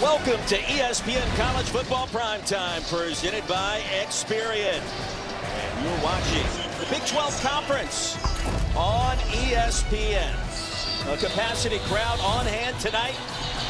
Welcome to ESPN College Football Primetime, presented by Experian. And you're watching the Big 12 Conference on ESPN. A capacity crowd on hand tonight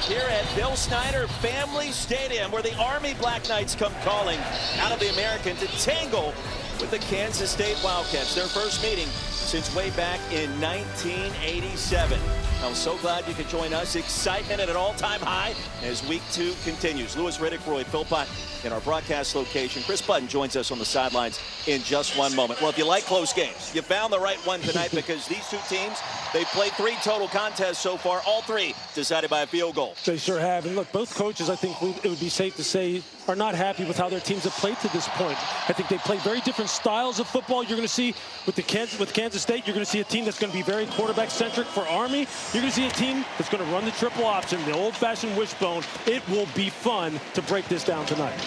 here at Bill Snyder Family Stadium, where the Army Black Knights come calling out of the American to tangle with the Kansas State Wildcats. Their first meeting since way back in 1987. I'm so glad you could join us. Excitement at an all-time high as week 2 continues. Lewis Riddick, Roy Philpott in our broadcast location. Chris Button joins us on the sidelines in just one moment. Well, if you like close games, you found the right one tonight because these two teams, they've played 3 total contests so far, all 3 decided by a field goal. They sure have. And look, both coaches, I think it would be safe to say, are not happy with how their teams have played to this point. I think they play very different styles of football. You're going to see with Kansas State, you're going to see a team that's going to be very quarterback-centric. For Army, you're going to see a team that's going to run the triple option, the old-fashioned wishbone. It will be fun to break this down tonight.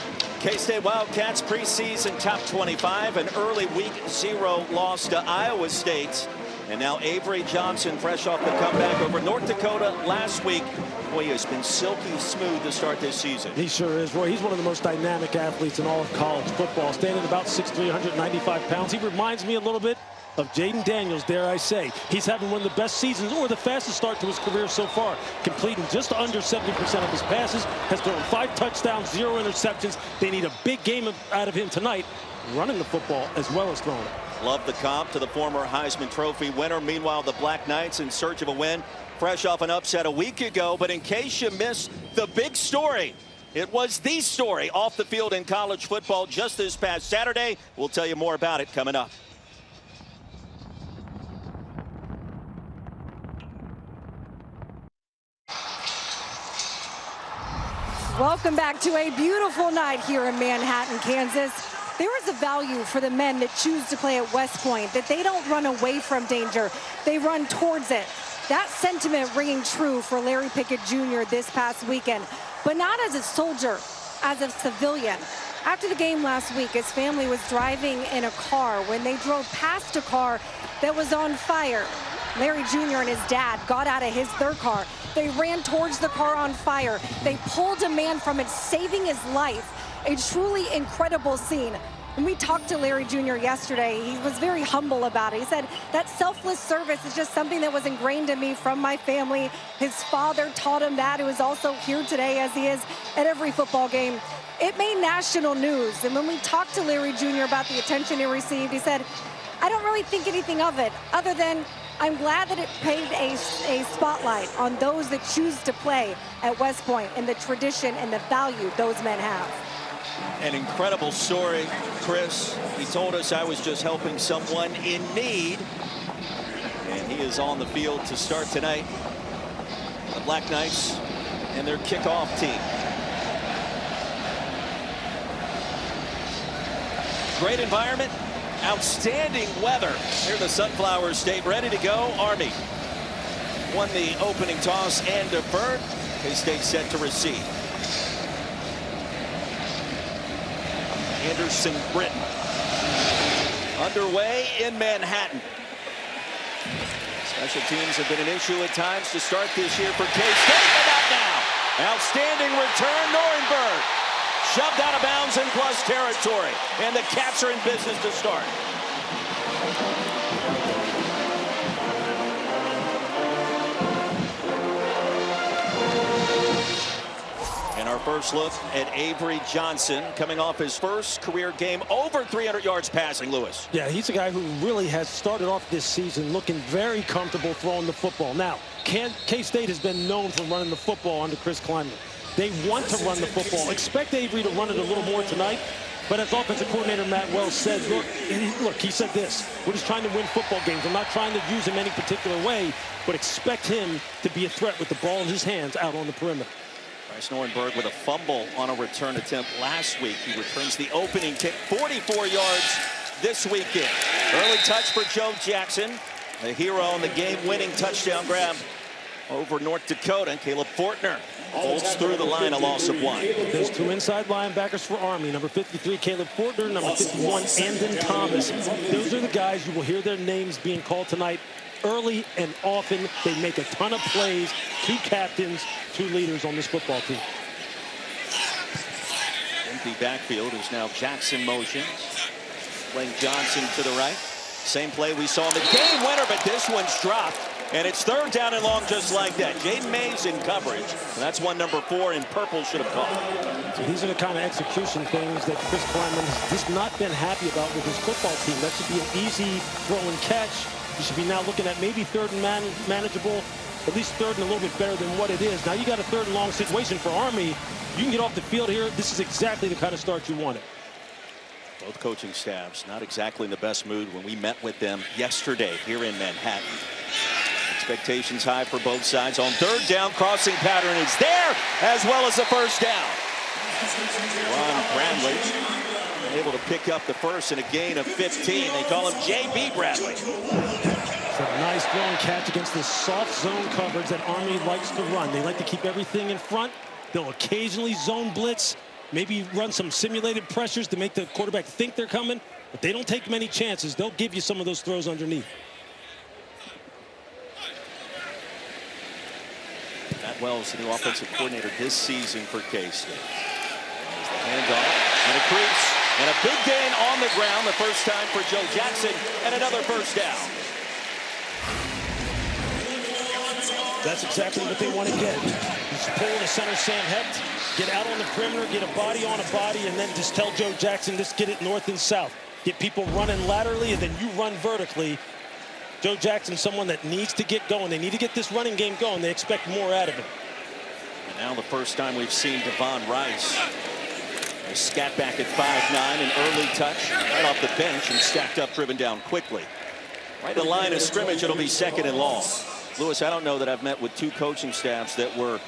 K-State Wildcats preseason top 25, an early week 0 loss to Iowa State. And now Avery Johnson, fresh off the comeback over North Dakota last week. Boy, he has been silky smooth to start this season. He sure is, Roy. He's one of the most dynamic athletes in all of college football, standing about 6'3", 195 pounds. He reminds me a little bit of Jaden Daniels, dare I say. He's having one of the best seasons or the fastest start to his career so far, completing just under 70% of his passes, has thrown 5 touchdowns, 0 interceptions. They need a big game out of him tonight, running the football as well as throwing it. Love the comp to the former Heisman Trophy winner. Meanwhile, the Black Knights in search of a win, fresh off an upset a week ago. But in case you missed the big story, it was the story off the field in college football just this past Saturday. We'll tell you more about it coming up. Welcome back to a beautiful night here in Manhattan, Kansas. There is a value for the men that choose to play at West Point, that they don't run away from danger, they run towards it. That sentiment ringing true for Larry Pickett Jr. this past weekend, but not as a soldier, as a civilian. After the game last week, his family was driving in a car when they drove past a car that was on fire. Larry Jr. and his dad got out of their car. They ran towards the car on fire. They pulled a man from it, saving his life. A truly incredible scene. When we talked to Larry Jr. yesterday, he was very humble about it. He said, that selfless service is just something that was ingrained in me from my family. His father taught him that, who is also here today, as he is at every football game. It made national news. And when we talked to Larry Jr. about the attention he received, he said, I don't really think anything of it, other than I'm glad that it paid a spotlight on those that choose to play at West Point and the tradition and the value those men have. An incredible story, Chris. He told us I was just helping someone in need. And he is on the field to start tonight. The Black Knights and their kickoff team. Great environment, outstanding weather here in the Sunflower State. Ready to go, Army. Won the opening toss and deferred. K-State set to receive. Anderson Britton underway in Manhattan. Special teams have been an issue at times to start this year for K-State, but not now. Outstanding return, Norenberg. Shoved out of bounds in plus territory, and the Cats are in business to start. And our first look at Avery Johnson, coming off his first career game over 300 yards passing, Lewis. Yeah, he's a guy who really has started off this season looking very comfortable throwing the football. Now, K-State has been known for running the football under Chris Klieman. They want to run the football. Expect Avery to run it a little more tonight. But as offensive coordinator Matt Wells said, look, he said this: we're just trying to win football games. I'm not trying to use him any particular way, but expect him to be a threat with the ball in his hands out on the perimeter. Bryce Norenberg with a fumble on a return attempt last week. He returns the opening kick, 44 yards this weekend. Early touch for Joe Jackson, the hero on the game-winning touchdown grab over North Dakota. Caleb Fortner holds through the line, a loss of 1. There's 2 inside linebackers for Army. Number 53, Caleb Fortner. Number 51, Andon Thomas. Those are the guys you will hear their names being called tonight. Early and often, they make a ton of plays. 2 captains, 2 leaders on this football team. empty backfield is now Jackson motion. Playing Johnson to the right. Same play we saw in the game winner, but this one's dropped. And it's third down and long just like that. Jaden Mays in coverage. And that's one number 4 in purple should have caught. So these are the kind of execution things that Chris Klieman has just not been happy about with his football team. That should be an easy throw and catch. You should be now looking at maybe third and manageable, at least third and a little bit better than what it is. Now you got a third and long situation for Army. You can get off the field here. This is exactly the kind of start you wanted. Both coaching staffs not exactly in the best mood when we met with them yesterday here in Manhattan. Expectations high for both sides. On third down, crossing pattern is there, as well as the first down. Ron Bradley able to pick up the first in a gain of 15. They call him J.B. Bradley. It's a nice throw and catch against this soft zone coverage that Army likes to run. They like to keep everything in front. They'll occasionally zone blitz, maybe run some simulated pressures to make the quarterback think they're coming, but they don't take many chances. They'll give you some of those throws underneath. Matt Wells, the new offensive coordinator this season for K-State. The handoff and a crease and a big gain on the ground the first time for Joe Jackson and another first down. That's exactly what they want to get. Just pull the center Sam Hecht, get out on the perimeter, get a body on a body, and then just tell Joe Jackson, just get it north and south. Get people running laterally, and then you run vertically. Joe Jackson, someone that needs to get going. They need to get this running game going. They expect more out of him. And now the first time we've seen Devon Rice. A scat back at 5'9", an early touch right off the bench and stacked up, driven down quickly. Right at the line of scrimmage, it'll be second and long. Lewis, I don't know that I've met with two coaching staffs that were,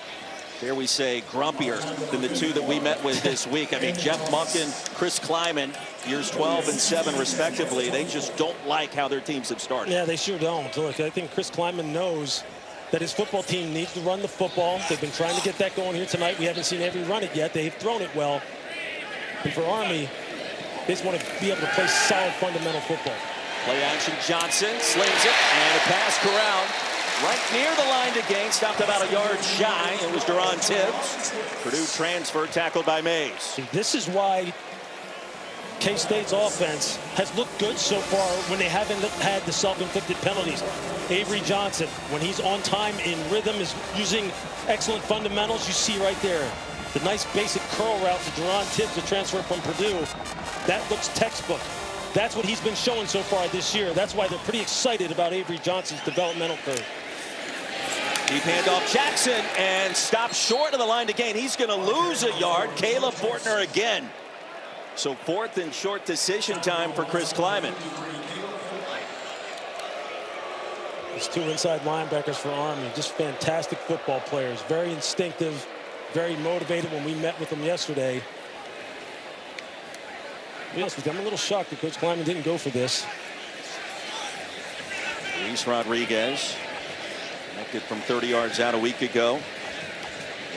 dare we say, grumpier than the two that we met with this week. I mean, Jeff Monken, Chris Klieman, years 12 and 7 respectively. They just don't like how their teams have started. Yeah, they sure don't. Look, I think Chris Klieman knows that his football team needs to run the football. They've been trying to get that going here tonight. We haven't seen every run it yet. They've thrown it well. And for Army, they just want to be able to play solid fundamental football. Play action, Johnson slings it, and a pass corral right near the line to gain, stopped about a yard shy. It was Duron Tibbs. Purdue transfer, tackled by Mays. See, this is why K-State's offense has looked good so far when they haven't had the self-inflicted penalties. Avery Johnson, when he's on time in rhythm, is using excellent fundamentals. You see right there the nice basic curl route to Duron Tibbs, the transfer from Purdue. That looks textbook. That's what he's been showing so far this year. That's why they're pretty excited about Avery Johnson's developmental curve. Deep handoff, Jackson, and stopped short of the line to gain. He's going to lose a yard. Caleb Fortner again. So fourth and short decision time for Chris Klieman. These two inside linebackers for Army, just fantastic football players. Very instinctive, very motivated when we met with them yesterday. To be honest with you, I'm a little shocked that Coach Klieman didn't go for this. Luis Rodriguez, connected from 30 yards out a week ago.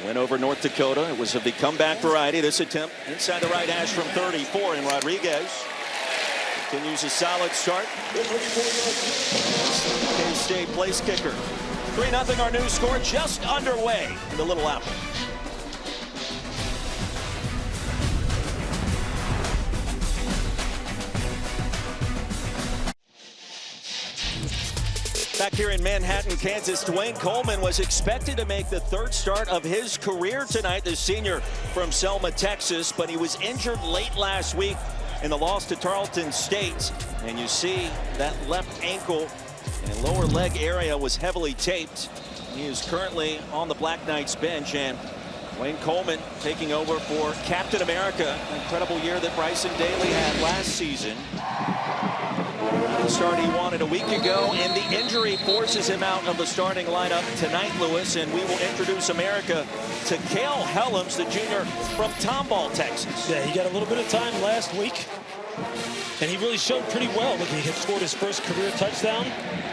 Went over North Dakota. It was of the comeback variety. This attempt inside the right hash from 34, and Rodriguez continues a solid start. K-State place kicker. 3-0 our new score, just underway in the Little Apple. Back here in Manhattan, Kansas, Dwayne Coleman was expected to make the third start of his career tonight, the senior from Selma, Texas, but he was injured late last week in the loss to Tarleton State. And you see that left ankle and lower leg area was heavily taped. He is currently on the Black Knights bench, and Dwayne Coleman taking over for Captain America. Incredible year that Bryson Daly had last season. The start he wanted a week ago, and the injury forces him out of the starting lineup tonight, Lewis, and we will introduce America to Cale Helms, the junior from Tomball, Texas. Yeah, he got a little bit of time last week, and he really showed pretty well. Look, he had scored his first career touchdown.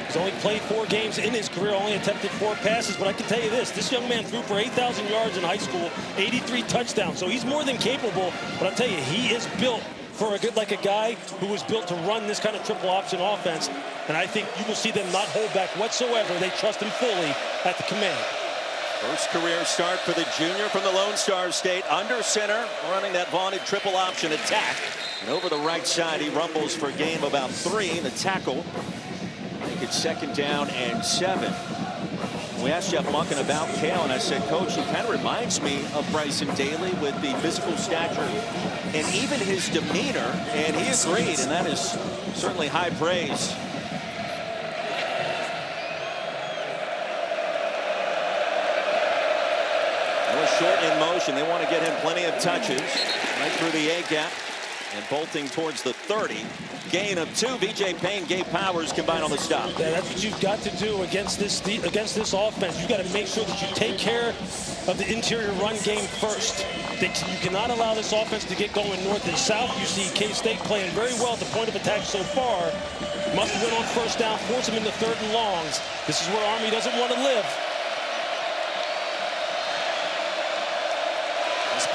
He's only played 4 games in his career, only attempted 4 passes, but I can tell you this young man threw for 8,000 yards in high school, 83 touchdowns, so he's more than capable, but I'll tell you, he is built for a guy who was built to run this kind of triple option offense. And I think you will see them not hold back whatsoever. They trust him fully at the command. First career start for the junior from the Lone Star State. Under center, running that vaunted triple option attack. And over the right side, he rumbles for a gain of about 3. The tackle. Make it 2nd down and 7. We asked Jeff Monken about Kale, and I said, Coach, he kind of reminds me of Bryson Daly with the physical stature and even his demeanor. And he agreed, and that is certainly high praise. Short in motion. They want to get him plenty of touches right through the A gap and bolting towards the 30. Gain of 2. VJ Payne, Gabe Powers combine on the stop. Yeah, that's what you've got to do against this offense. You've got to make sure that you take care of the interior run game first. You cannot allow this offense to get going north and south. You see K-State playing very well at the point of attack so far. Must win on 1st down, force him into 3rd and longs. This is where Army doesn't want to live.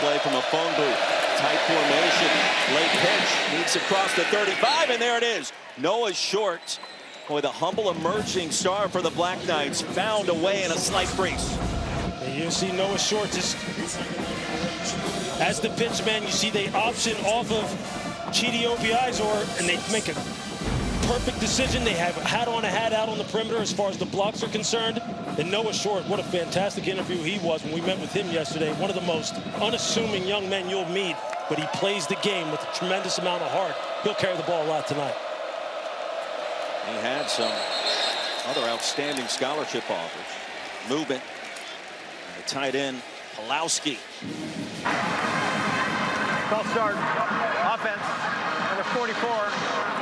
Play from a phone booth. Tight formation. Late pitch. Needs across the 35, and there it is. Noah Short, with a humble emerging star for the Black Knights, found a way in a slight crease. And you see Noah Short just as the pitchman. You see they option off of Chidi Obiizor, and they make a perfect decision. They have hat on a hat out on the perimeter as far as the blocks are concerned. And Noah Short, what a fantastic interview he was when we met with him yesterday. One of the most unassuming young men you'll meet, but he plays the game with a tremendous amount of heart. He'll carry the ball a lot tonight. He had some other outstanding scholarship offers. Movement. And the tight end, Pulowski. False start. Offense. Number 44.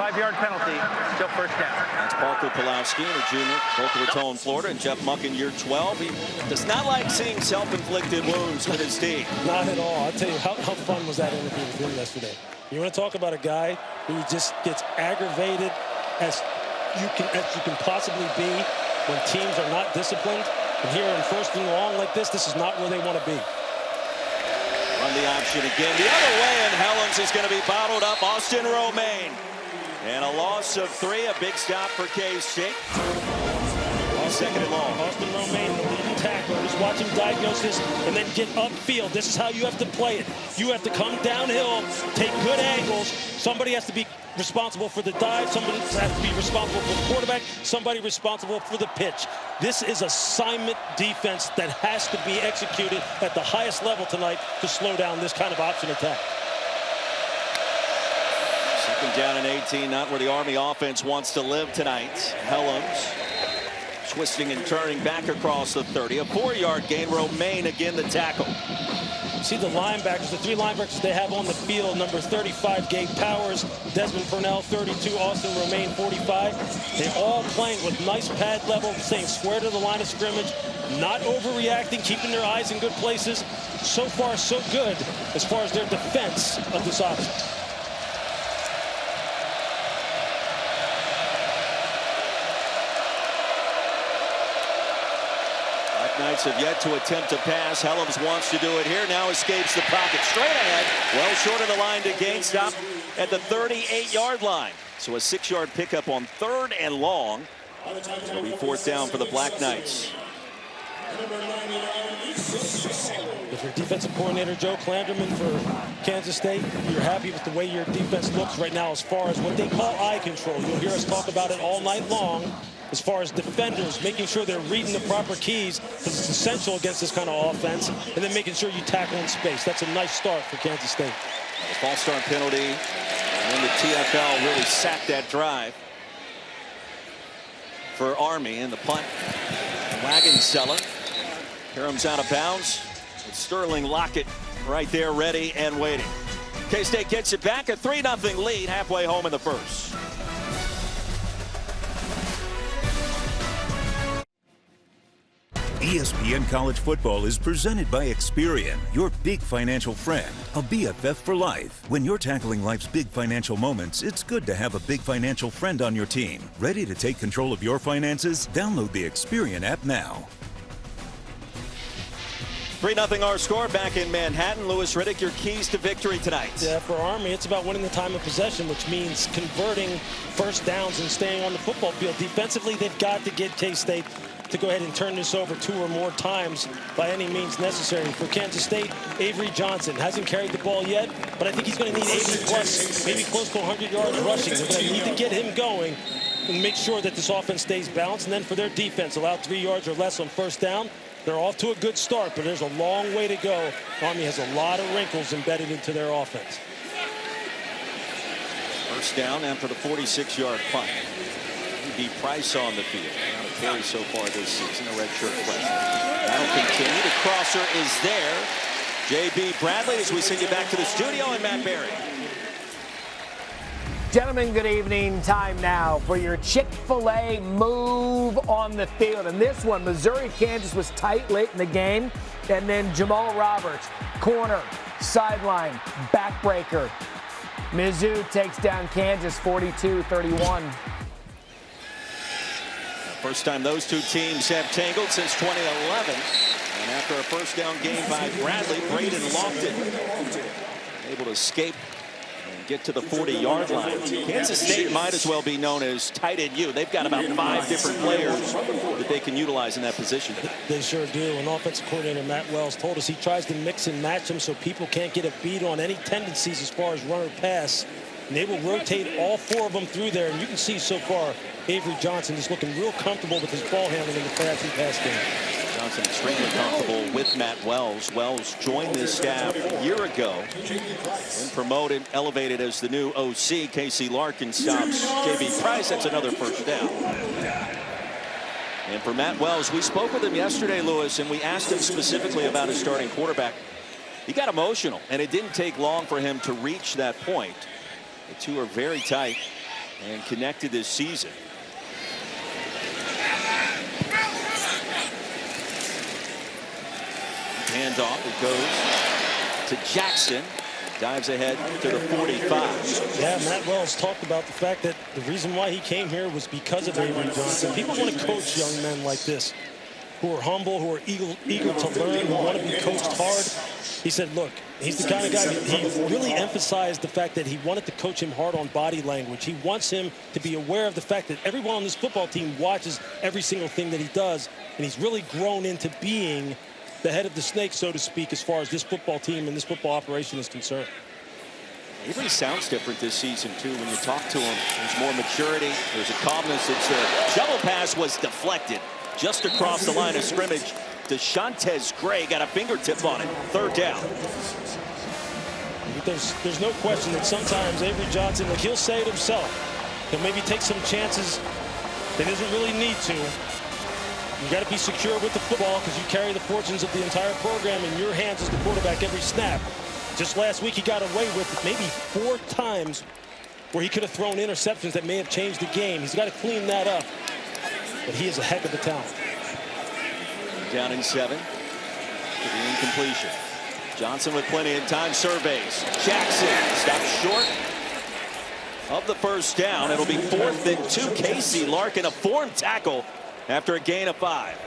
5-yard penalty. Still 1st down. That's Parker Pulowski, a junior, Boca Raton, Florida, and Jeff Monken, year 12. He does not like seeing self-inflicted wounds with his team. Not at all. I'll tell you, how fun was that interview with him yesterday? You want to talk about a guy who just gets aggravated as you can possibly be when teams are not disciplined. And here in 1st and long like this is not where they want to be. Run the option again. The other way, and Helms is going to be bottled up. Austin Romaine. And a loss of 3, a big stop for K-State. 2nd and long. Austin Romaine, the leading tackler. Just watch him diagnose this and then get upfield. This is how you have to play it. You have to come downhill, take good angles. Somebody has to be responsible for the dive. Somebody has to be responsible for the quarterback. Somebody responsible for the pitch. This is assignment defense that has to be executed at the highest level tonight to slow down this kind of option attack. 2nd down and 18, not where the Army offense wants to live tonight. Helms twisting and turning back across the 30. A 4-yard gain. Romaine again the tackle. See the linebackers, the 3 linebackers they have on the field. Number 35, Gabe Powers. Desmond Purnell, 32. Austin Romaine, 45. They're all playing with nice pad level, staying square to the line of scrimmage, not overreacting, keeping their eyes in good places. So far, so good as far as their defense of this option. Knights have yet to attempt to pass. Helms wants to do it here. Now escapes the pocket. Straight ahead. Well short of the line to gain. Stop at the 38-yard line. So a 6-yard pickup on 3rd and long. It'll be 4th down for the Black Knights. If you're defensive coordinator Joe Klanderman for Kansas State, you're happy with the way your defense looks right now as far as what they call eye control. You'll hear us talk about it all night long. As far as defenders, making sure they're reading the proper keys, because it's essential against this kind of offense, and then making sure you tackle in space. That's a nice start for Kansas State. The false start penalty, and then the TFL really sacked that drive for Army. And the punt, Wagonseller. Karam's out of bounds. It's Sterling Lockett right there, ready and waiting. K-State gets it back, a 3-0 lead, halfway home in the 1st. ESPN College Football is presented by Experian, your big financial friend, a BFF for life. When you're tackling life's big financial moments, it's good to have a big financial friend on your team. Ready to take control of your finances? Download the Experian app now. 3-0 our score back in Manhattan. Lewis Riddick, your keys to victory tonight. Yeah, for Army, it's about winning the time of possession, which means converting 1st downs and staying on the football field. Defensively, they've got to get K-State to go ahead and turn this over 2 or more times by any means necessary. For Kansas State, Avery Johnson hasn't carried the ball yet, but I think he's going to need 80 plus, maybe close to 100 yards rushing. They're going to need to get him going and make sure that this offense stays balanced. And then for their defense, allow 3 yards or less on first down. They're off to a good start, but there's a long way to go. Army has a lot of wrinkles embedded into their offense. First down after the 46-yard punt. B. Price on the field. Not a carry so far this season, a redshirt freshman. That'll continue. The crosser is there. J.B. Bradley, as we send you back to the studio, and Matt Berry. Gentlemen, good evening. Time now for your Chick-fil-A move on the field. And this one, Missouri-Kansas was tight late in the game. And then Jamal Roberts, corner, sideline, backbreaker. Mizzou takes down Kansas 42-31. First time those two teams have tangled since 2011. And after a first down game by Bradley, Braden Lofton able to escape and get to the 40-yard line. Kansas State might as well be known as tight end U. They've got about 5 different players that they can utilize in that position. They sure do. And offensive coordinator Matt Wells told us he tries to mix and match them so people can't get a beat on any tendencies as far as run or pass. And they will rotate all 4 of them through there. And you can see so far Avery Johnson is looking real comfortable with his ball handling in the pass game. Johnson extremely comfortable with Matt Wells. Wells joined this staff a year ago and promoted, elevated as the new OC. Casey Larkin stops J.B. Price. That's another first down. And for Matt Wells, we spoke with him yesterday, Lewis, and we asked him specifically about his starting quarterback. He got emotional, and it didn't take long for him to reach that point. The two are very tight and connected this season. Handoff, it goes to Jackson. Dives ahead to the 45. Yeah, Matt Wells talked about the fact that the reason why he came here was because of Avery Johnson. People want to coach young men like this, who are humble, who are eager to learn, who want to be coached hard. He said, look, he's the kind of guy, he really emphasized the fact that he wanted to coach him hard on body language. He wants him to be aware of the fact that everyone on this football team watches every single thing that he does, and he's really grown into being the head of the snake, so to speak, as far as this football team and this football operation is concerned. Avery sounds different this season, too. When you talk to him, there's more maturity. There's a calmness that's there. Shovel pass was deflected just across the line of scrimmage. DeShantez Gray got a fingertip on it. Third down. There's no question that sometimes Avery Johnson, like he'll say it himself, he'll maybe take some chances that he doesn't really need to. You got to be secure with the football because you carry the fortunes of the entire program in your hands as the quarterback every snap. Just last week he got away with maybe 4 times where he could have thrown interceptions that may have changed the game. He's got to clean that up. But he is a heck of a talent. Down in 7 to the incompletion. Johnson with plenty of time, surveys. Jackson stops short of the first down. It'll be 4th and 2. Casey Larkin, a formed tackle after a gain of 5.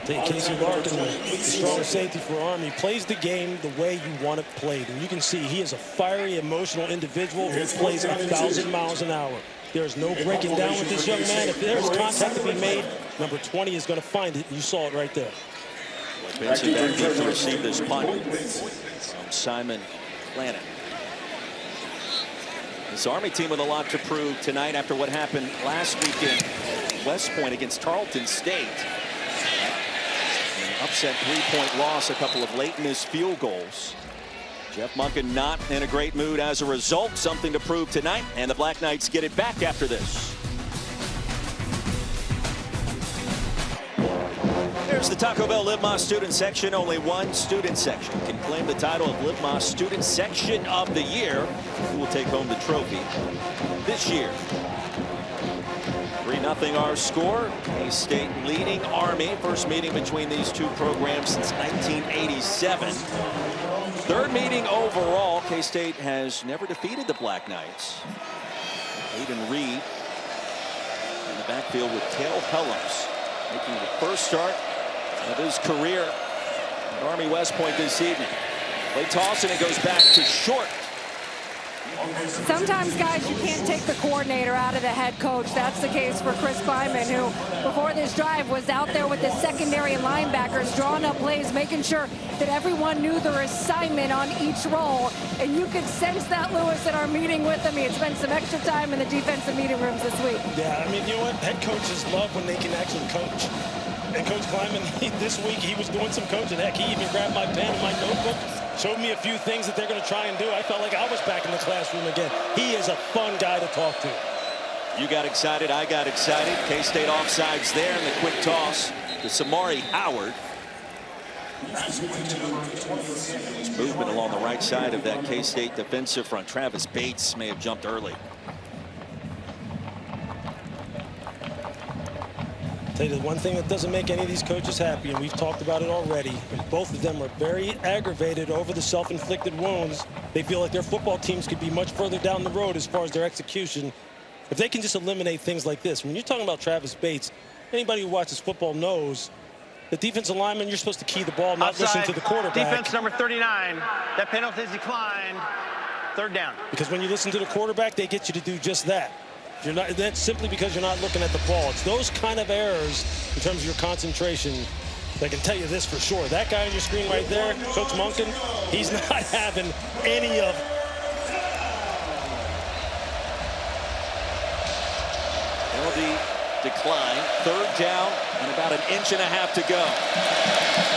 Casey Larkin, the strong safety for Army, plays the game the way you want it played. And you can see he is a fiery, emotional individual who plays 1,000 miles an hour. There's no breaking down with this young man. If there's contact to be made, number 20 is going to find it. You saw it right there. Benson back deep to receive this punt from Simon Planet. This Army team with a lot to prove tonight after what happened last weekend. West Point against Tarleton State. An upset 3-point loss, a couple of late missed field goals. Jeff Monken not in a great mood as a result. Something to prove tonight, and the Black Knights get it back after this. There's the Taco Bell Live Más Student Section. Only one student section can claim the title of Live Más Student Section of the Year. Who will take home the trophy this year? 3-0 our score. K-State leading Army. First meeting between these two programs since 1987. Third meeting overall. K-State has never defeated the Black Knights. Aiden Reed in the backfield with Cale Helms, making the first start of his career at Army West Point this evening. Play toss, and it goes back to short. Sometimes, guys, you can't take the coordinator out of the head coach. That's the case for Chris Kleiman, who before this drive was out there with the secondary linebackers, drawing up plays, making sure that everyone knew their assignment on each role. And you could sense that, Lewis, in our meeting with him. He had spent some extra time in the defensive meeting rooms this week. Yeah, I mean, you know what? Head coaches love when they can actually coach. And Coach Kleiman, this week, he was doing some coaching. Heck, he even grabbed my pen and my notebook, showed me a few things that they're going to try and do. I felt like I was back in the classroom again. He is a fun guy to talk to. You got excited. I got excited. K-State offsides there in the quick toss to Samari Howard. There's movement along the right side of that K-State defensive front. Travis Bates may have jumped early. Tell you the one thing that doesn't make any of these coaches happy, and we've talked about it already, and both of them are very aggravated over the self-inflicted wounds. They feel like their football teams could be much further down the road as far as their execution if they can just eliminate things like this. When you're talking about Travis Bates, anybody who watches football knows the defensive lineman, you're supposed to key the ball, not listen to the quarterback. Defense number 39. That penalty is declined. Third down. Because when you listen to the quarterback, they get you to do just that. You're not, that's simply because you're not looking at the ball. It's those kind of errors in terms of your concentration that can tell you this for sure. That guy on your screen right there, Coach Monken, he's not having any of it. Penalty decline. Third down and about an inch and a half to go.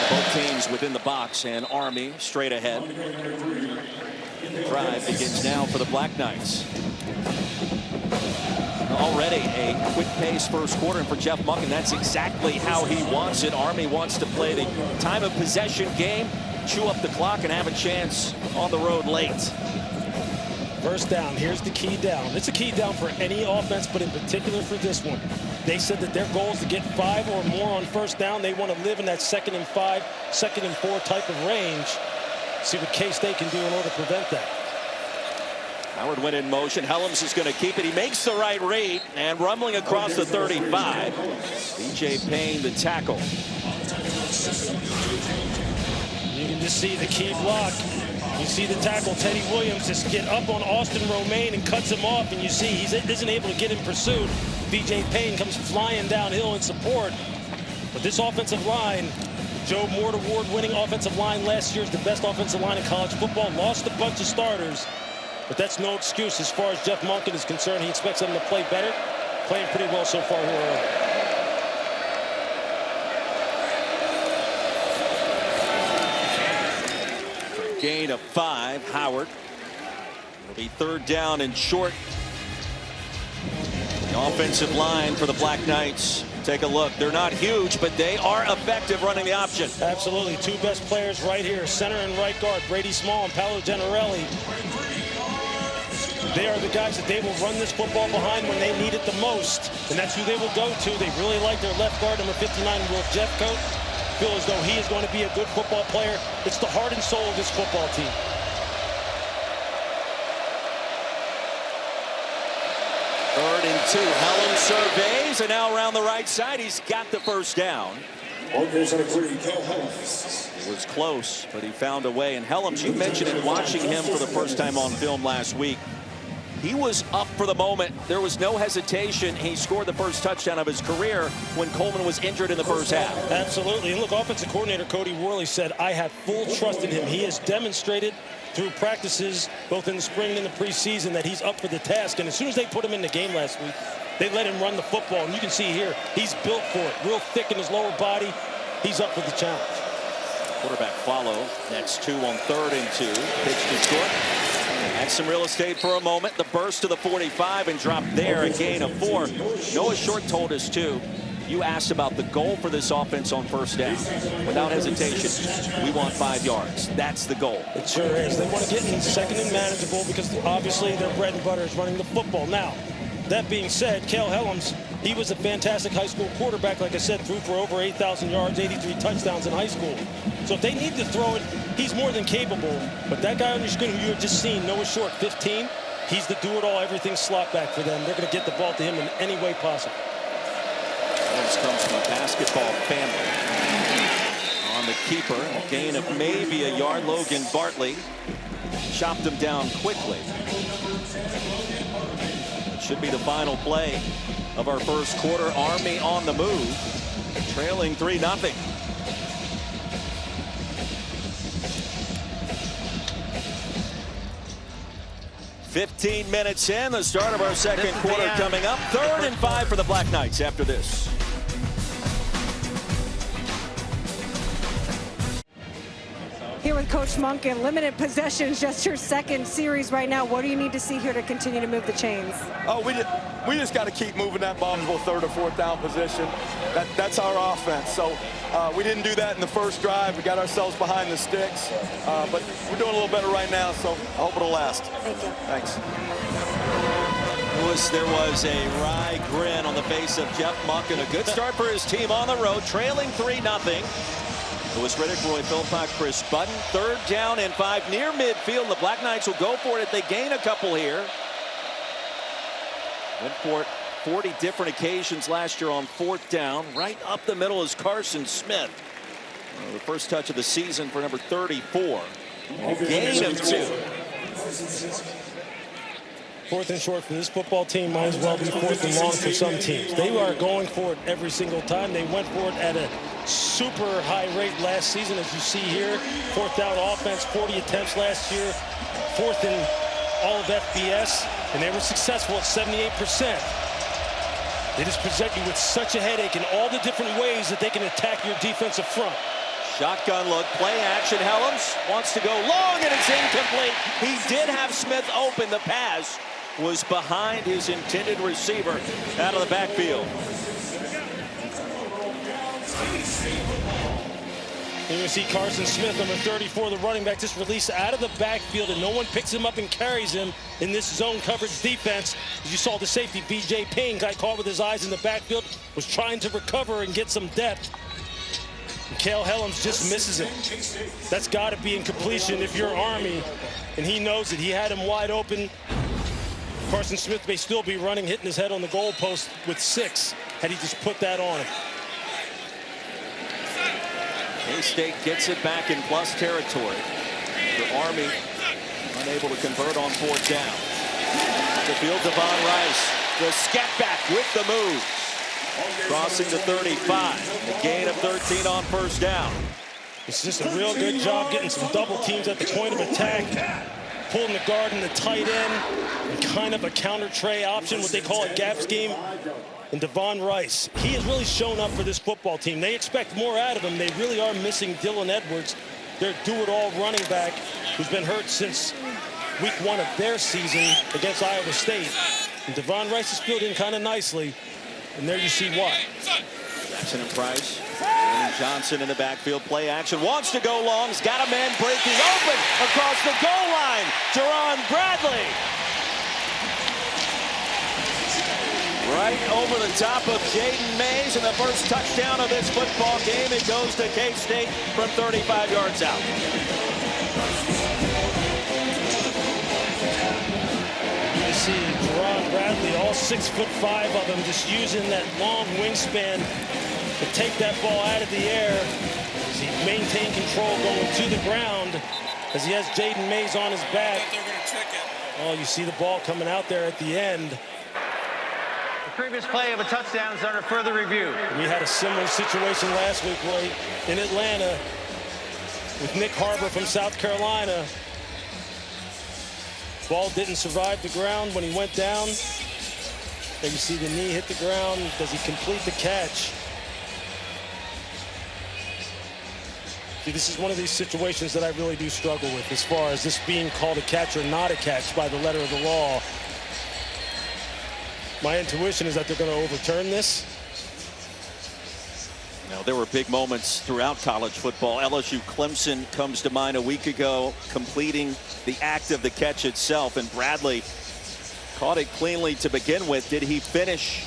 Both teams within the box, and Army straight ahead. The drive begins now for the Black Knights. Already a quick pace first quarter, and for Jeff Monken, that's exactly how he wants it. Army wants to play the time of possession game, chew up the clock, and have a chance on the road late. First down, here's the key down. It's a key down for any offense, but in particular for this one. They said that their goal is to get 5 or more on first down. They want to live in that 2nd and 5, 2nd and 4 type of range. See what K-State can do in order to prevent that. Howard went in motion. Helms is going to keep it. He makes the right read, and rumbling across the 35. B.J. Payne, the tackle. You can just see the key block. You see the tackle, Teddy Williams, just get up on Austin Romaine and cuts him off, and you see he isn't able to get in pursuit. B.J. Payne comes flying downhill in support. But this offensive line, Joe Moore Award-winning offensive line last year, is the best offensive line in college football. Lost a bunch of starters. But that's no excuse as far as Jeff Monken is concerned. He expects them to play better. Playing pretty well so far here. Gain of 5, Howard. It'll be third down and short. The offensive line for the Black Knights. Take a look. They're not huge, but they are effective running the option. Absolutely. Two best players right here, center and right guard, Brady Small and Paolo Generelli. They are the guys that they will run this football behind when they need it the most. And that's who they will go to. They really like their left guard, number 59, Will Jeffcoat. Feel as though he is going to be a good football player. It's the heart and soul of this football team. Third and 2. Helms surveys, and now around the right side, he's got the first down. It was close, but he found a way. And Helms, you mentioned it, watching him for the first time on film last week. He was up for the moment. There was no hesitation. He scored the first touchdown of his career when Coleman was injured in the first half. Absolutely. And look, offensive coordinator Cody Worley said, I have full trust in him. He has demonstrated through practices, both in the spring and the preseason, that he's up for the task. And as soon as they put him in the game last week, they let him run the football. And you can see here, he's built for it. Real thick in his lower body. He's up for the challenge. Quarterback follow. Next 2 on 3rd and 2. Pitch to short. Had some real estate for a moment. The burst to the 45 and drop there. A gain of 4. Noah Short told us too. You asked about the goal for this offense on first down. Without hesitation, we want 5 yards. That's the goal. It sure is. They want to get in 2nd and manageable because obviously their bread and butter is running the football. Now, that being said, Cale Helms, he was a fantastic high school quarterback. Like I said, threw for over 8,000 yards, 83 touchdowns in high school. So if they need to throw it, he's more than capable. But that guy on your screen who you just seen, Noah Short, 15, he's the do-it-all, everything slot back for them. They're going to get the ball to him in any way possible. Helms comes from a basketball family. On the keeper, a gain of maybe a yard. Logan Bartley chopped him down quickly. It should be the final play of our first quarter. Army on the move, trailing 3-0. "15 minutes in, the start of our second quarter coming up. 3rd and 5 for the Black Knights after this. Here with Coach Monk and limited possessions, just your second series right now. What do you need to see here to continue to move the chains? Oh, we just got to keep moving that ball to 3rd or 4th down position. That's our offense. So we didn't do that in the first drive. We got ourselves behind the sticks, but we're doing a little better right now. So I hope it'll last. Thank you. Thanks. There was a wry grin on the face of Jeff Monk, and a good start for his team on the road, trailing 3-0. Lewis Riddick, Roy Philpott, Chris Button. 3rd down and 5 near midfield. The Black Knights will go for it if they gain a couple here. Went for it 40 different occasions last year on 4th down. Right up the middle is Carson Smith. The first touch of the season for number 34. A gain of 2. 4th and short for this football team might as well be 4th and long for some teams. They are going for it every single time. They went for it at a super high rate last season, as you see here. 4th down offense, 40 attempts last year, 4th in all of FBS, and they were successful at 78%. They just present you with such a headache in all the different ways that they can attack your defensive front. Shotgun look, play action. Helms wants to go long, and it's incomplete. He did have Smith open. The pass was behind his intended receiver out of the backfield. Here you see Carson Smith, number 34, the running back, just released out of the backfield, and no one picks him up and carries him in this zone coverage defense. As you saw the safety, B.J. Payne, got caught with his eyes in the backfield, was trying to recover and get some depth. And Cale Helms just misses him. That's got to be incompletion if you're Army, and he knows it. He had him wide open. Carson Smith may still be running, hitting his head on the goalpost with 6, had he just put that on him. K-State gets it back in plus territory. The Army unable to convert on 4th down. The field, Devon Rice, the step back with the move. Crossing the 35. The gain of 13 on 1st down. It's just a real good job getting some double teams at the point of attack. Pulling the guard in the tight end. And kind of a counter tray option, what they call a gap scheme. And Devon Rice, he has really shown up for this football team. They expect more out of him. They really are missing Dylan Edwards, their do-it-all running back, who's been hurt since week 1 of their season against Iowa State. And Devon Rice is filled in kind of nicely, and there you see why. Jackson and Price. And Johnson in the backfield, play action, wants to go long. He's got a man breaking open across the goal line. Jerron Bradley. Right over the top of Jaden Mays, and the first touchdown of this football game. It goes to K-State from 35 yards out. You see Jerron Bradley, all 6'5" of them, just using that long wingspan to take that ball out of the air. As he maintained control going to the ground, as he has Jaden Mays on his back. Oh, you see the ball coming out there at the end. Previous play of a touchdown is under further review. We had a similar situation last week, Roy, in Atlanta with Nick Harbor from South Carolina. Ball didn't survive the ground when he went down. There you see the knee hit the ground. Does he complete the catch? See, this is one of these situations that I really do struggle with as far as this being called a catch or not a catch by the letter of the law. My intuition is that they're going to overturn this. Now, there were big moments throughout college football. LSU Clemson comes to mind a week ago, completing the act of the catch itself, and Bradley caught it cleanly to begin with. Did he finish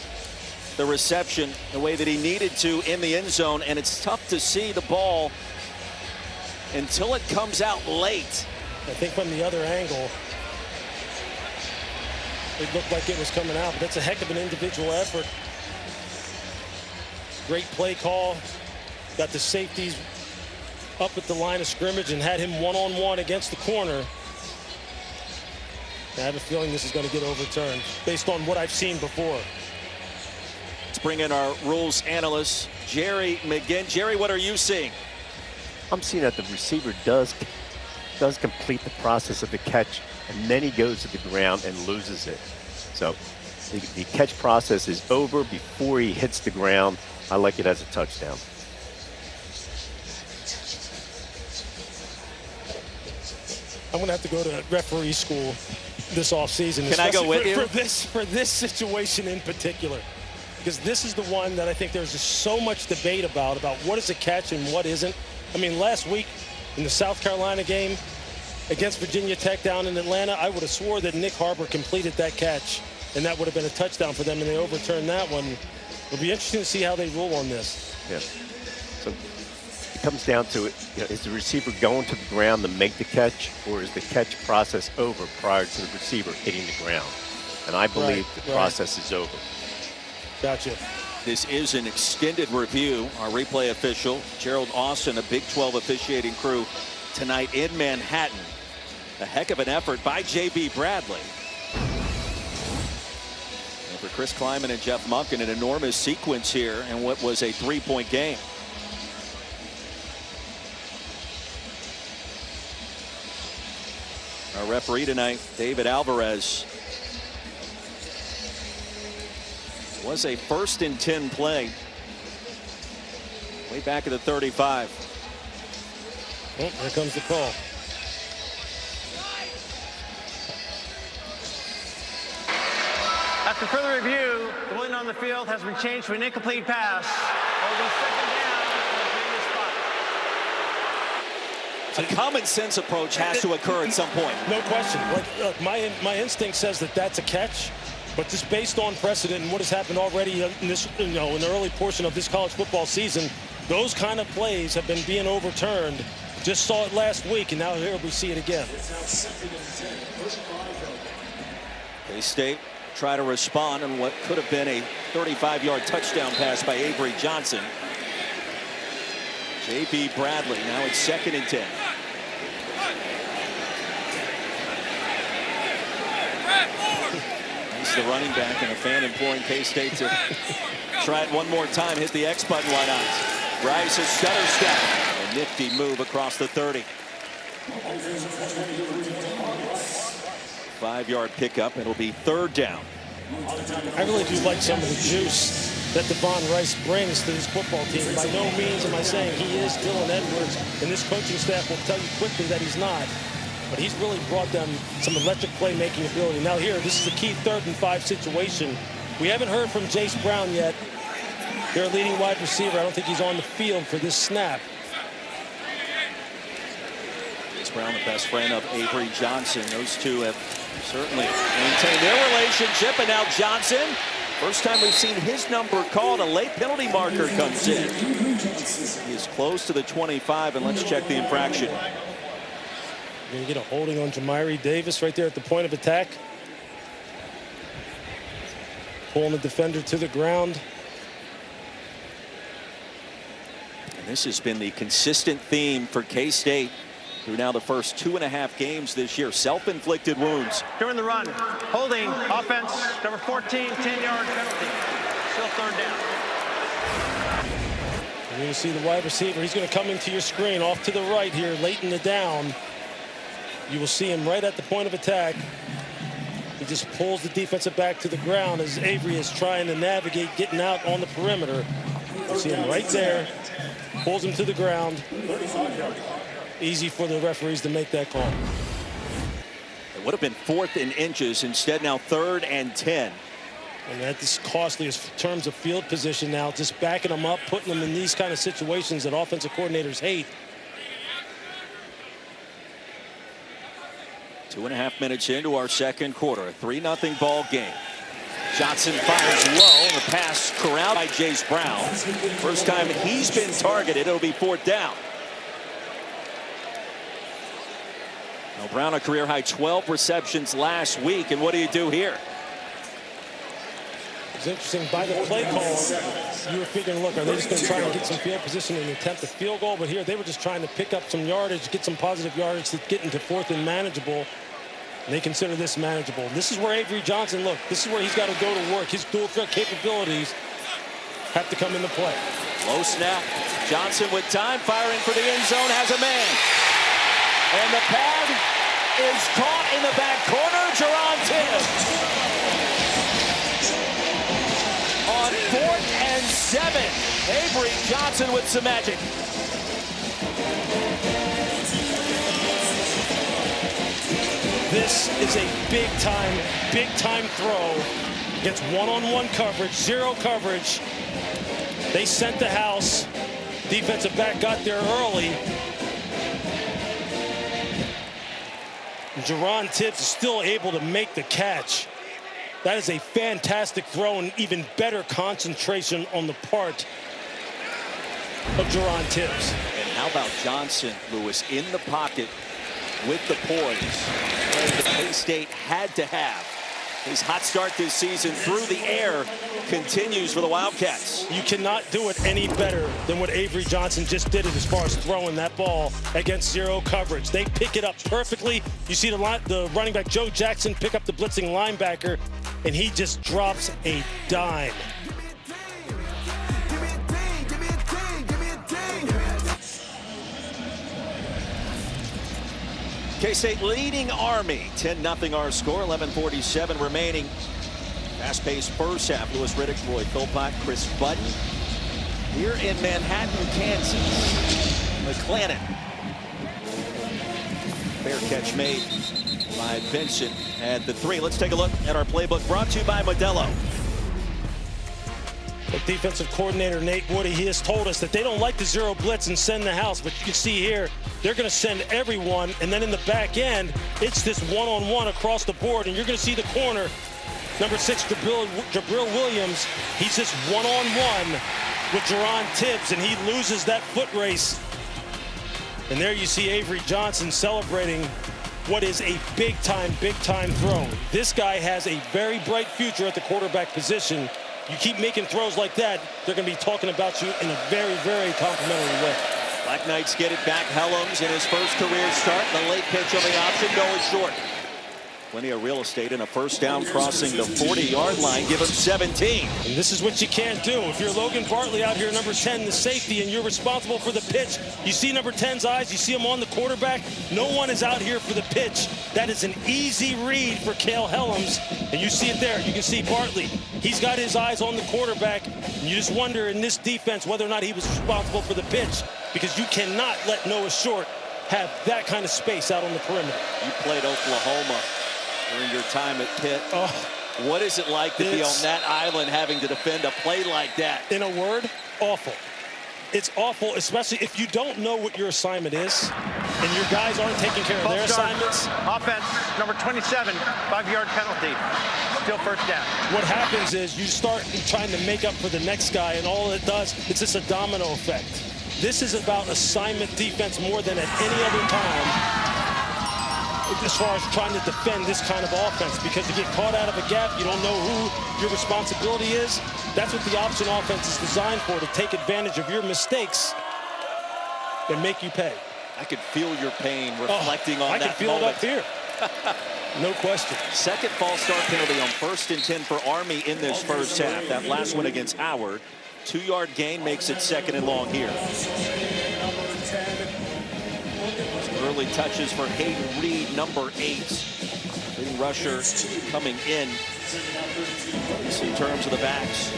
the reception the way that he needed to in the end zone? And it's tough to see the ball until it comes out late. I think from the other angle, it looked like it was coming out, but that's a heck of an individual effort. Great play call. Got the safeties up at the line of scrimmage and had him one-on-one against the corner. I have a feeling this is going to get overturned based on what I've seen before. Let's bring in our rules analyst, Jerry McGinn. Jerry, what are you seeing? I'm seeing that the receiver does complete the process of the catch, and then he goes to the ground and loses it. So the catch process is over before he hits the ground. I like it as a touchdown. I'm going to have to go to referee school this offseason. Can I go with you? For this situation in particular. Because this is the one that I think there's just so much debate about what is a catch and what isn't. I mean, last week in the South Carolina game against Virginia Tech down in Atlanta, I would have swore that Nick Harbor completed that catch, and that would have been a touchdown for them, and they overturned that one. It'll be interesting to see how they rule on this. Yeah. So it comes down to it, is the receiver going to the ground to make the catch, or is the catch process over prior to the receiver hitting the ground? And I believe the process is over. Gotcha. This is an extended review. Our replay official, Gerald Austin, a Big 12 officiating crew tonight in Manhattan. A heck of an effort by J.B. Bradley. And for Chris Kleiman and Jeff Monken, an enormous sequence here and what was a 3-point game. Our referee tonight, David Alvarez. Was a 1st and 10 play way back at the 35. Oh, here comes the call. After further review, the win on the field has been changed to an incomplete pass. A common sense approach has to occur at some point. No question. Look, my instinct says that that's a catch. But just based on precedent and what has happened already in this, in the early portion of this college football season, those kind of plays have been being overturned. Just saw it last week, and now here we see it again. K-State try to respond on what could have been a 35-yard touchdown pass by Avery Johnson. J.B. Bradley, now it's 2nd and 10. The running back and a fan imploring K-State to try it one more time. Hit the X button, why not? Bryce, a stutter step. A nifty move across the 30. 5-yard pickup. It'll be 3rd down. I really do like some of the juice that Devon Rice brings to this football team. By no means am I saying he is Dylan Edwards, and this coaching staff will tell you quickly that he's not. But he's really brought them some electric playmaking ability. Now here, this is a key 3rd and 5 situation. We haven't heard from Jace Brown yet. Their leading wide receiver. I don't think he's on the field for this snap. Jace Brown, the best friend of Avery Johnson. Those two have certainly maintained their relationship. And now Johnson, first time we've seen his number called. A late penalty marker comes in. He is close to the 25, and let's check the infraction. You're going to get a holding on Jamiri Davis right there at the point of attack. Pulling the defender to the ground. And this has been the consistent theme for K-State through now the first 2.5 games this year. Self-inflicted wounds. During the run, holding, offense, number 14, 10-yard penalty. Still 3rd down. You're going to see the wide receiver. He's going to come into your screen off to the right here, late in the down. You will see him right at the point of attack. He just pulls the defensive back to the ground as Avery is trying to navigate getting out on the perimeter. You see him right there. Pulls him to the ground. Easy for the referees to make that call. It would have been 4th and inches. Instead now 3rd and 10. And that is costly in terms of field position now. Just backing them up, putting them in these kind of situations that offensive coordinators hate. 2.5 minutes into our 2nd quarter. A 3-0 ball game. Johnson fires low. The pass corralled by Jace Brown. First time he's been targeted. It'll be 4th down. Now Brown, a career high 12 receptions last week. And what do you do here? It's interesting. By the play call, you were figuring, look, are they just going to try to get some field position and attempt a field goal? But here they were just trying to pick up some yardage, get some positive yardage to get into 4th and manageable. And they consider this manageable. This is where Avery Johnson, look, this is where he's got to go to work. His dual threat capabilities have to come into play. Low snap. Johnson with time, firing for the end zone, has a man. And the pad is caught in the back corner. Jerron Tibbs. On 4th and 7. Avery Johnson with some magic. This is a big time throw against one-on-one coverage, zero coverage. They sent the house. Defensive back got there early. Jerron Tibbs is still able to make the catch. That is a fantastic throw and even better concentration on the part of Jerron Tibbs. And how about Johnson, Lewis, in the pocket with the poise that K-State had to have. His hot start this season through the air continues for the Wildcats. You cannot do it any better than what Avery Johnson just did it as far as throwing that ball against zero coverage. They pick it up perfectly. You see the running back Joe Jackson pick up the blitzing linebacker, and he just drops a dime. K-State leading Army, 10-0 our score, 11:47 remaining. Fast-paced first half. Louis Riddick, Roy Philpott, Chris Button. Here in Manhattan, Kansas. McClannon. Fair catch made by Vincent at the 3. Let's take a look at our playbook brought to you by Modelo. The defensive coordinator, Nate Woody, he has told us that they don't like the zero blitz and send the house, but you can see here, they're going to send everyone, and then in the back end, it's this one-on-one across the board, and you're going to see the corner, number 6, Jabril Williams, he's just one-on-one with Jerron Tibbs, and he loses that foot race. And there you see Avery Johnson celebrating what is a big-time throw. This guy has a very bright future at the quarterback position. You keep making throws like that, they're going to be talking about you in a very, very complimentary way. Black Knights get it back. Helms in his first career start. The late pitch on the option going short. Plenty of real estate and a first down crossing the 40-yard line. Give him 17. And this is what you can't do. If you're Logan Bartley out here, number 10, the safety, and you're responsible for the pitch, you see number 10's eyes, you see him on the quarterback. No one is out here for the pitch. That is an easy read for Cale Helms. And you see it there. You can see Bartley. He's got his eyes on the quarterback. And you just wonder in this defense whether or not he was responsible for the pitch, because you cannot let Noah Short have that kind of space out on the perimeter. You played Oklahoma during your time at Pitt. What is it like to be on that island having to defend a play like that? In a word, awful. It's awful, especially if you don't know what your assignment is and your guys aren't taking care of their assignments. Offense, number 27, 5-yard penalty. Still first down. What happens is you start trying to make up for the next guy, and all it does, it's just a domino effect. This is about assignment defense more than at any other time as far as trying to defend this kind of offense, because you get caught out of a gap, you don't know who your responsibility is. That's what the option offense is designed for, to take advantage of your mistakes and make you pay. I could feel your pain reflecting on that moment. I can feel it up here. No question. Second false start penalty on 1st and 10 for Army in this first half. That last one against Howard. 2-yard gain makes it 2nd and long here. Early touches for Hayden Reed, number 8. Leading rusher coming in terms of the backs.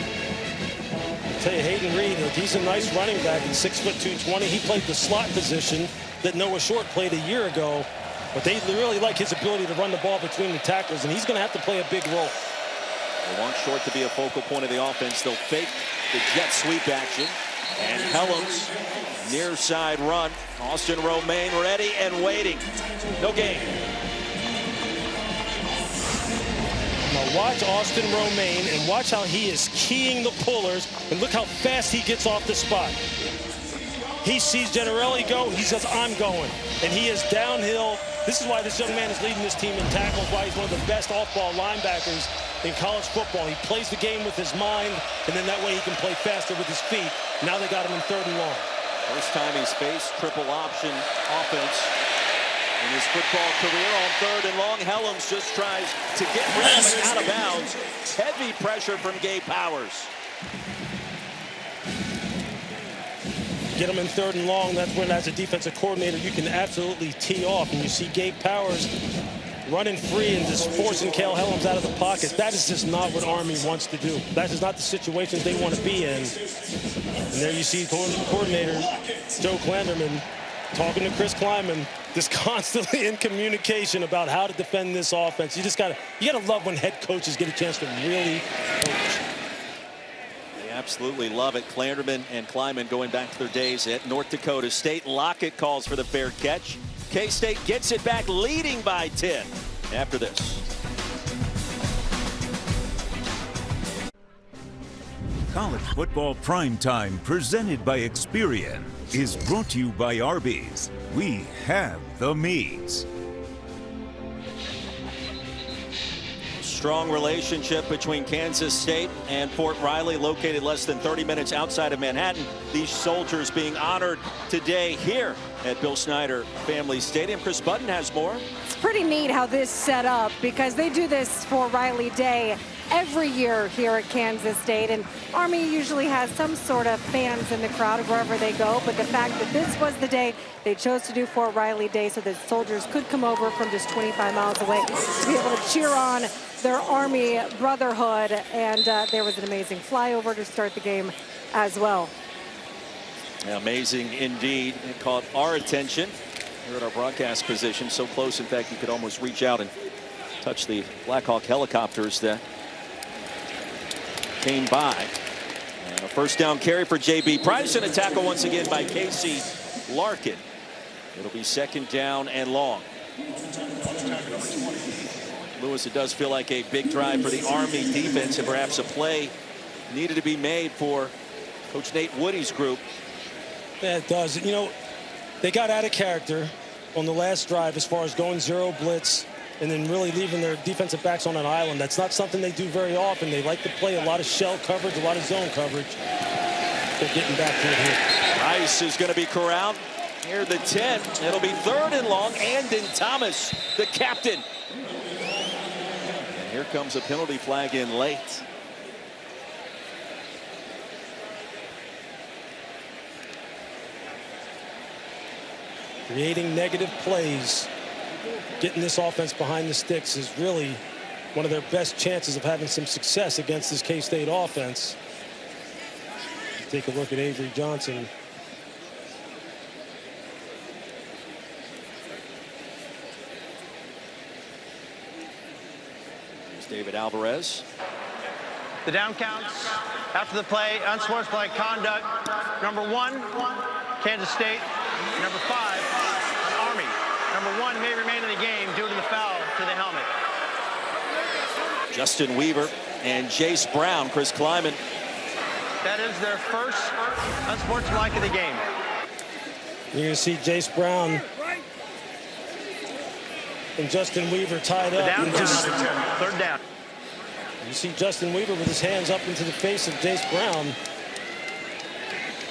I'll tell you, Hayden Reed, he's a nice running back at 6'2", 220. He played the slot position that Noah Short played a year ago. But they really like his ability to run the ball between the tackles, and he's going to have to play a big role. They want Short to be a focal point of the offense. They'll fake the jet sweep action. And Helms, near side run. Austin Romaine ready and waiting. No gain. Now watch Austin Romaine and watch how he is keying the pullers, and look how fast he gets off the spot. He sees Generelli go, he says, I'm going. And he is downhill. This is why this young man is leading this team in tackles, why he's one of the best off-ball linebackers in college football. He plays the game with his mind, and then that way he can play faster with his feet. Now they got him in 3rd and long. First time he's faced triple option offense in his football career. On 3rd and long, Helms just tries to get rid of it out of bounds. Heavy pressure from Gabe Powers. Get him in 3rd and long. That's when, as a defensive coordinator, you can absolutely tee off. And you see Gabe Powers running free and just forcing Cale Helms out of the pocket. That is just not what Army wants to do. That is not the situation they want to be in. And there you see coordinator Joe Klanderman talking to Chris Kleiman, just constantly in communication about how to defend this offense. You gotta love when head coaches get a chance to really coach. They absolutely love it. Klanderman and Kleiman going back to their days at North Dakota State. Lockett calls for the fair catch. K-State gets it back, leading by 10 after this. College football primetime presented by Experian is brought to you by Arby's. We have the meats. Strong relationship between Kansas State and Fort Riley, located less than 30 minutes outside of Manhattan. These soldiers being honored today here at Bill Snyder Family Stadium. Chris Button has more. It's pretty neat how this set up, because they do this for Riley Day every year here at Kansas State, and Army usually has some sort of fans in the crowd wherever they go, but the fact that this was the day they chose to do for Riley Day so that soldiers could come over from just 25 miles away to be able to cheer on their Army brotherhood, and there was an amazing flyover to start the game as well. Amazing indeed. It caught our attention here at our broadcast position, so close in fact you could almost reach out and touch the Blackhawk helicopters that came by. And a first down carry for J.B. Price, and a tackle once again by Casey Larkin. It'll be 2nd down and long. Lewis, it does feel like a big drive for the Army defense, and perhaps a play needed to be made for Coach Nate Woody's group. Yeah, it does. You know, they got out of character on the last drive as far as going 0 blitz and then really leaving their defensive backs on an island. That's not something they do very often. They like to play a lot of shell coverage, a lot of zone coverage. They're getting back to it here. Rice is going to be corralled near the 10. It'll be 3rd and long. Andon Thomas, the captain. And here comes a penalty flag in late. Creating negative plays, getting this offense behind the sticks is really one of their best chances of having some success against this K-State offense. Take a look at Avery Johnson. Here's David Alvarez. The down counts after the play, unsportsmanlike conduct. Number 1, Kansas State. Number 5, on Army. Number 1 may remain in the game due to the foul to the helmet. Justin Weaver and Jace Brown, Chris Kleiman. That is their first unsportsmanlike of the game. You're going to see Jace Brown and Justin Weaver tied up. Down, 3rd down. You see Justin Weaver with his hands up into the face of Jace Brown.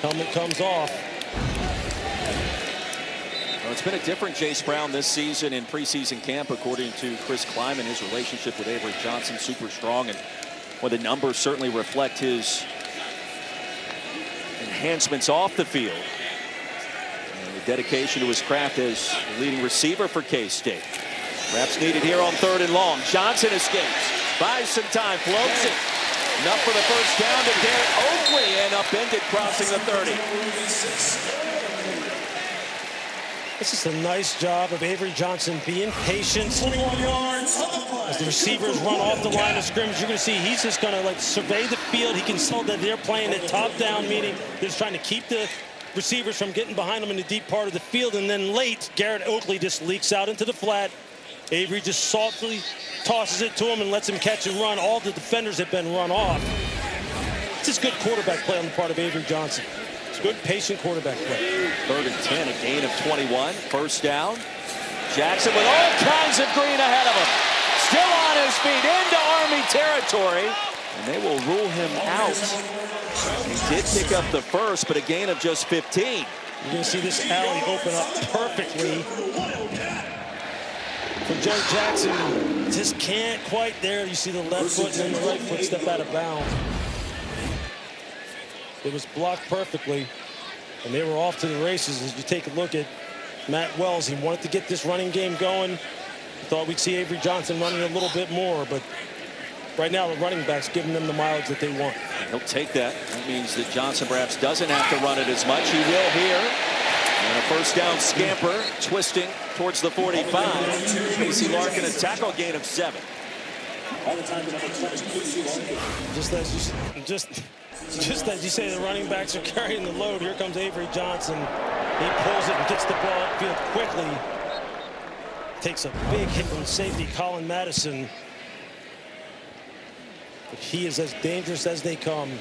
Helmet comes off. Well, it's been a different Jace Brown this season in preseason camp, according to Chris Kleiman. His relationship with Avery Johnson super strong, and well, the numbers certainly reflect his enhancements off the field and the dedication to his craft as leading receiver for K-State. Reps needed here on 3rd and long. Johnson escapes, buys some time, floats it. Enough for the first down to Garrett Oakley, and upended crossing the 30. This is a nice job of Avery Johnson being patient. 21 yards. As the receivers run off the line of scrimmage, you're going to see he's just going to like survey the field. He can tell that they're playing a top-down, meaning they're just trying to keep the receivers from getting behind them in the deep part of the field. And then late, Garrett Oakley just leaks out into the flat. Avery just softly tosses it to him and lets him catch and run. All the defenders have been run off. It's just good quarterback play on the part of Avery Johnson. It's good, patient quarterback play. 3rd and 10, a gain of 21. First down. Jackson with all kinds of green ahead of him. Still on his feet into Army territory. And they will rule him out. He did pick up the first, but a gain of just 15. You're going to see this alley open up perfectly for Joe Jackson. Just can't quite there. You see the left foot and then the right foot step out of bounds. It was blocked perfectly, and they were off to the races. As you take a look at Matt Wells, he wanted to get this running game going. Thought we'd see Avery Johnson running a little bit more, but right now the running back's giving them the mileage that they want. He'll take that. That means that Johnson perhaps doesn't have to run it as much. He will here. And a first down scamper, twisting towards the 45. Casey Larkin, a tackle gain of 7. Just as you say, the running backs are carrying the load. Here comes Avery Johnson. He pulls it and gets the ball upfield quickly. Takes a big hit from safety Colin Madison. But he is as dangerous as they come,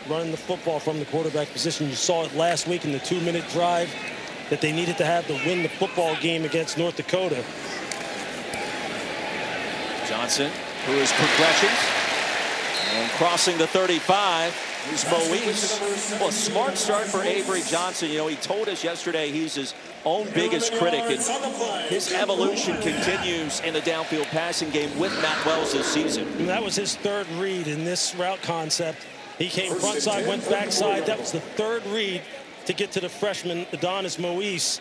running the football from the quarterback position. You saw it last week in the 2-minute drive that they needed to have to win the football game against North Dakota. Johnson, who is progression, and crossing the 35. Here's Moise. Well, a smart start for Avery Johnson. You know, he told us yesterday he's his own biggest critic, and his evolution continues in the downfield passing game with Matt Wells this season. And that was his 3rd read in this route concept. He came front side, went backside. That was the 3rd read to get to the freshman, Adonis Moise.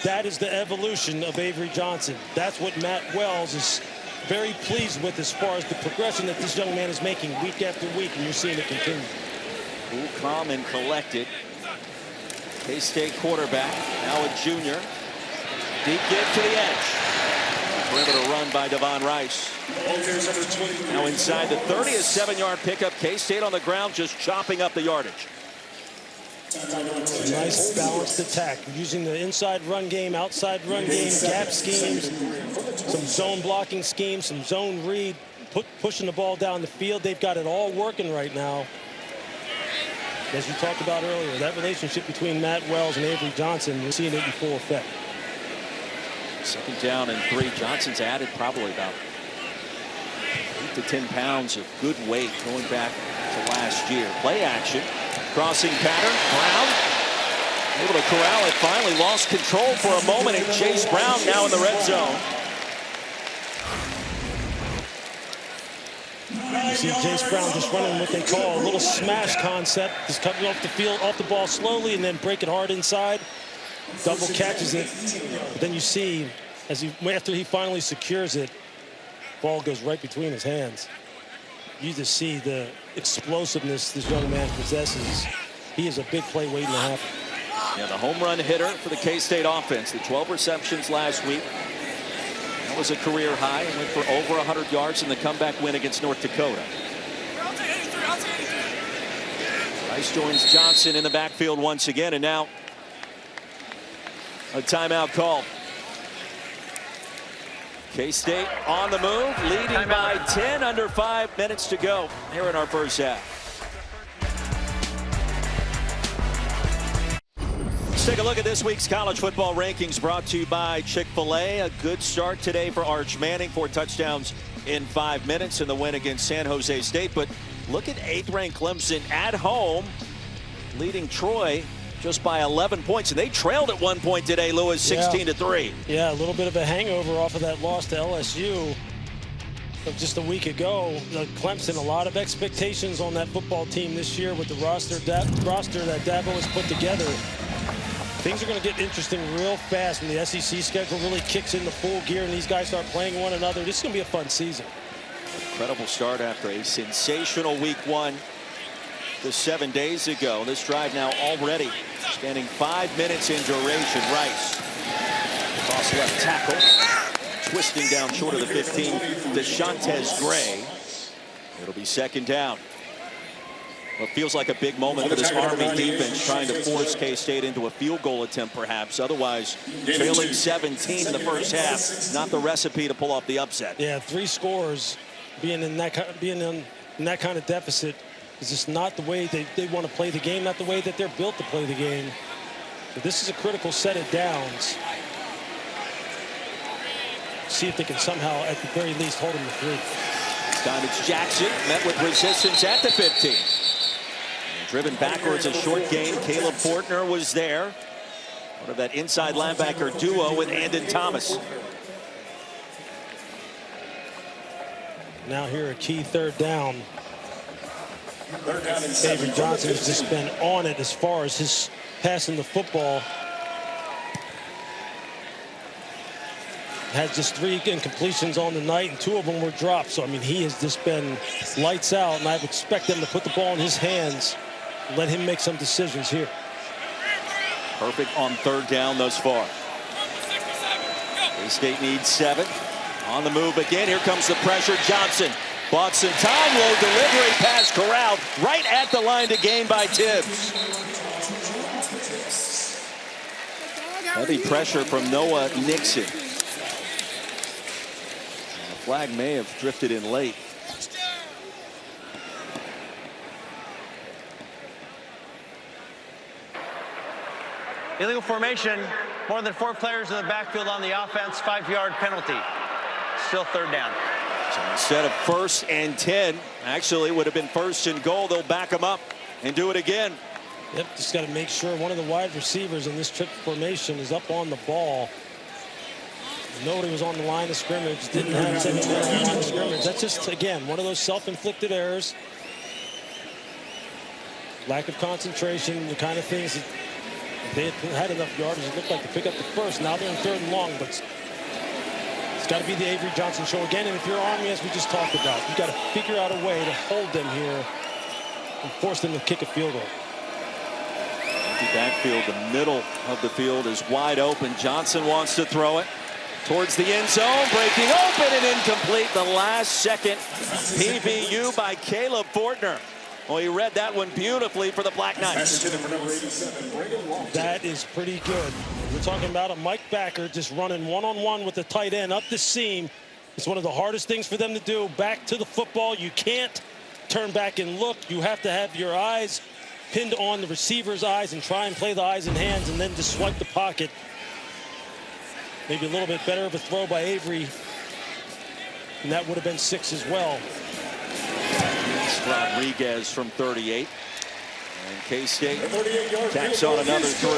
That is the evolution of Avery Johnson. That's what Matt Wells is very pleased with as far as the progression that this young man is making week after week, and you're seeing it continue. Cool, calm, and collected. K-State quarterback, now a junior. Deep give to the edge. Perimeter run by Devon Rice. Now inside the 30, a 7-yard pickup. K-State on the ground, just chopping up the yardage. Nice balanced attack, using the inside run game, outside run game, gap schemes, some zone blocking schemes, some zone read, pushing the ball down the field. They've got it all working right now. As you talked about earlier, that relationship between Matt Wells and Avery Johnson, you're seeing it in full effect. 2nd down and 3. Johnson's added probably about 8 to 10 pounds of good weight going back to last year. Play action. Crossing pattern, Brown able to corral it, finally lost control for a moment, and Chase Brown now in the red zone. You see Chase Brown just running what they call a little smash concept, just coming off the field, off the ball slowly, and then break it hard inside. Double catches it, but then you see, after he finally secures it, ball goes right between his hands. You just see the explosiveness this young man possesses. He is a big play waiting to happen. Yeah, the home run hitter for the K-State offense. The 12 receptions last week. That was a career high, and went for over 100 yards in the comeback win against North Dakota. Rice joins Johnson in the backfield once again, and now a timeout call. K-State on the move, leading by 10, under 5 minutes to go here in our first half. Let's take a look at this week's college football rankings, brought to you by Chick-fil-A. A good start today for Arch Manning, 4 touchdowns in 5 minutes in the win against San Jose State. But look at 8th-ranked Clemson at home, leading Troy just by 11 points, and they trailed at one point today, Lewis, 16-3. Yeah, a little bit of a hangover off of that loss to LSU of just a week ago. Clemson, a lot of expectations on that football team this year with the roster that Dabo has put together. Things are going to get interesting real fast when the SEC schedule really kicks into full gear and these guys start playing one another. This is going to be a fun season. Incredible start after a sensational week 1 just 7 days ago. This drive now already spanning 5 minutes in duration. Rice cross left tackle, twisting down short of the 15, DeShantez Gray. It'll be 2nd down. Well, it feels like a big moment for this Army defense, trying to force K-State into a field goal attempt perhaps. Otherwise, trailing 17 in the first half, not the recipe to pull off the upset. Yeah, 3 scores, being in that kind of deficit is just not the way they want to play the game, not the way that they're built to play the game. So this is a critical set of downs. See if they can somehow, at the very least, hold them to 3. This time it's Jackson, met with resistance at the 15. And driven backwards, a short gain. Caleb Portner was there. Part of that inside linebacker duo with Andon Thomas. Now here a key third down. Avery Johnson has just been on it as far as his passing the football. Had just 3 incompletions on the night, and 2 of them were dropped. So, I mean, he has just been lights out, and I expect them to put the ball in his hands and let him make some decisions here. Perfect on third down thus far. K-State needs 7. On the move again. Here comes the pressure. Johnson bought some time. Low delivery pass corralled right at the line to gain by Tibbs. Heavy pressure from Noah Nixon. The flag may have drifted in late. Illegal formation. More than 4 players in the backfield on the offense. 5-yard penalty. Still third down. So instead of 1st and 10, actually it would have been 1st and goal. They'll back them up and do it again. Yep, just got to make sure one of the wide receivers in this triple formation is up on the ball. Nobody was on the line of scrimmage. Didn't have 7 men on the line of scrimmage. That's just, again, one of those self-inflicted errors. Lack of concentration, the kind of things that they had enough yardage, it looked like, to pick up the first. Now they're in 3rd and long, but it's got to be the Avery Johnson show again. And if you're Army, as we just talked about, you've got to figure out a way to hold them here and force them to kick a field goal. Empty backfield, the middle of the field is wide open. Johnson wants to throw it towards the end zone, breaking open and incomplete. The last second PBU by Caleb Fortner. Well, he read that one beautifully for the Black Knights. That is pretty good. We're talking about a Mike Backer just running one-on-one with the tight end up the seam. It's one of the hardest things for them to do. Back to the football. You can't turn back and look. You have to have your eyes pinned on the receiver's eyes and try and play the eyes and hands and then just swipe the pocket. Maybe a little bit better of a throw by Avery. And that would have been 6 as well. Rodriguez from 38. And K-State tacks on another 3.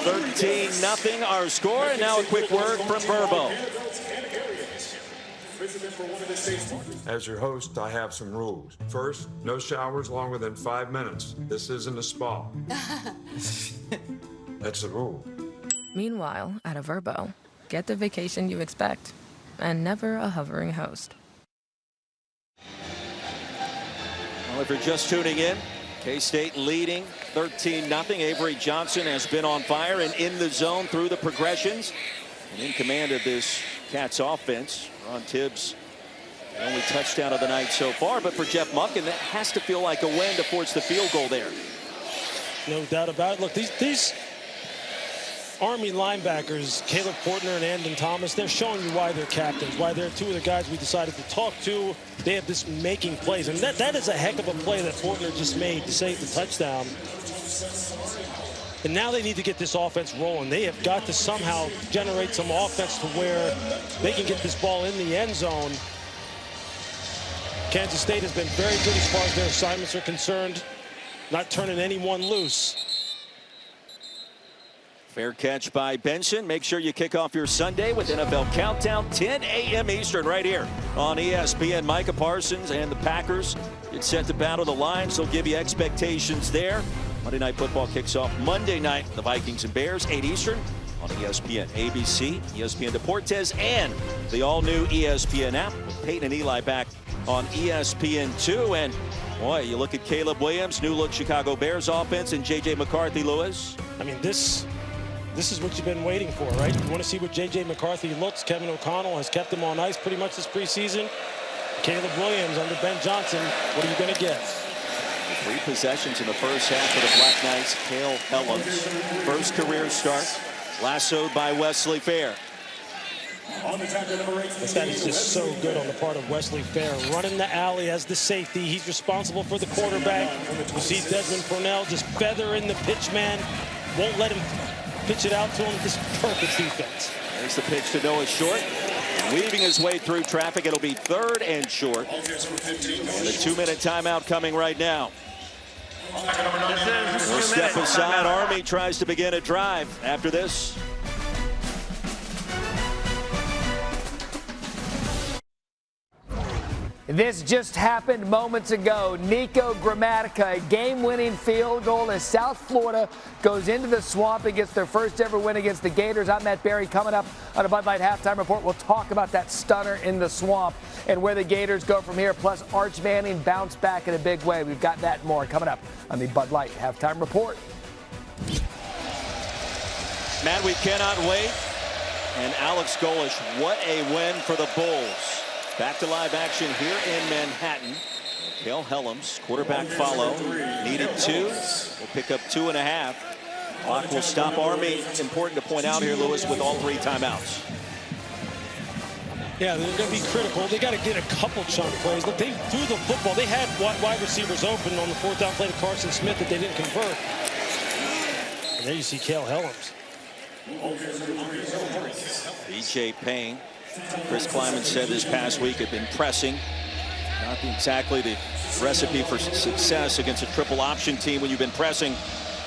13-0 our score. And now a quick word from Verbo. As your host, I have some rules. First, no showers longer than 5 minutes. This isn't a spa. That's the rule. Meanwhile, at a Verbo, get the vacation you expect and never a hovering host. Well, if you're just tuning in, K-State leading 13-0. Avery Johnson has been on fire and in the zone through the progressions and in command of this Cats offense. Ron Tibbs, the only touchdown of the night so far, but for Jeff Monken, that has to feel like a win to force the field goal there. No doubt about it. Look, these Army linebackers, Caleb Fortner and Andon Thomas, they're showing you why they're captains, why they're 2 of the guys we decided to talk to. They have this making plays, and that is a heck of a play that Fortner just made to save the touchdown. And now they need to get this offense rolling. They have got to somehow generate some offense to where they can get this ball in the end zone. Kansas State has been very good as far as their assignments are concerned, not turning anyone loose. Fair catch by Benson. Make sure you kick off your Sunday with NFL Countdown, 10 a.m. Eastern, right here on ESPN. Micah Parsons and the Packers get set to battle the Lions. They'll give you expectations there. Monday Night Football kicks off Monday night. The Vikings and Bears, 8 Eastern on ESPN, ABC, ESPN Deportes, and the all-new ESPN app with Peyton and Eli back on ESPN2. And boy, you look at Caleb Williams, new look Chicago Bears offense, and J.J. McCarthy, Lewis. I mean, this is what you've been waiting for, right? You want to see what J.J. McCarthy looks. Kevin O'Connell has kept him on ice pretty much this preseason. Caleb Williams under Ben Johnson, what are you going to get? 3 possessions in the first half of the Black Knights. Cale Helms, first career start, lassoed by Wesley Fair. That is just so good on the part of Wesley Fair. Running the alley as the safety. He's responsible for the quarterback. You see Desmond Purnell just feathering the pitch man. Won't let him pitch it out to him. This perfect defense. There's the pitch to Noah Short. Weaving his way through traffic. It'll be 3rd and short. And a 2-minute timeout coming right now. We'll step aside. Army tries to begin a drive after this. This just happened moments ago. Nico Gramatica, a game-winning field goal as South Florida goes into the swamp and gets their first ever win against the Gators. I'm Matt Barry. Coming up on a Bud Light Halftime Report, we'll talk about that stunner in the swamp and where the Gators go from here. Plus, Arch Manning bounced back in a big way. We've got that and more coming up on the Bud Light Halftime Report. Matt, we cannot wait. And Alex Golesh, what a win for the Bulls. Back to live action here in Manhattan. Kel Helms, quarterback follow. Needed 2. We'll pick up 2.5. Clock will stop Army. Important to point out here, Lewis, with all 3 timeouts. Yeah, they're going to be critical. They got to get a couple chunk plays. Look, they threw the football. They had wide receivers open on the 4th down play to Carson Smith that they didn't convert. And there you see Kel Helms. BJ Payne. Chris Kleiman said this past week had been pressing. Not exactly the recipe for success against a triple option team when you've been pressing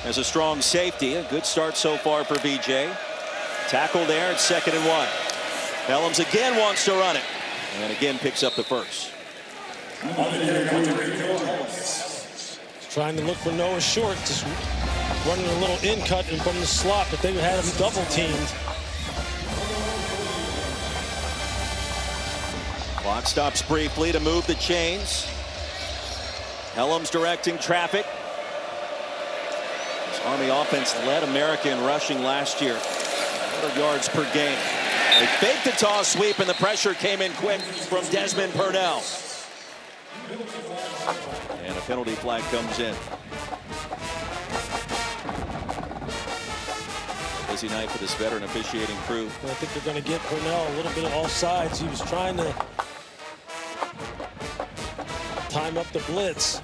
as a strong safety. A good start so far for BJ. Tackle there. It's 2nd and 1. Helms again wants to run it. And again picks up the first. Trying to look for Noah Short. Just running a little in cut and from the slot, but they had him double teamed. Clock stops briefly to move the chains. Helms directing traffic. This Army offense led America in rushing last year. 100 yards per game. They faked the toss sweep and the pressure came in quick from Desmond Purnell. And a penalty flag comes in. Busy night for this veteran officiating crew. I think they're going to get Purnell a little bit of all sides. He was trying to time up the blitz.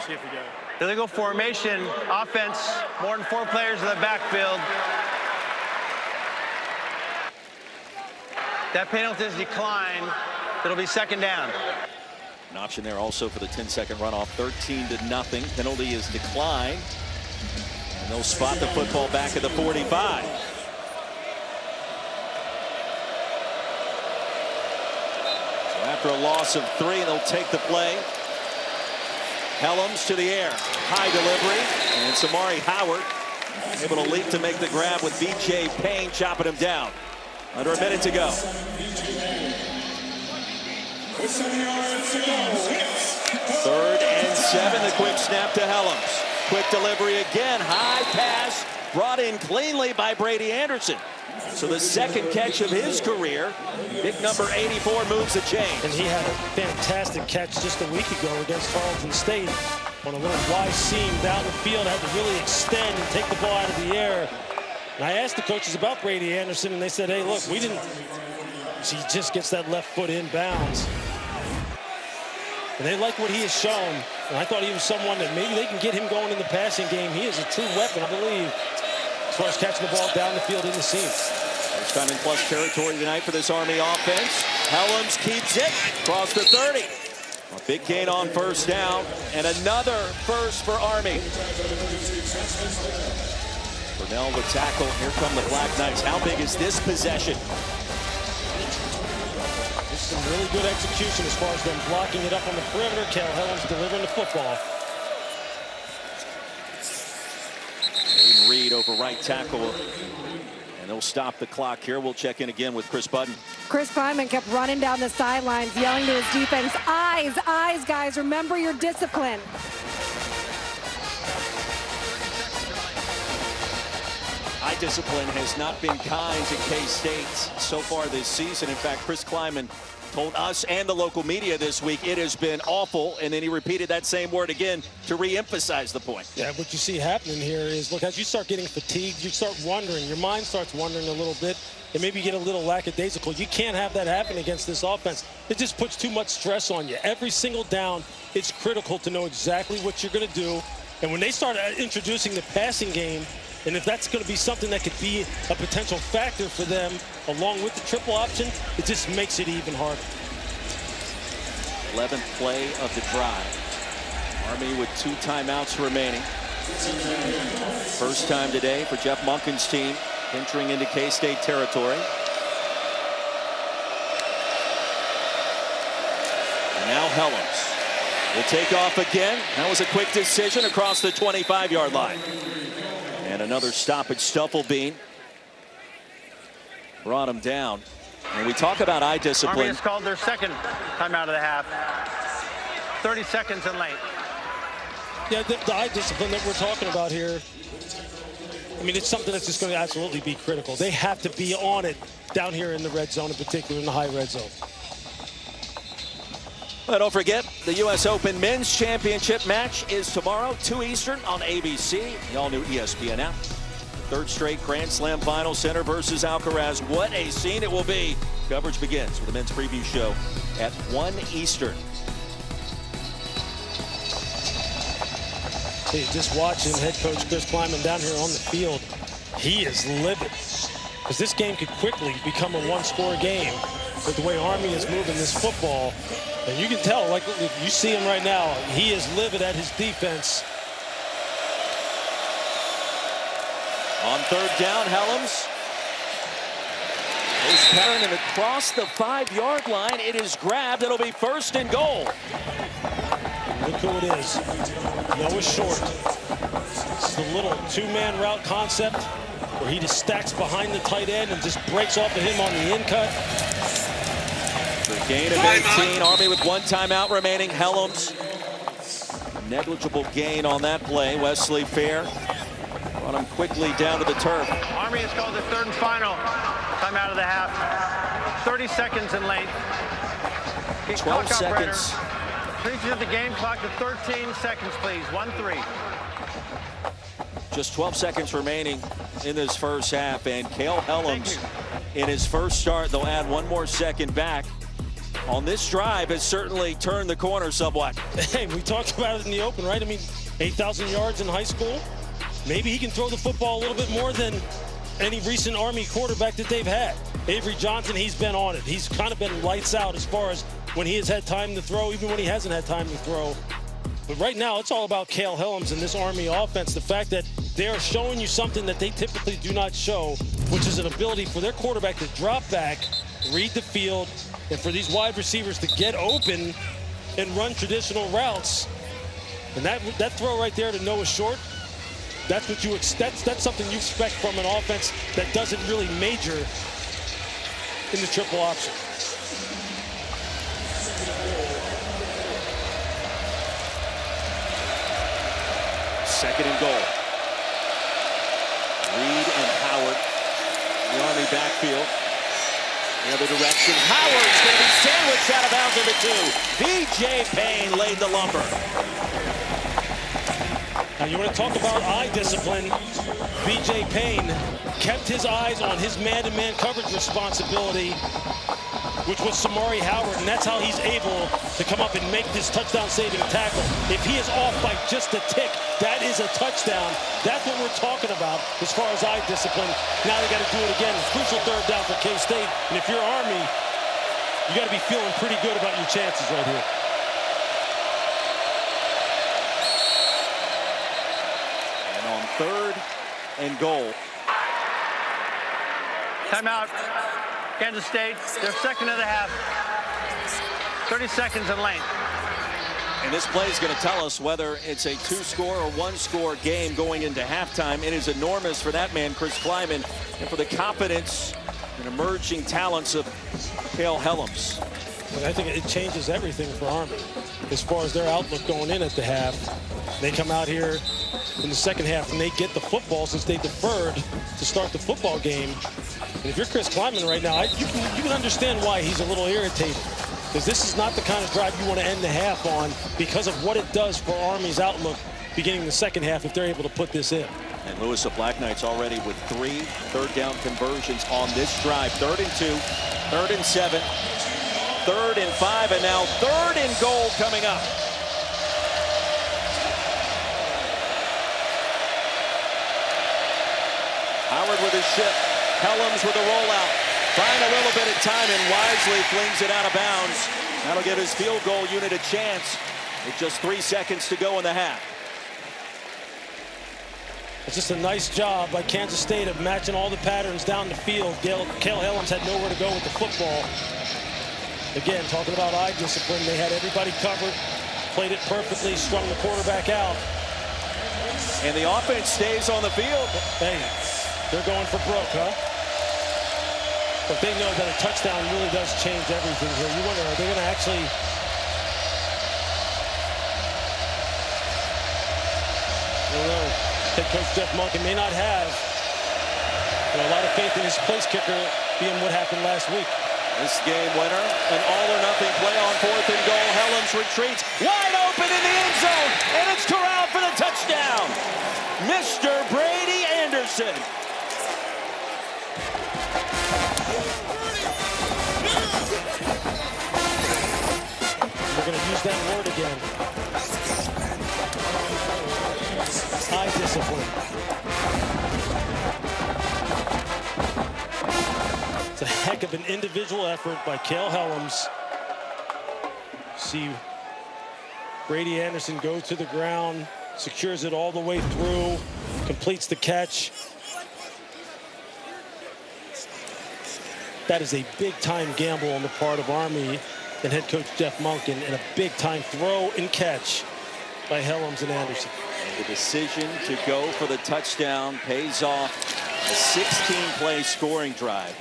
See if we go. Illegal formation, offense, more than 4 players in the backfield. That penalty is declined. It'll be 2nd down. An option there also for the 10-second runoff. 13-0. Penalty is declined. And they'll spot the football back at the 45. So after a loss of 3, they'll take the play. Helms to the air. High delivery. And Samari Howard able to leap to make the grab with BJ Payne chopping him down. Under a minute to go. 3rd and 7. The quick snap to Helms. Quick delivery again. High pass brought in cleanly by Brady Anderson. So the 2nd catch of his career. Big number 84 moves the chain. And he had a fantastic catch just a week ago against Tarleton State on a little wide seam down the field. Had to really extend and take the ball out of the air. And I asked the coaches about Brady Anderson, and they said, hey, look, we didn't. He just gets that left foot in bounds. And they like what he has shown. And I thought he was someone that maybe they can get him going in the passing game. He is a true weapon, I believe, as far as catching the ball down the field in the seam. First time in plus territory tonight for this Army offense. Helms keeps it across the 30. A big gain on 1st down, and another first for Army. Purnell with tackle. Here come the Black Knights. How big is this possession? Some really good execution as far as them blocking it up on the perimeter. Kel Helms delivering the football. Aiden Reed over right tackle. And they'll stop the clock here. We'll check in again with Chris Budden. Chris Kleiman kept running down the sidelines, yelling to his defense, eyes, eyes, guys, remember your discipline. High discipline has not been kind to K-State so far this season. In fact, Chris Kleiman told us and the local media this week it has been awful, and then he repeated that same word again to re-emphasize the point. Yeah, what you see happening here is, look, as you start getting fatigued, you start wondering, your mind starts wondering a little bit, and maybe you get a little lackadaisical. You can't have that happen against this offense. It just puts too much stress on you. Every single down, it's critical to know exactly what you're going to do. And when they start introducing the passing game, and if that's going to be something that could be a potential factor for them, along with the triple option, it just makes it even harder. 11th play of the drive. Army with 2 timeouts remaining. First time today for Jeff Monken's team entering into K-State territory. And now Helms will take off again. That was a quick decision across the 25-yard line. And another stop at Stufflebean. Brought him down. And we talk about eye discipline. Army has called their second timeout of the half. 30 seconds in length. Yeah, the eye discipline that we're talking about here, I mean, it's something that's just going to absolutely be critical. They have to be on it down here in the red zone, in particular in the high red zone. Well, don't forget, the U.S. Open Men's Championship match is tomorrow, 2 Eastern on ABC, the all-new ESPN app. Third straight Grand Slam final, Center versus Alcaraz. What a scene it will be. Coverage begins with the men's preview show at 1 Eastern. Hey, just watching head coach Chris Kleiman down here on the field. He is livid because this game could quickly become a one-score game with the way Army is moving this football. And you can tell, like you see him right now, he is livid at his defense. On third down, Helms. Goes pattern and across the 5-yard line. It is grabbed. It'll be first and goal. Look who it is. Noah Short. This is the little two-man route concept where he just stacks behind the tight end and just breaks off of him on the in-cut. For gain of 18. Army with 1 timeout remaining. Helms. Negligible gain on that play. Wesley Fair brought him quickly down to the turf. Army has called the third and final timeout of the half. 30 seconds in length. 12 seconds. Please hit the game clock to 13 seconds, please. 1-3. Just 12 seconds remaining in this first half, and Cale Helms in his first start, they'll add 1 more second back. On this drive has certainly turned the corner somewhat. Hey, we talked about it in the open, right? I mean, 8,000 yards in high school. Maybe he can throw the football a little bit more than any recent Army quarterback that they've had. Avery Johnson, he's been on it. He's kind of been lights out as far as when he has had time to throw, even when he hasn't had time to throw. But right now, it's all about Cale Helms and this Army offense. The fact that they are showing you something that they typically do not show, which is an ability for their quarterback to drop back, read the field, and for these wide receivers to get open and run traditional routes. And that throw right there to Noah Short, that's what you expect. That's something you expect from an offense that doesn't really major in the triple option. Second and goal. Reed and Howard, the Army backfield. The other direction. Howard's going to be sandwiched out of bounds in the 2. B.J. Payne laid the lumber. Now you want to talk about eye discipline. B.J. Payne kept his eyes on his man-to-man coverage responsibility, which was Samari Howard, and that's how he's able to come up and make this touchdown-saving tackle. If he is off by just a tick, that is a touchdown. That's what we're talking about as far as eye discipline. Now they got to do it again. Crucial third down for K-State, and if you're Army, you got to be feeling pretty good about your chances right here. And on third and goal. Timeout. Kansas State, their second of the half. 30 seconds in length. And this play is going to tell us whether it's a 2-score or 1-score game going into halftime. It is enormous for that man, Chris Kleiman, and for the confidence and emerging talents of Cale Helms. I think it changes everything for Army as far as their outlook going in at the half. They come out here in the second half and they get the football since they deferred to start the football game. And if you're Chris Kleiman right now, you can understand why he's a little irritated, because this is not the kind of drive you want to end the half on because of what it does for Army's outlook beginning the second half if they're able to put this in. And Lewis of Black Knights already with 3 third-down conversions on this drive. 3rd and 2, 3rd and 7, 3rd and 5, and now 3rd and goal coming up. Howard with his shift. Helms with a rollout. Find a little bit of time and wisely flings it out of bounds. That'll give his field goal unit a chance with just 3 seconds to go in the half. It's just a nice job by Kansas State of matching all the patterns down the field. Cale Helms had nowhere to go with the football. Again, talking about eye discipline, they had everybody covered, played it perfectly, strung the quarterback out. And the offense stays on the field. Hey, they're going for broke, huh? But they know that a touchdown really does change everything here. You wonder, are they going to actually... I don't know. Head coach Jeff Monken may not have a lot of faith in his place kicker being what happened last week. This game winner, an all-or-nothing play on 4th and goal. Helms retreats, wide open in the end zone, and it's corralled for the touchdown. Mr. Brady Anderson. We're going to use that word again. Eye discipline. It's a heck of an individual effort by Cale Helms. See Brady Anderson go to the ground, secures it all the way through, completes the catch. That is a big-time gamble on the part of Army and head coach Jeff Monken, and a big-time throw and catch by Helms and Anderson. The decision to go for the touchdown pays off. A 16-play scoring drive.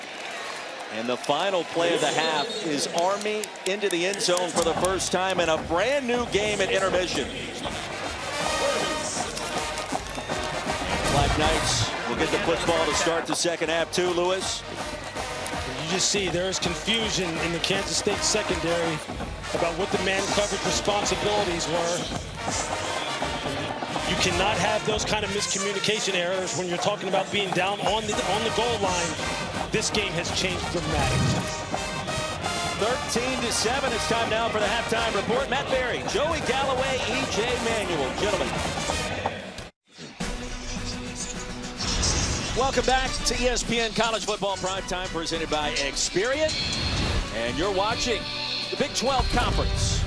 And the final play of the half is Army into the end zone for the first time in a brand new game at intermission. Black Knights will get the football to start the second half too, Lewis. You just see there's confusion in the Kansas State secondary about what the man coverage responsibilities were. You cannot have those kind of miscommunication errors when you're talking about being down on the goal line. This game has changed dramatically. 13-7. It's time now for the halftime report. Matt Berry, Joey Galloway, E.J. Manuel. Gentlemen. Welcome back to ESPN College Football Primetime, presented by Experian. And you're watching the Big 12 Conference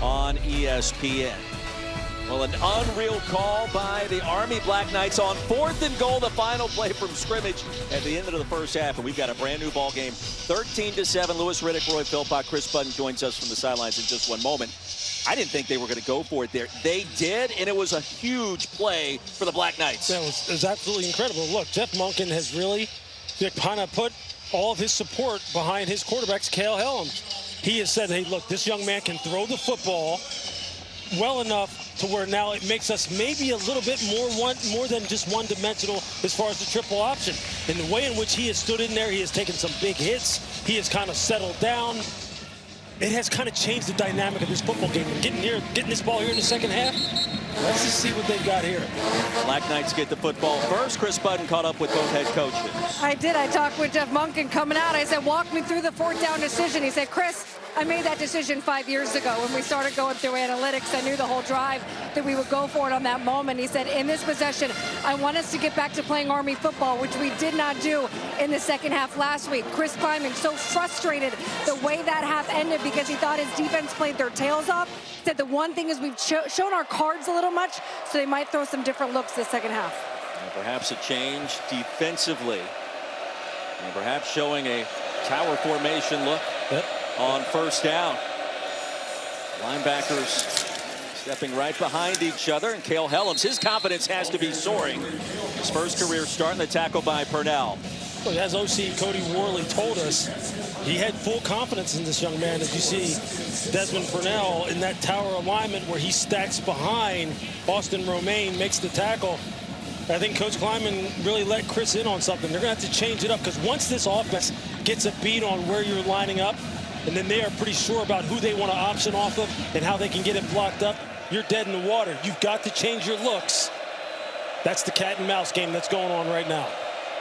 on ESPN. Well, an unreal call by the Army Black Knights on 4th and goal, the final play from scrimmage at the end of the first half. And we've got a brand new ball game, 13-7. Lewis Riddick, Roy Philpott, Chris Budden joins us from the sidelines in just one moment. I didn't think they were going to go for it there. They did, and it was a huge play for the Black Knights. That was absolutely incredible. Look, Jeff Monken has really kind of put all of his support behind his quarterbacks, Cale Helms. He has said, hey, look, this young man can throw the football well enough to where now it makes us maybe a little bit more than just one-dimensional as far as the triple option. In the way in which he has stood in there, he has taken some big hits. He has kind of settled down. It has kind of changed the dynamic of this football game. And getting this ball here in the second half, let's just see what they've got here. Black Knights get the football first. Chris Budden caught up with both head coaches. I did. I talked with Jeff Monken coming out. I said, walk me through the 4th down decision. He said, Chris, I made that decision 5 years ago when we started going through analytics. I knew the whole drive that we would go for it on that moment. He said, in this possession, I want us to get back to playing Army football, which we did not do in the second half last week. Chris Kleiman so frustrated the way that half ended because he thought his defense played their tails off. He said the one thing is we've shown our cards a little much, so they might throw some different looks this second half. And perhaps a change defensively. And perhaps showing a tower formation look. Yep. On first down. Linebackers stepping right behind each other, and Cale Helms, his confidence has to be soaring. His first career start in the tackle by Purnell. Well, as OC Cody Worley told us, he had full confidence in this young man. As you see Desmond Purnell in that tower alignment where he stacks behind Austin Romaine, makes the tackle. I think Coach Kleiman really let Chris in on something. They're going to have to change it up because once this offense gets a beat on where you're lining up, and then they are pretty sure about who they want to option off of and how they can get it blocked up, you're dead in the water. You've got to change your looks. That's the cat and mouse game that's going on right now.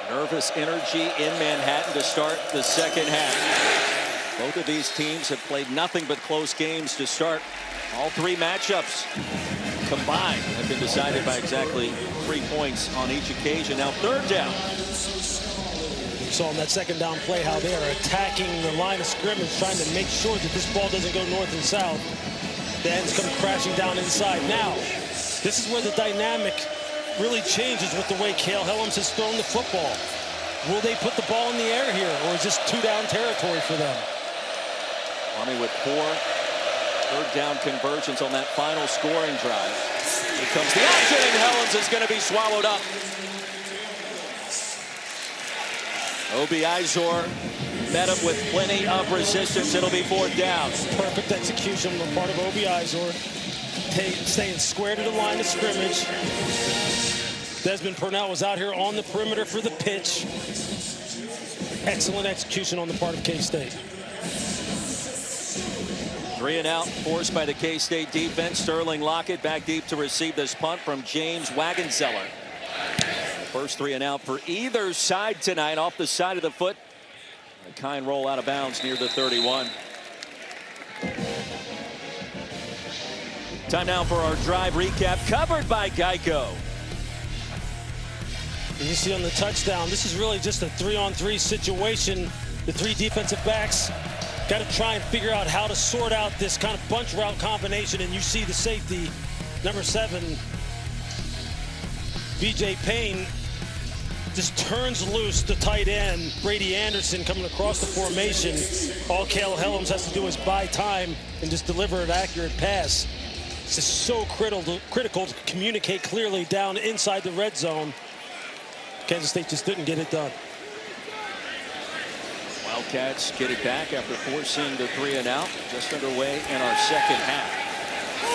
Nervous energy in Manhattan to start the second half. Both of these teams have played nothing but close games to start. All 3 matchups combined have been decided by exactly 3 points on each occasion. Now 3rd down. You saw in that second down play how they are attacking the line of scrimmage, trying to make sure that this ball doesn't go north and south. The ends come crashing down inside. Now, this is where the dynamic really changes with the way Cale Helms has thrown the football. Will they put the ball in the air here, or is this 2-down territory for them? Army with 4 third-down conversions on that final scoring drive. Here comes the action, and Helms is going to be swallowed up. Obi Izor met him with plenty of resistance. It'll be 4th down. Perfect execution on the part of Obi Izor. Staying square to the line of scrimmage. Desmond Purnell was out here on the perimeter for the pitch. Excellent execution on the part of K-State. 3 and out forced by the K-State defense. Sterling Lockett back deep to receive this punt from James Wagenseller. First 3 and out for either side tonight, off the side of the foot. A kind roll out of bounds near the 31. Time now for our drive recap, covered by Geico. And you see on the touchdown, this is really just a 3-on-3 situation. The 3 defensive backs got to try and figure out how to sort out this kind of bunch route combination. And you see the safety, number 7, BJ Payne, just turns loose the tight end, Brady Anderson, coming across the formation. All Cale Helms has to do is buy time and just deliver an accurate pass. It's just so critical to communicate clearly down inside the red zone. Kansas State just didn't get it done. Wildcats get it back after forcing the 3 and out. Just underway in our second half.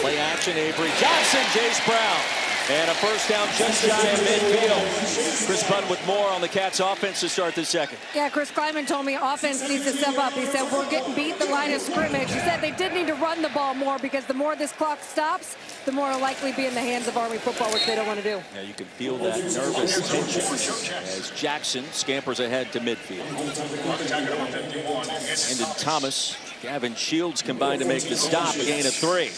Play action, Avery Johnson, Jace Brown. And a first down just shy of midfield. Chris Bunn with more on the Cats offense to start the second. Yeah, Chris Kleiman told me offense needs to step up. He said, we're getting beat the line of scrimmage. He said they did need to run the ball more because the more this clock stops, the more it'll likely be in the hands of Army football, which they don't want to do. Yeah, you can feel that nervous tension as Jackson scampers ahead to midfield. And then Thomas, Gavin Shields combined to make the stop, a gain of 3.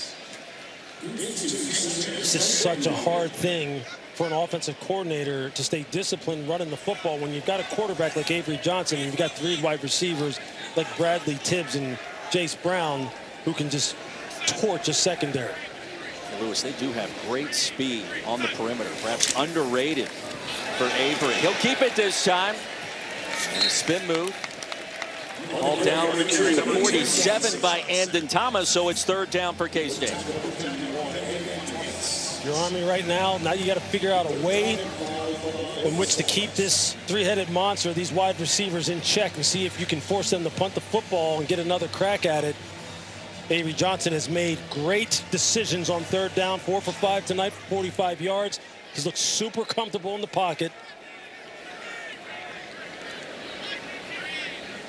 This is such a hard thing for an offensive coordinator to stay disciplined running the football when you've got a quarterback like Avery Johnson and you've got 3 wide receivers like Bradley Tibbs and Jace Brown who can just torch a secondary. Lewis, they do have great speed on the perimeter, perhaps underrated for Avery. He'll keep it this time. And a spin move. All down to the 47 by Andon Thomas, so it's 3rd down for K-State. Your Army right now you got to figure out a way in which to keep this 3-headed monster, these wide receivers, in check and see if you can force them to punt the football and get another crack at it. Avery Johnson has made great decisions on 3rd down, 4 for 5 tonight for 45 yards. He's looked super comfortable in the pocket.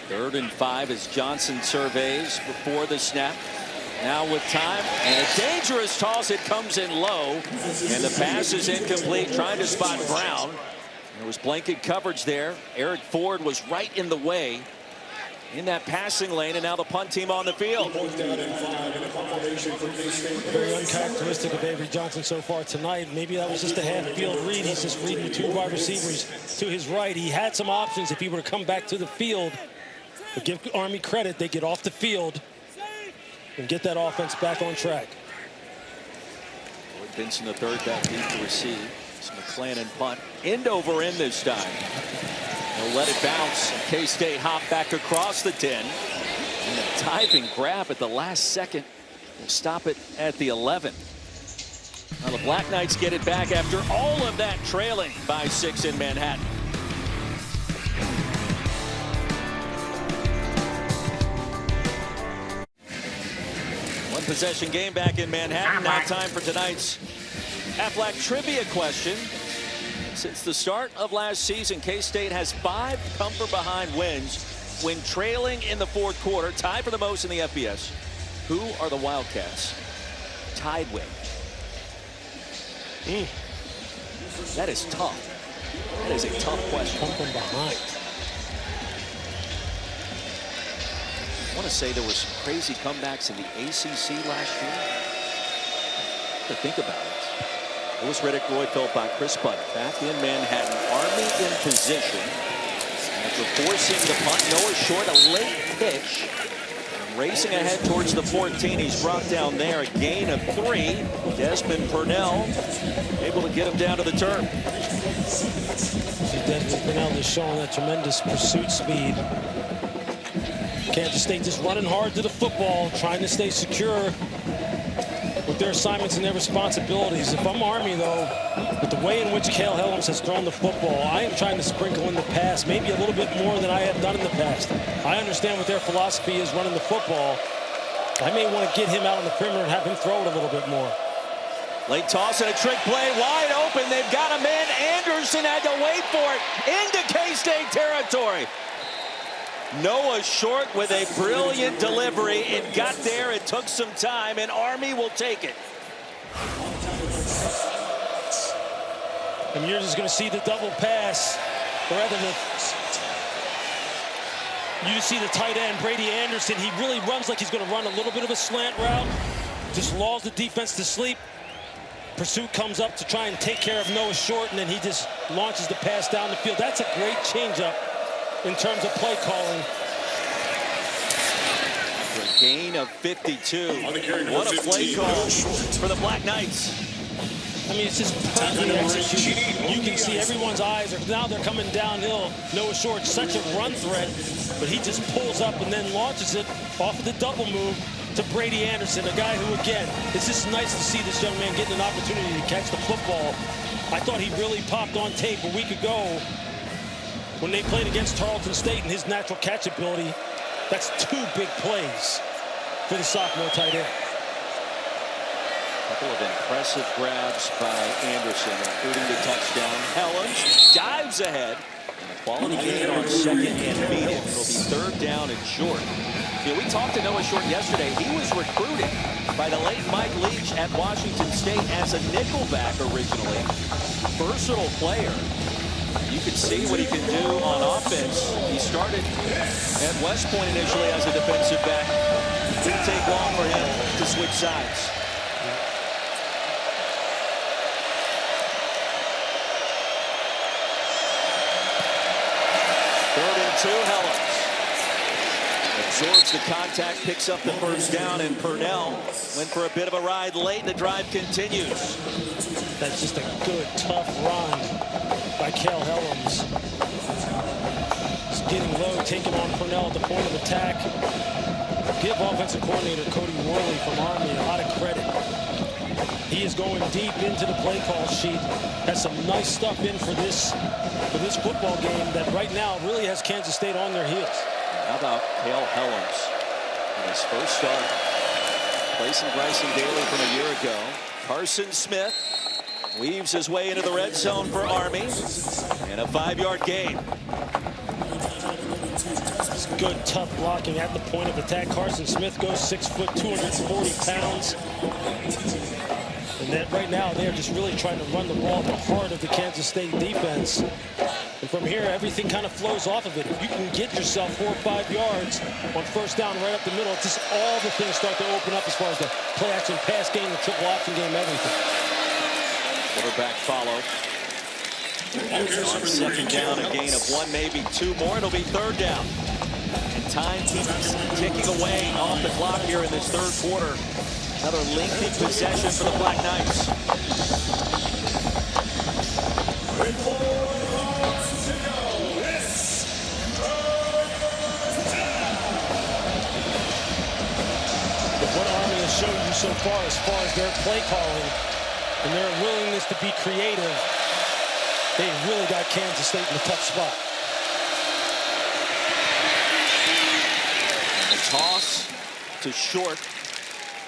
3rd and 5 as Johnson surveys before the snap. Now with time, and a dangerous toss. It comes in low, and the pass is incomplete, trying to spot Brown. There was blanket coverage there. Eric Ford was right in the way in that passing lane, and now the punt team on the field. Very uncharacteristic of Avery Johnson so far tonight. Maybe that was just a half-field read. He's just reading the 2 wide receivers to his right. He had some options if he were to come back to the field. But give Army credit, they get off the field and get that offense back on track. Lloyd Benson, the 3rd back deep to receive. It's McClannon punt. End over end this time. They'll let it bounce. K-State hop back across the 10. And a diving grab at the last second will stop it at the 11. Now the Black Knights get it back after all of that trailing by 6 in Manhattan. Possession game back in Manhattan. Now time for tonight's Aflac trivia question. Since the start of last season, K-State has 5 come-from-behind wins when trailing in the 4th quarter, tied for the most in the FBS. Who are the Wildcats tied with? That is tough. That is a tough question. Come from behind. I want to say there were some crazy comebacks in the ACC last year. To think about it. Lewis Riddick, Roy Philpott, Chris Bunn back in Manhattan. Army in position after forcing the punt. Noah Short, a late pitch. racing ahead towards the 14. He's brought down there, a gain of 3. Desmond Purnell able to get him down to the turf. Desmond Purnell is showing that tremendous pursuit speed. Kansas State just running hard to the football, trying to stay secure with their assignments and their responsibilities. If I'm Army, though, with the way in which Cale Helms has thrown the football, I am trying to sprinkle in the pass, maybe a little bit more than I have done in the past. I understand what their philosophy is running the football. I may want to get him out on the perimeter and have him throw it a little bit more. Late toss and a trick play, wide open. They've got him in. Anderson had to wait for it into K-State territory. Noah Short with a brilliant delivery. It got there. It took some time, and Army will take it. And you're just going to see the double pass, or rather you just see the tight end, Brady Anderson. He really runs like he's going to run a little bit of a slant route. Just lulls the defense to sleep. Pursuit comes up to try and take care of Noah Short, and then he just launches the pass down the field. That's a great changeup in terms of play calling. For a gain of 52. What a play call for the Black Knights. I mean, it's just perfectly executed. You can see everyone's eyes are now they're coming downhill. Noah Short, such a run threat, but he just pulls up and then launches it off of the double move to Brady Anderson, a guy who, again, it's just nice to see this young man getting an opportunity to catch the football. I thought he really popped on tape a week ago when they played against Tarleton State and his natural catch ability. That's 2 big plays for the sophomore tight end. A couple of impressive grabs by Anderson, including the touchdown. Helens dives ahead. And a quality gain on 2nd and medium. It'll be 3rd down and short. You know, we talked to Noah Short yesterday. He was recruited by the late Mike Leach at Washington State as a nickelback originally. Versatile player. You can see what he can do on offense. He started at West Point initially as a defensive back. Didn't take long for him to switch sides. Third and 2, Helens. Absorbs the contact, picks up the 1st down, and Purnell went for a bit of a ride late, and the drive continues. That's just a good, tough run by Cale Helms. Just getting low, taking on Purnell at the point of attack. Give offensive coordinator Cody Worley from Army a lot of credit. He is going deep into the play call sheet. Has some nice stuff in for this football game that right now really has Kansas State on their heels. How about Cale Helms in his first start? Placing Bryson Daly from a year ago. Carson Smith weaves his way into the red zone for Army. And a 5-yard gain. It's good, tough blocking at the point of attack. Carson Smith goes 6 foot, 240 pounds. And that right now, they're just really trying to run the ball at the heart of the Kansas State defense. And from here, everything kind of flows off of it. If you can get yourself 4 or 5 yards on 1st down right up the middle, it's just all the things start to open up as far as the play action pass game, the triple option game, everything. Quarterback follow. On 2nd down, a gain of 1, maybe 2 more. It'll be 3rd down. And time keeps ticking away off the clock here in this 3rd quarter. Another lengthy possession for the Black Knights. What Army has shown you so far as their play calling and their willingness to be creative, they really got Kansas State in a tough spot. And the toss to Short.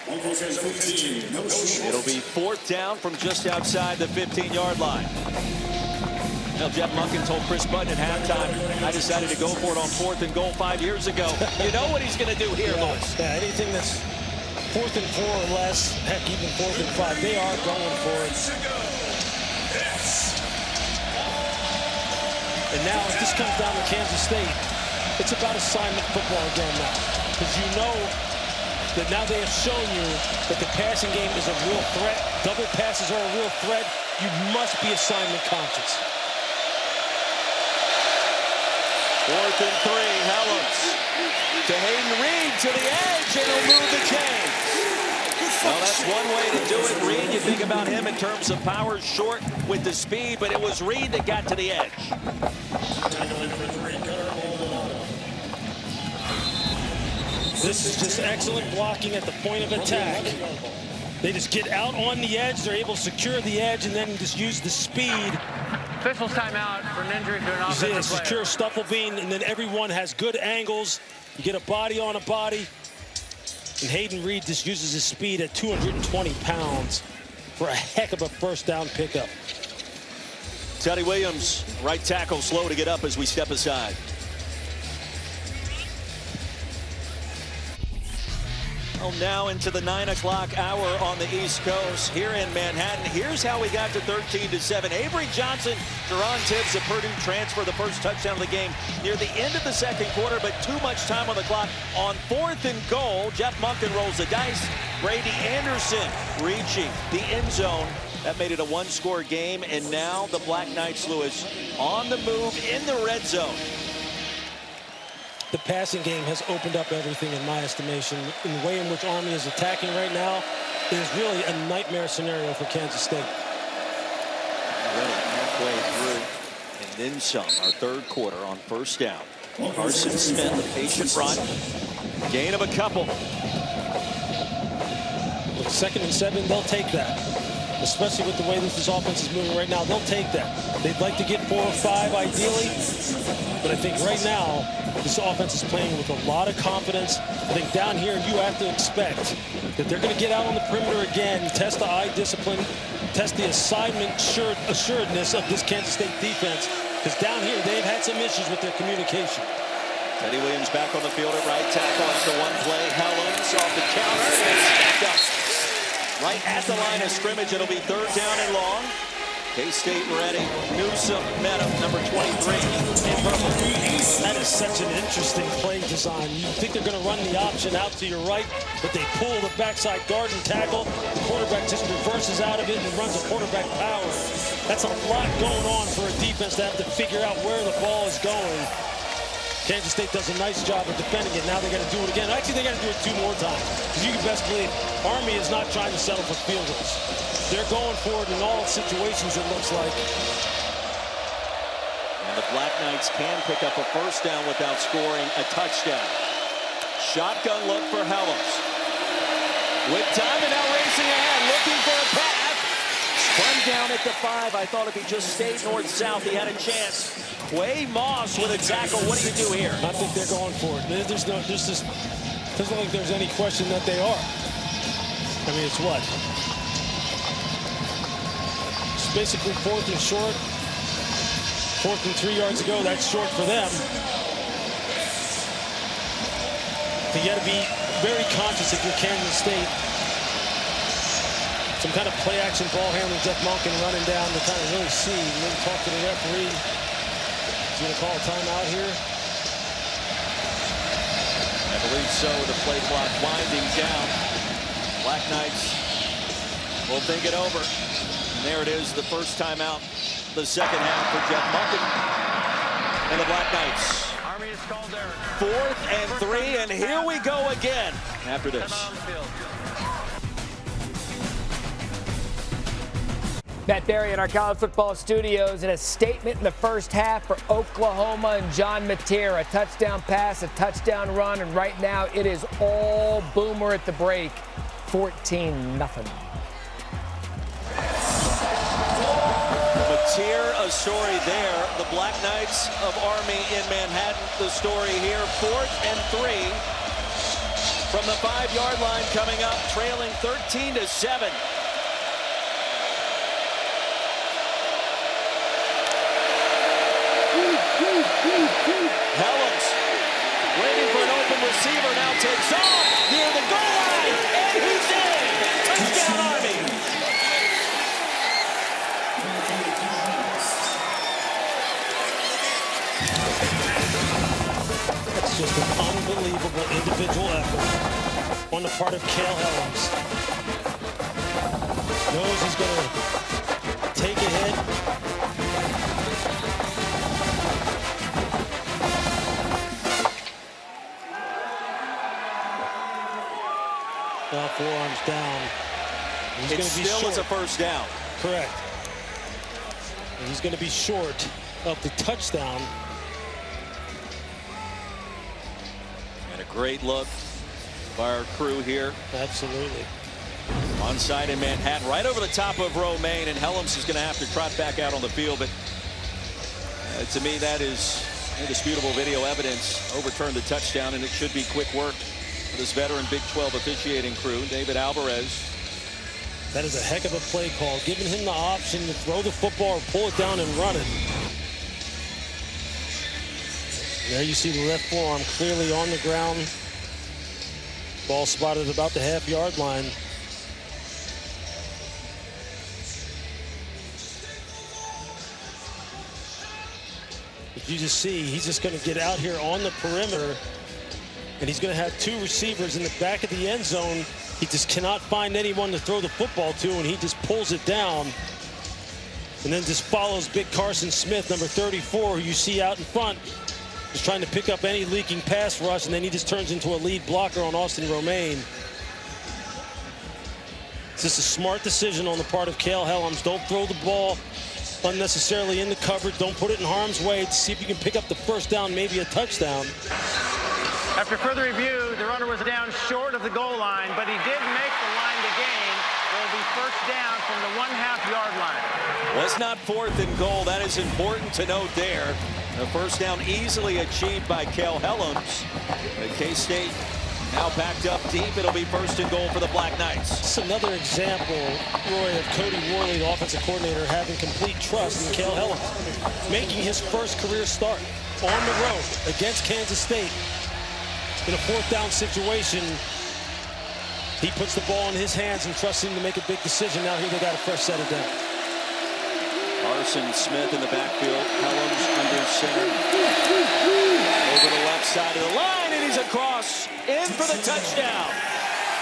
It'll be 4th down from just outside the 15-yard line. Now, Jeff Monken told Chris Button at halftime, I decided to go for it on 4th and goal 5 years ago. You know what he's going to do here, Lewis. Yeah, anything that's 4th and 4 or less, heck, even 4th and 5, they are going for it. And now, if this comes down to Kansas State, it's about assignment football again now. Because you know that now they have shown you that the passing game is a real threat. Double passes are a real threat. You must be assignment conscious. 4th and 3, Helms to Hayden Reed to the edge, and he'll move the chains. Well, that's one way to do it. Reed, you think about him in terms of power, short with the speed, but it was Reed that got to the edge. This is just excellent blocking at the point of attack. They just get out on the edge, they're able to secure the edge, and then just use the speed. Official's timeout for an injury to an offensive player. Secure Stufflebean, and then everyone has good angles. You get a body on a body. And Hayden Reed just uses his speed at 220 pounds for a heck of a first down pickup. Teddy Williams, right tackle, slow to get up as we step aside. Well, now into the 9 o'clock hour on the East Coast here in Manhattan. Here's how we got to 13-7. Avery Johnson, Jerron Tibbs, a Purdue transfer, the first touchdown of the game near the end of the second quarter, but too much time on the clock. On 4th and goal, Jeff Monken rolls the dice. Brady Anderson reaching the end zone. That made it a one-score game, and now the Black Knights, Lewis, on the move in the red zone. The passing game has opened up everything in my estimation. In the way in which Army is attacking right now, it is really a nightmare scenario for Kansas State. Already halfway through, and then some. Our third quarter on first down. Carson Smith, a patient run. Gain of a couple. With 2nd and 7, they'll take that. Especially with the way that this offense is moving right now, they'll take that. They'd like to get 4 or 5 ideally, but I think right now this offense is playing with a lot of confidence. I think down here you have to expect that they're going to get out on the perimeter again, test the eye discipline, test the assignment assuredness of this Kansas State defense, because down here they've had some issues with their communication. Teddy Williams back on the field at right tackle after one play. Helms off the counter and stacked up. Right at the line of scrimmage, it'll be 3rd down and long. K-State ready. Newsome met him, number 23 in purple. That is such an interesting play design. You think they're going to run the option out to your right, but they pull the backside guard and tackle. The quarterback just reverses out of it and runs a quarterback power. That's a lot going on for a defense to have to figure out where the ball is going. Kansas State does a nice job of defending it. Now they got to do it again. Actually, they got to do it 2 more times. Because you can best believe Army is not trying to settle for field goals. They're going for it in all situations, it looks like. And the Black Knights can pick up a first down without scoring a touchdown. Shotgun look for Helms. With time and now racing ahead, looking for a pass. Spun down at the 5. I thought if he just stayed north-south, he had a chance. Quay Moss with a tackle. What do you do here? I think they're going for it. Doesn't look like there's any question that they are. I mean, it's what? It's basically 4th and short. 4th and 3 yards ago. That's short for them. But you got to be very conscious if you're Kansas State. Some kind of play-action ball handler, Jeff Monken running down to kind of really see. Maybe talk to the referee. He's going to call a timeout here. I believe so. The play clock winding down. Black Knights will think it over. And there it is, the first timeout, the second half for Jeff Monken and the Black Knights. Army is called there. 4th and 3, and here we go again after this. Matt Berry in our college football studios, and a statement in the first half for Oklahoma and John Mateer. A touchdown pass, a touchdown run, and right now it is all Boomer at the break. 14-0. Mateer, a story there. The Black Knights of Army in Manhattan, the story here. 4th and 3 from the 5-yard line coming up, trailing 13-7. Helms waiting for an open receiver, now takes off near the goal line, and he's in! Touchdown Army! That's just an unbelievable individual effort on the part of Cale Helms. Knows he's going to take a hit. down. He's It still is a first down. Correct. And he's going to be short of the touchdown. And a great look by our crew here. Absolutely. Onside in Manhattan, right over the top of Romaine, and Helms is going to have to trot back out on the field. But to me, that is indisputable video evidence. Overturned the touchdown, and it should be quick work for this veteran Big 12 officiating crew, David Alvarez. That is a heck of a play call, giving him the option to throw the football or pull it down and run it. There you see the left forearm clearly on the ground. Ball spotted about the half-yard line. As you just see, he's just going to get out here on the perimeter, and he's going to have two receivers in the back of the end zone. He just cannot find anyone to throw the football to, and he just pulls it down and then just follows big Carson Smith, number 34, who you see out in front, just trying to pick up any leaking pass rush, and then he just turns into a lead blocker on Austin Romaine. It's just a smart decision on the part of Cale Helms. Don't throw the ball unnecessarily in the coverage. Don't put it in harm's way to see if you can pick up the first down, maybe a touchdown. After further review, the runner was down short of the goal line, but he did make the line to gain. It will be first down from the 1/2-yard line. Was not 4th and goal. That is important to note there. The first down easily achieved by Cale Helms. K-State now backed up deep. It'll be 1st and goal for the Black Knights. It's another example, Roy, of Cody Worley, the offensive coordinator, having complete trust in Cale Helms, making his first career start on the road against Kansas State. In a 4th down situation, he puts the ball in his hands and trusts him to make a big decision. Now here they got a fresh set of down. Carson Smith in the backfield. Helms under center. Over the left side of the line, and he's across, in for the touchdown.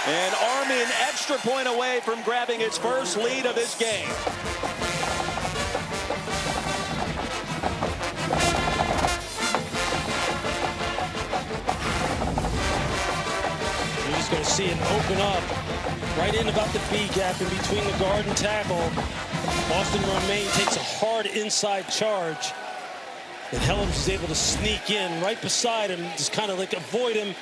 And Army an extra point away from grabbing his first lead of this game. You're just going to see it open up right in about the B gap in between the guard and tackle. Austin Romaine takes a hard inside charge, and Helms is able to sneak in right beside him, just kind of like avoid him.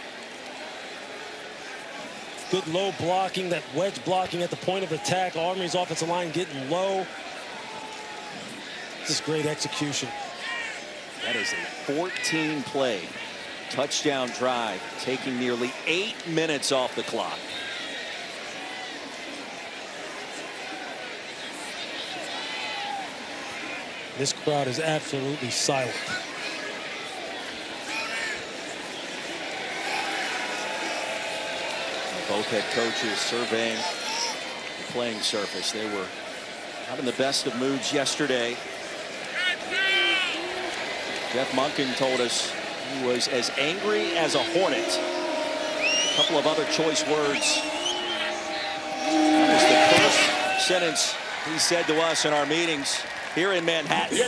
Good low blocking, that wedge blocking at the point of attack. Army's offensive line getting low. Just great execution. That is a 14-play touchdown drive, taking nearly 8 minutes off the clock. This crowd is absolutely silent. Both head coaches surveying the playing surface. They were not in the best of moods yesterday. Jeff Monken told us he was as angry as a hornet. A couple of other choice words. That was the first sentence he said to us in our meetings here in Manhattan.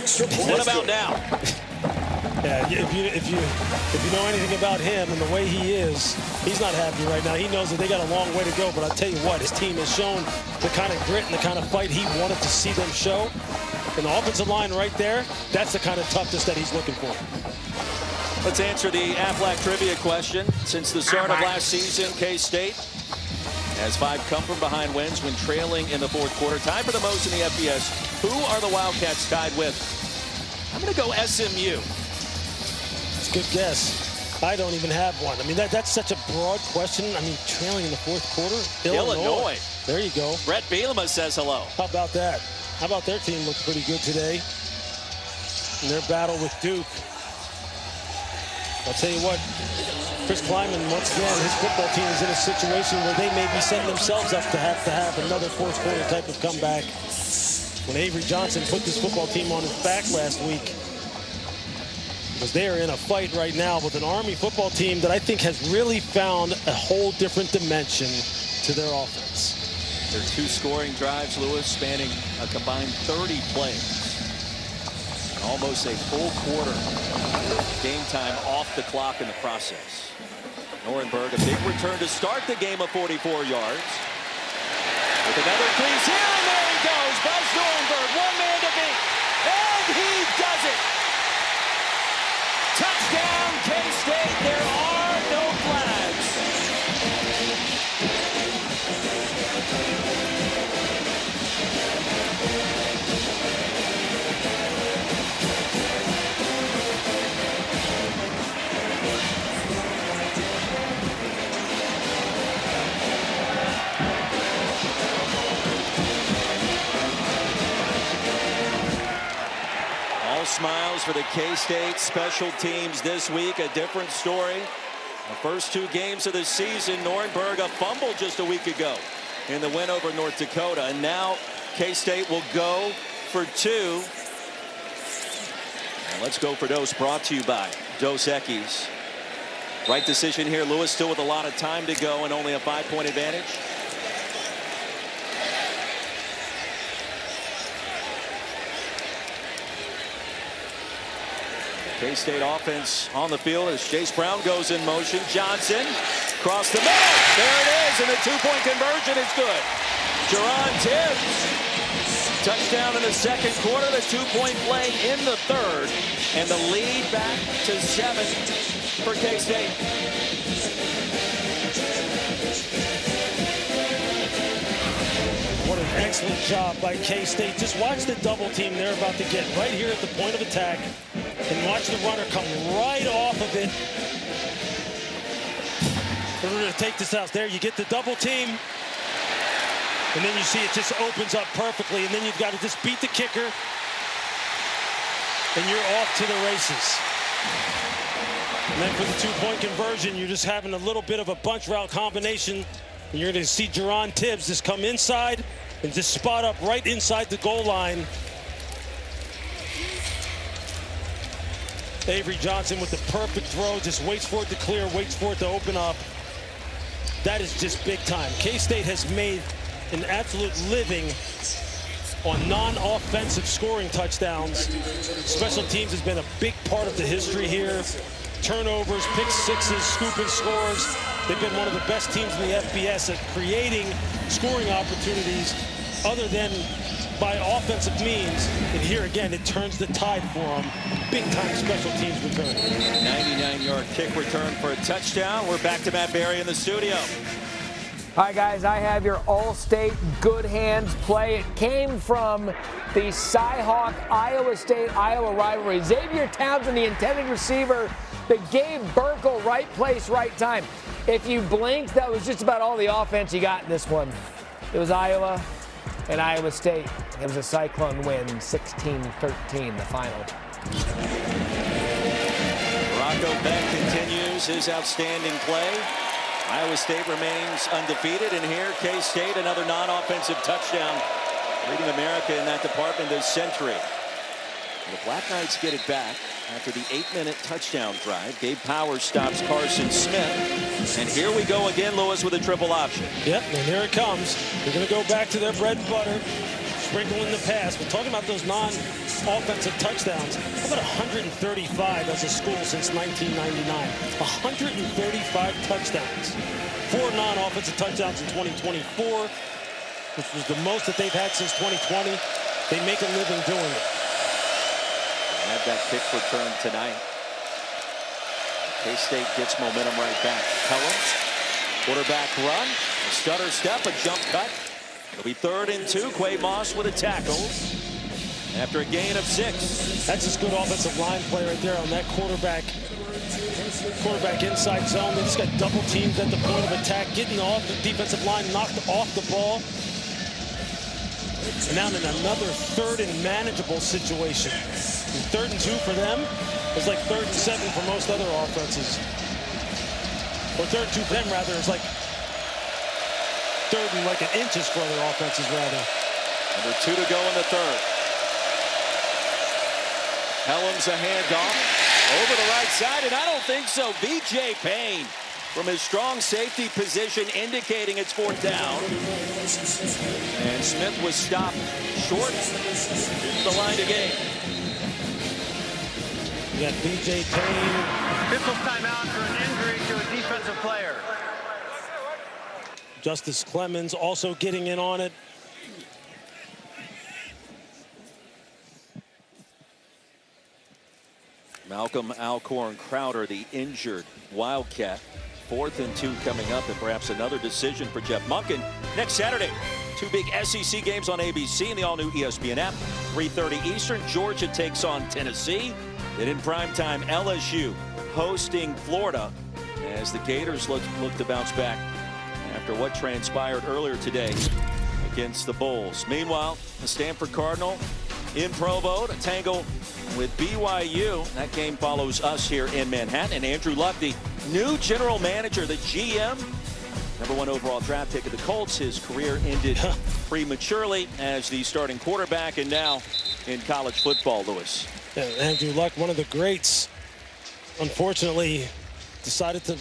What about now? Yeah, if you know anything about him and the way he is, he's not happy right now. He knows that they got a long way to go, but I'll tell you what, his team has shown the kind of grit and the kind of fight he wanted to see them show. And the offensive line right there, that's the kind of toughness that he's looking for. Let's answer the Aflac trivia question. Since the start of last season, K-State has 5 come from behind wins when trailing in the 4th quarter. Tied for the most in the FBS. Who are the Wildcats tied with? I'm going to go SMU. That's a good guess. I don't even have one. I mean, that's such a broad question. I mean, trailing in the 4th quarter? Illinois. There you go. Brett Bielema says hello. How about that? How about their team looked pretty good today in their battle with Duke? I'll tell you what, Chris Kleiman, once again, his football team is in a situation where they may be setting themselves up to have another 4th quarter type of comeback. When Avery Johnson put this football team on his back last week, because they are in a fight right now with an Army football team that I think has really found a whole different dimension to their offense. Their 2 scoring drives, Lewis, spanning a combined 30 plays. Almost a full quarter game time off the clock in the process. Norenberg, a big return to start the game of 44 yards. With another crease here, and there he goes. Buzz Nuremberg, one man to beat. And he does it. Touchdown, K-State. There are no flags. All smiles for the K-State special teams this week. A different story. The first 2 games of the season, Nuremberg a fumble just a week ago in the win over North Dakota. And now K-State will go for 2. And let's go for Dos, brought to you by Dos Equis. Right decision here. Lewis still with a lot of time to go and only a 5-point advantage. K-State offense on the field as Jace Brown goes in motion. Johnson across the middle. There it is, and the 2-point conversion is good. Jerron Tibbs. Touchdown in the second quarter, the 2-point play in the third, and the lead back to 7 for K-State. What an excellent job by K-State. Just watch the double team they're about to get right here at the point of attack. And watch the runner come right off of it. We're going to take this out. There you get the double team. And then you see it just opens up perfectly. And then you've got to just beat the kicker. And you're off to the races. And then for the 2-point conversion, you're just having a little bit of a bunch route combination. And you're going to see Jerron Tibbs just come inside and just spot up right inside the goal line. Avery Johnson with the perfect throw, just waits for it to clear, waits for it to open up. That is just big time. K-State has made an absolute living on non-offensive scoring touchdowns. Special teams has been a big part of the history here. Turnovers, pick sixes, scooping scores. They've been one of the best teams in the FBS at creating scoring opportunities other than by offensive means. And here again, it turns the tide for them. Big-time special teams return. 99-yard kick return for a touchdown. We're back to Matt Berry in the studio. Hi, guys. I have your All-State Good Hands play. It came from the Cy-Hawk-Iowa State-Iowa rivalry. Xavier Townsend, the intended receiver, that gave Burkle right place, right time. If you blinked, that was just about all the offense you got in this one. It was Iowa and Iowa State. It was a Cyclone win, 16-13, the final. Rocco Beck continues his outstanding play. Iowa State remains undefeated, and here K-State, another non-offensive touchdown, leading America in that department this century. The Black Knights get it back after the 8-minute touchdown drive. Gabe Powers stops Carson Smith. And here we go again, Lewis, with a triple option. Yep, and here it comes. They're going to go back to their bread and butter, sprinkling the pass. We're talking about those non-offensive touchdowns. How about 135 as a school since 1999? 135 touchdowns. 4 non-offensive touchdowns in 2024, which was the most that they've had since 2020. They make a living doing it. Had that kick return tonight. K-State gets momentum right back. Pelham, quarterback run, a stutter step, a jump cut. It'll be 3rd and 2. Quay Moss with a tackle after a gain of 6. That's just good offensive line play right there on that quarterback inside zone. They just got double teams at the point of attack, getting off the defensive line, knocked off the ball. And now in another 3rd and manageable situation. And 3rd and 2 for them is like 3rd and 7 for most other offenses. Or 3rd and 2 for them, rather, is like 3rd and like an inches for other offenses, rather. Under 2 to go in the 3rd. Pelham's a handoff over the right side, and I don't think so. B.J. Payne from his strong safety position indicating it's 4th down. And Smith was stopped short the line to gain. You got B.J. Payne. Officials timeout for an injury to a defensive player. Justice Clemens also getting in on it. Malcolm Alcorn Crowder, the injured Wildcat. 4th and 2 coming up, and perhaps another decision for Jeff Monken next Saturday. 2 big SEC games on ABC and the all-new ESPN app. 3:30 Eastern, Georgia takes on Tennessee. Then in primetime, LSU hosting Florida as the Gators look to bounce back after what transpired earlier today against the Bulls. Meanwhile, the Stanford Cardinal in Provo to tangle with BYU. That game follows us here in Manhattan. And Andrew Luck, the new general manager, the GM, #1 overall draft pick of the Colts. His career ended prematurely as the starting quarterback, and now in college football, Lewis. Yeah, Andrew Luck, one of the greats, unfortunately decided to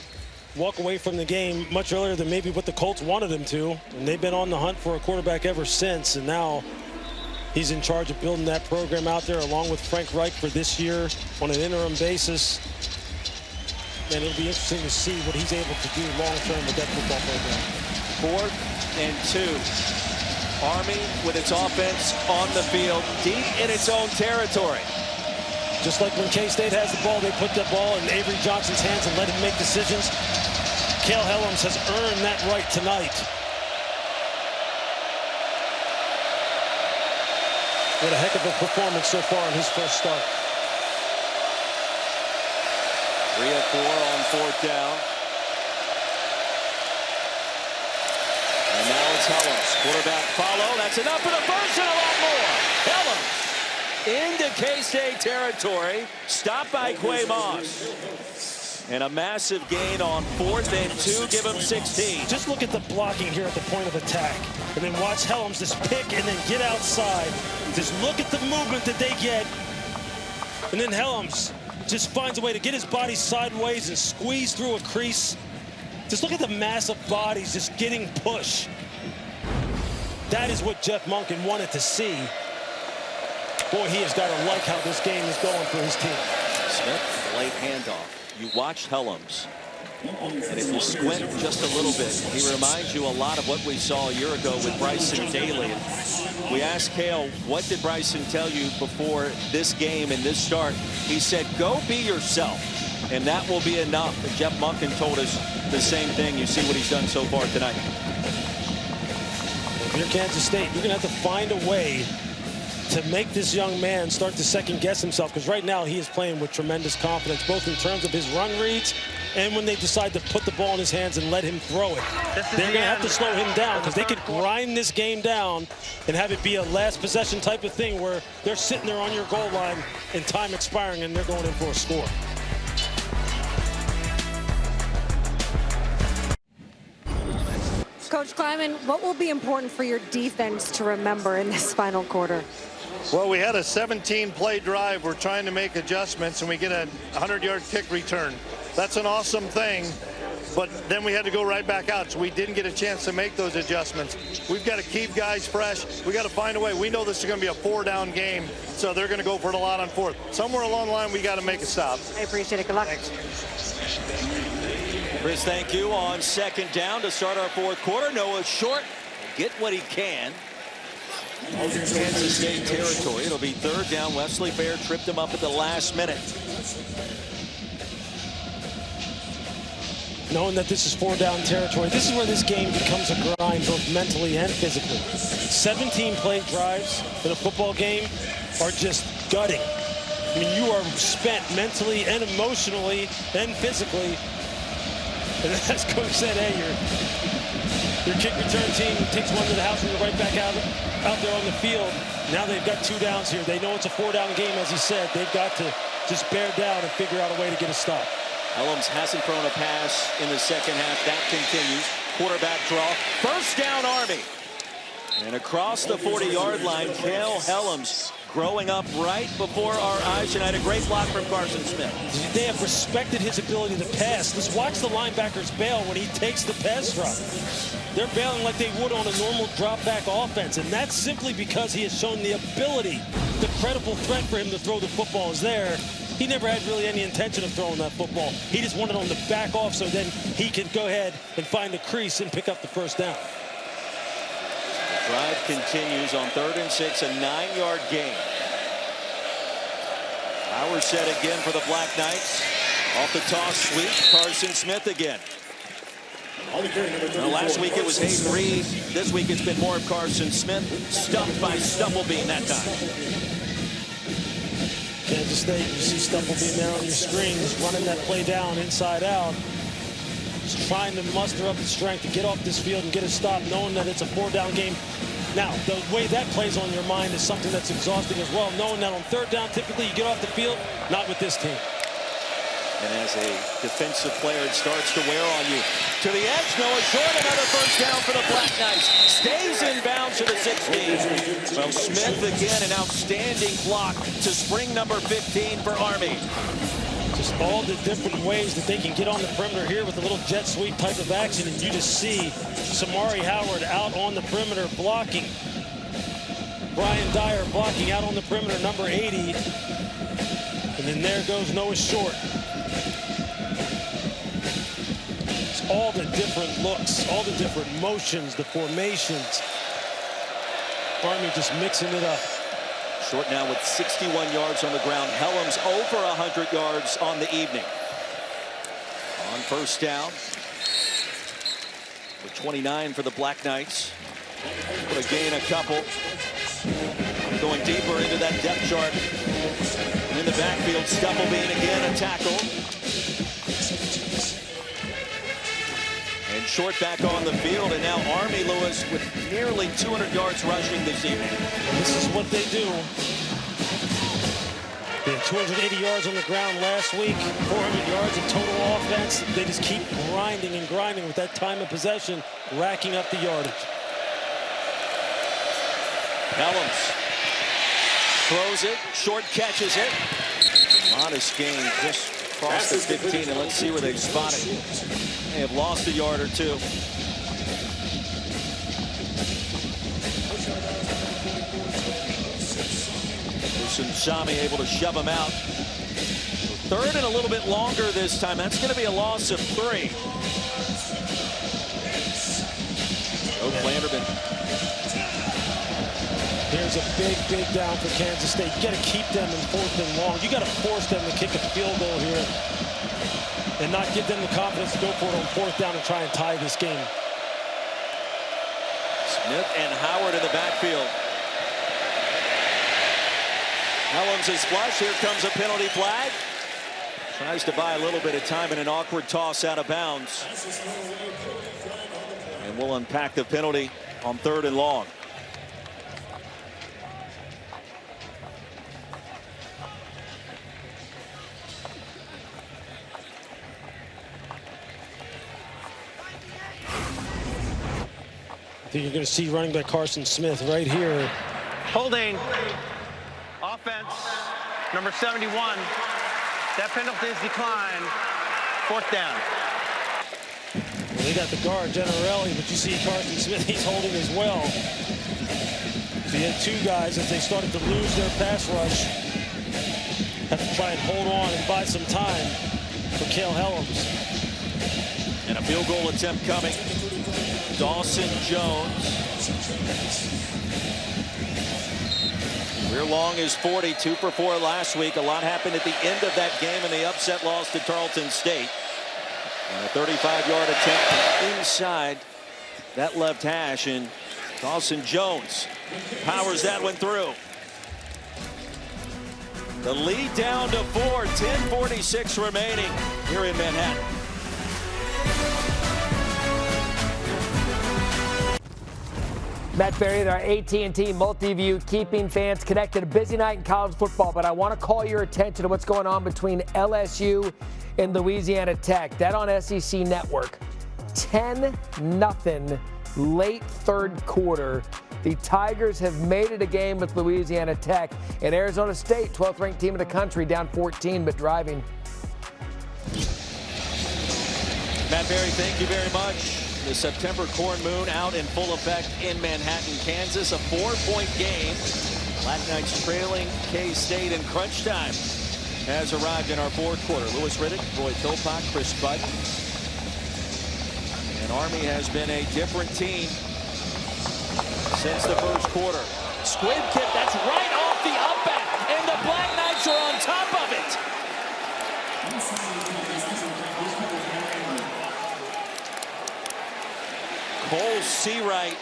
walk away from the game much earlier than maybe what the Colts wanted him to. And they've been on the hunt for a quarterback ever since. And now he's in charge of building that program out there along with Frank Reich for this year on an interim basis. And it'll be interesting to see what he's able to do long-term with that football program. 4th and 2. Army with its offense on the field, deep in its own territory. Just like when K-State has the ball, they put the ball in Avery Johnson's hands and let him make decisions. Cale Helms has earned that right tonight. What a heck of a performance so far in his first start. 3 of 4 on 4th down. And now it's Helms. Quarterback follow. That's enough for the first and a lot more. Helms into K-State territory. Stopped by gwes-eas. And a massive gain on 4th and 2. Give him 16. Just look at the blocking here at the point of attack. And then watch Helms just pick and then get outside. Just look at the movement that they get. And then Helms just finds a way to get his body sideways and squeeze through a crease. Just look at the massive bodies just getting push. That is what Jeff Monken wanted to see. Boy, he has got to like how this game is going for his team. Smith, late handoff. You watched Helms. And if you squint just a little bit, he reminds you a lot of what we saw a year ago with Bryson Daly. And we asked Cale, what did Bryson tell you before this game and this start? He said, go be yourself, and that will be enough. And Jeff Monken told us the same thing. You see what he's done so far tonight. If you're Kansas State, you're going to have to find a way to make this young man start to second-guess himself, because right now he is playing with tremendous confidence, both in terms of his run reads and when they decide to put the ball in his hands and let him throw it. They're going to have to slow him down, because they could grind this game down and have it be a last possession type of thing where they're sitting there on your goal line and time expiring and they're going in for a score. Coach Kleiman, what will be important for your defense to remember in this final quarter? Well, we had a 17-play drive. We're trying to make adjustments, and we get a 100-yard kick return. That's an awesome thing, but then we had to go right back out, so we didn't get a chance to make those adjustments. We've got to keep guys fresh. We got to find a way. We know this is going to be a 4-down game, so they're going to go for it a lot on 4th. Somewhere along the line, we got to make a stop. I appreciate it. Good luck. Thanks. Chris, thank you. On 2nd down to start our 4th quarter. Noah Short get what he can. Kansas State territory. It'll be 3rd down. Wesley Fair tripped him up at the last minute. Knowing that this is 4-down territory, this is where this game becomes a grind, both mentally and physically. 17-play drives in a football game are just gutting. I mean, you are spent mentally and emotionally and physically. And as Coach said, hey, your kick return team takes one to the house and you're right back out there on the field. Now they've got 2 downs here. They know it's a 4-down game, as he said. They've got to just bear down and figure out a way to get a stop. Helms hasn't thrown a pass in the 2nd half. That continues. Quarterback draw. 1st down, Army. And across the 40-yard line, Cale Helms growing up right before our eyes tonight. A great block from Carson Smith. They have respected his ability to pass. Let's watch the linebackers bail when he takes the pass drop. They're bailing like they would on a normal drop-back offense, and that's simply because he has shown the ability. The credible threat for him to throw the football is there, He never had really any intention of throwing that football. He just wanted them to back off so then he could go ahead and find the crease and pick up the first down. The drive continues on 3rd and 6, a 9-yard gain. Power set again for the Black Knights. Off the toss sweep, Carson Smith again. Well, last week it was Hayden Reed. This week it's been more of Carson Smith, stuffed by Stumblebean that time. Kansas State, you see Stumblebean there on your screen, just running that play down inside out. Just trying to muster up the strength to get off this field and get a stop, knowing that it's a 4-down game. Now, the way that plays on your mind is something that's exhausting as well, knowing that on 3rd down, typically you get off the field, not with this team. And as a defensive player, it starts to wear on you. To the edge, Noah Short, another first down for the Black Knights. Stays in bounds to the 16. Well, Smith again, an outstanding block to spring number 15 for Army. Just all the different ways that they can get on the perimeter here with a little jet sweep type of action, and you just see Samari Howard out on the perimeter blocking. Brian Dyer blocking out on the perimeter, number 80. And then there goes Noah Short. It's all the different looks, all the different motions, the formations. Army just mixing it up. Short now with 61 yards on the ground. Helms over 100 yards on the evening. On first down. With 29 for the Black Knights. Going to gain a couple. Going deeper into that depth chart. In the backfield, Stumblebean again, a tackle. And Short back on the field, and now Army Lewis with nearly 200 yards rushing this evening. This is what they do. They had 280 yards on the ground last week, 400 yards of total offense. They just keep grinding and grinding with that time of possession, racking up the yardage. Helms throws it, Short catches it. Modest gain just across the 15, and let's see where they've spotted. They have lost a yard or two. Shami able to shove him out. 3rd and a little bit longer this time. That's going to be a loss of 3. Joe Clanderman. Here's a big down for Kansas State. You got to keep them in 4th and long. You got to force them to kick a field goal here and not give them the confidence to go for it on 4th down and try and tie this game. Smith and Howard in the backfield. Helms is flush. Here comes a penalty flag. Tries to buy a little bit of time in an awkward toss out of bounds. And we'll unpack the penalty on 3rd and long. I think you're going to see running back Carson Smith right here. Holding. Offense, number 71. That penalty is declined. 4th down. Well, they got the guard, Generelli, but you see Carson Smith, he's holding as well. So you had 2 guys, as they started to lose their pass rush, have to try and hold on and buy some time for Cale Helms. And a field goal attempt coming. Dawson Jones. Rear long is 40, 2 for 4 last week. A lot happened at the end of that game in the upset loss to Tarleton State. And a 35-yard attempt inside that left hash, and Dawson Jones powers that one through. The lead down to 4, 10:46 remaining here in Manhattan. Matt Berry, our AT&T Multiview, keeping fans connected. A busy night in college football, but I want to call your attention to what's going on between LSU and Louisiana Tech. That on SEC Network. 10-0 late 3rd quarter. The Tigers have made it a game with Louisiana Tech. And Arizona State, 12th ranked team in the country, down 14 but driving. Matt Berry, thank you very much. The September corn moon out in full effect in Manhattan, Kansas. A 4-point game. Black Knights trailing K-State in crunch time. has arrived in our fourth quarter. Lewis Riddick, Roy Philpott, Chris Budd. And Army has been a different team since the first quarter. Squib kick, that's right off the up back, and the Black Knights are on top of it. Cole Seawright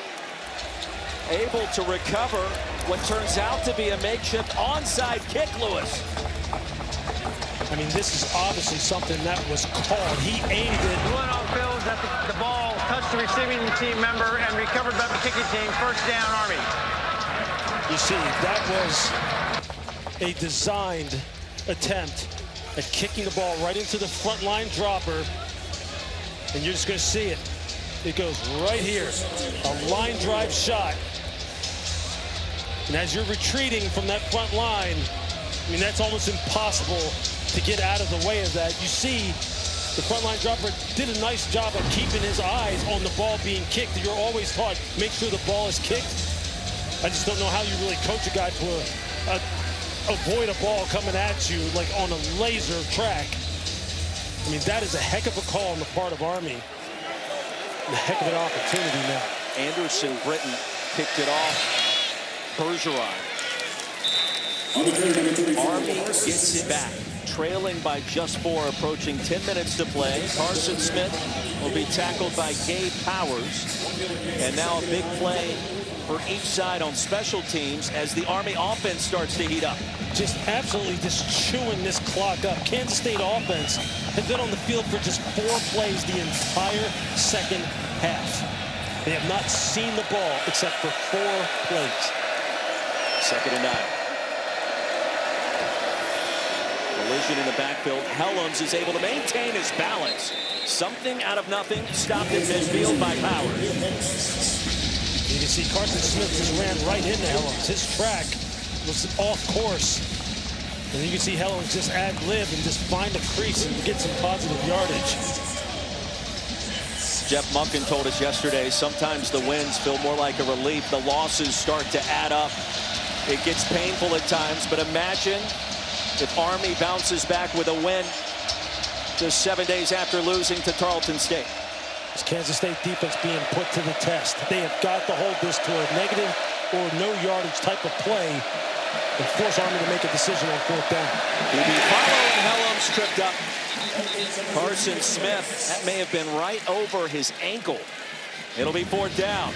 able to recover what turns out to be a makeshift onside kick, Lewis. I mean, this is obviously something that was called. He aimed it. One on field that the ball touched the receiving team member and recovered by the kicking team. First down, Army. You see, that was a designed attempt at kicking the ball right into the front line dropper. And you're just going to see it. It goes right here. A line drive shot. And as you're retreating from that front line, I mean, that's almost impossible to get out of the way of that. You see, the front line dropper did a nice job of keeping his eyes on the ball being kicked. You're always taught, make sure the ball is kicked. I just don't know how you really coach a guy to avoid a ball coming at you like on a laser track. I mean, that is a heck of a call on the part of Army. A heck of an opportunity now. Anderson Britton kicked it off. Bergeron. Army gets it back, trailing by just 4, approaching 10 minutes to play. Carson Smith will be tackled by Gabe Powers. And now a big play for each side on special teams as the Army offense starts to heat up. Just absolutely just chewing this clock up. Kansas State offense has been on the field for just 4 plays the entire second half. They have not seen the ball except for 4 plays. 2nd and 9. Collision in the backfield. Helms is able to maintain his balance. Something out of nothing, stopped in midfield by Powers. You can see Carson Smith just ran right into Helms. His track was off course. And you can see Helms just ad-lib and just find a crease and get some positive yardage. Jeff Munkin told us yesterday, sometimes the wins feel more like a relief. The losses start to add up. It gets painful at times, but imagine if Army bounces back with a win just 7 days after losing to Tarleton State. It's Kansas State defense being put to the test. They have got to hold this to a negative or no yardage type of play and force Army to make a decision on 4th down. He'll be following Helms tripped up. Carson Smith, that may have been right over his ankle. It'll be 4th down.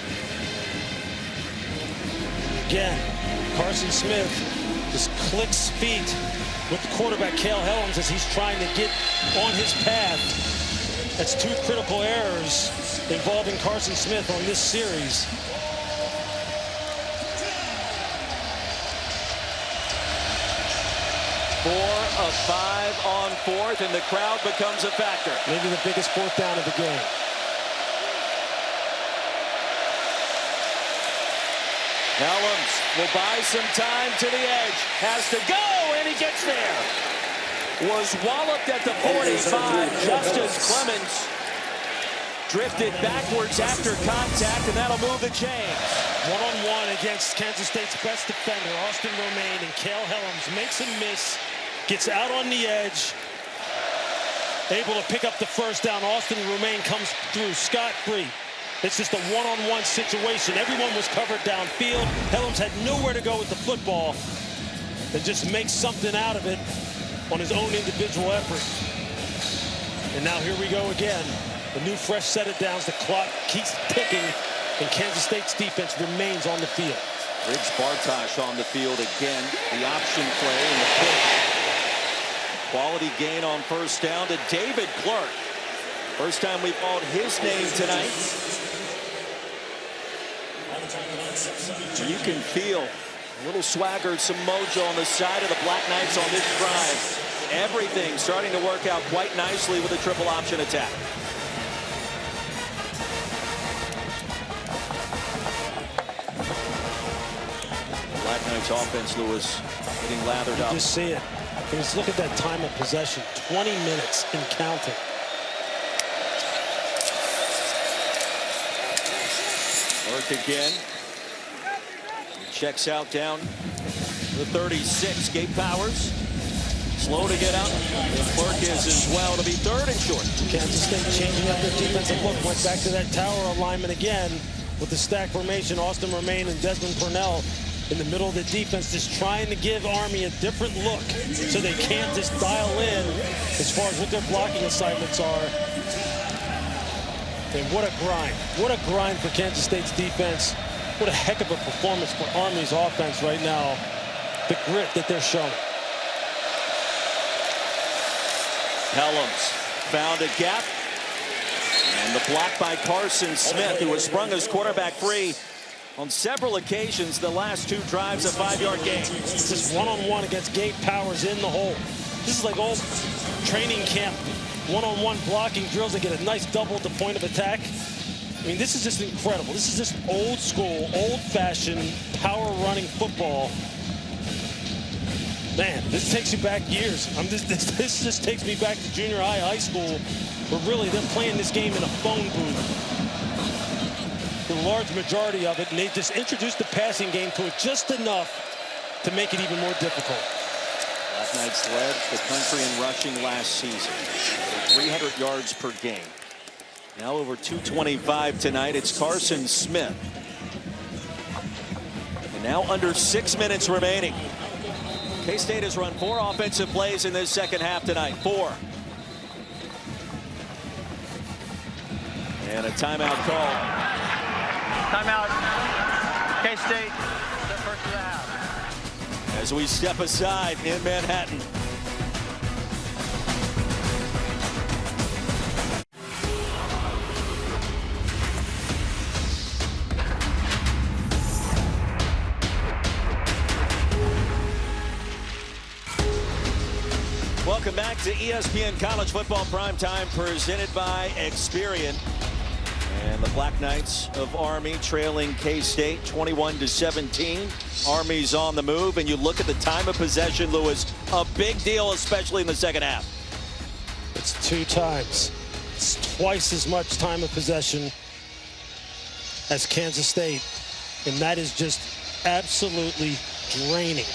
Again, Carson Smith just clicks feet with the quarterback, Cale Helms, as he's trying to get on his path. That's 2 critical errors involving Carson Smith on this series. Four of 5 on 4th, and the crowd becomes a factor. Maybe the biggest 4th down of the game. Helms will buy some time to the edge. Has to go, and he gets there. Was walloped at the 45. Justice Clemens drifted backwards after contact, and that'll move the chains. One-on-one against Kansas State's best defender, Austin Romaine, and Cale Helms makes him miss, gets out on the edge, able to pick up the 1st down. Austin Romaine comes through scot-free. It's just a one-on-one situation. Everyone was covered downfield. Helms had nowhere to go with the football and just makes something out of it on his own individual effort. And now here we go again. A new fresh set of downs. The clock keeps ticking, and Kansas State's defense remains on the field. Riggs Bartosh on the field again. The option play and the pick. Quality gain on 1st down to David Clark. First time we've called his name tonight. And you can feel a little swagger, some mojo on the side of the Black Knights on this drive. Everything starting to work out quite nicely with a triple option attack. Black Knights offense, Lewis, getting lathered up. Just see it. Just look at that time of possession, 20 minutes and counting. Work again. Checks out down the 36. Gabe Powers Slow to get up. And Clark is as well to be third and short. Kansas State changing up their defensive look. Went back to that tower alignment again with the stack formation. Austin Romaine and Desmond Purnell in the middle of the defense, just trying to give Army a different look so they can't just dial in as far as what their blocking assignments are. And what a grind. What a grind for Kansas State's defense. What a heck of a performance for Army's offense right now. The grit that they're showing. Helms found a gap. And the block by Carson Smith, who has sprung his quarterback free on several occasions the last 2 drives of 5-yard gain. It's just one-on-one against Gabe Powers in the hole. This is like old training camp one-on-one blocking drills. They get a nice double at the point of attack. I mean, this is just incredible. This is just old school, old-fashioned, power-running football. Man, this takes you back years. This just takes me back to junior high school, where really they're playing this game in a phone booth. The large majority of it, and they just introduced the passing game to it just enough to make it even more difficult. Black Knights led the country in rushing last season, 300 yards per game. Now over 225 tonight. It's Carson Smith. And now under 6 minutes remaining. K-State has run 4 offensive plays in this second half tonight. 4. And a timeout call. Timeout. K-State, the first of the half. As we step aside in Manhattan. Welcome back to ESPN College Football Primetime, presented by Experian. And the Black Knights of Army trailing K-State 21-17. Army's on the move, and you look at the time of possession, Lewis, a big deal, especially in the second half. It's 2 times. It's twice as much time of possession as Kansas State, and that is just absolutely draining.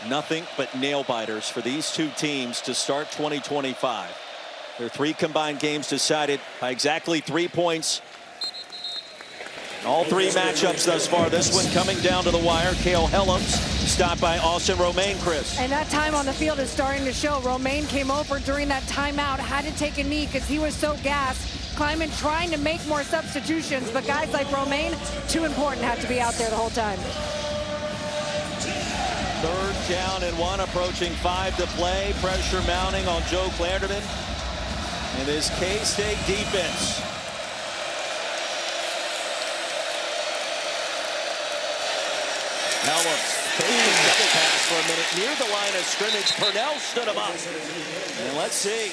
Nothing but nail biters for these 2 teams to start 2025. Their 3 combined games decided by exactly 3 points. All 3 matchups thus far. This one coming down to the wire. Cale Helms stopped by Austin Romaine, Chris. And that time on the field is starting to show. Romaine came over during that timeout, had to take a knee because he was so gassed. Kleiman trying to make more substitutions, but guys like Romaine, too important, had to be out there the whole time. 3rd down and 1, approaching 5 to play. Pressure mounting on Joe Clanderman and this K-State defense. Helms faking the pass for a minute near the line of scrimmage. Purnell stood him up. And let's see.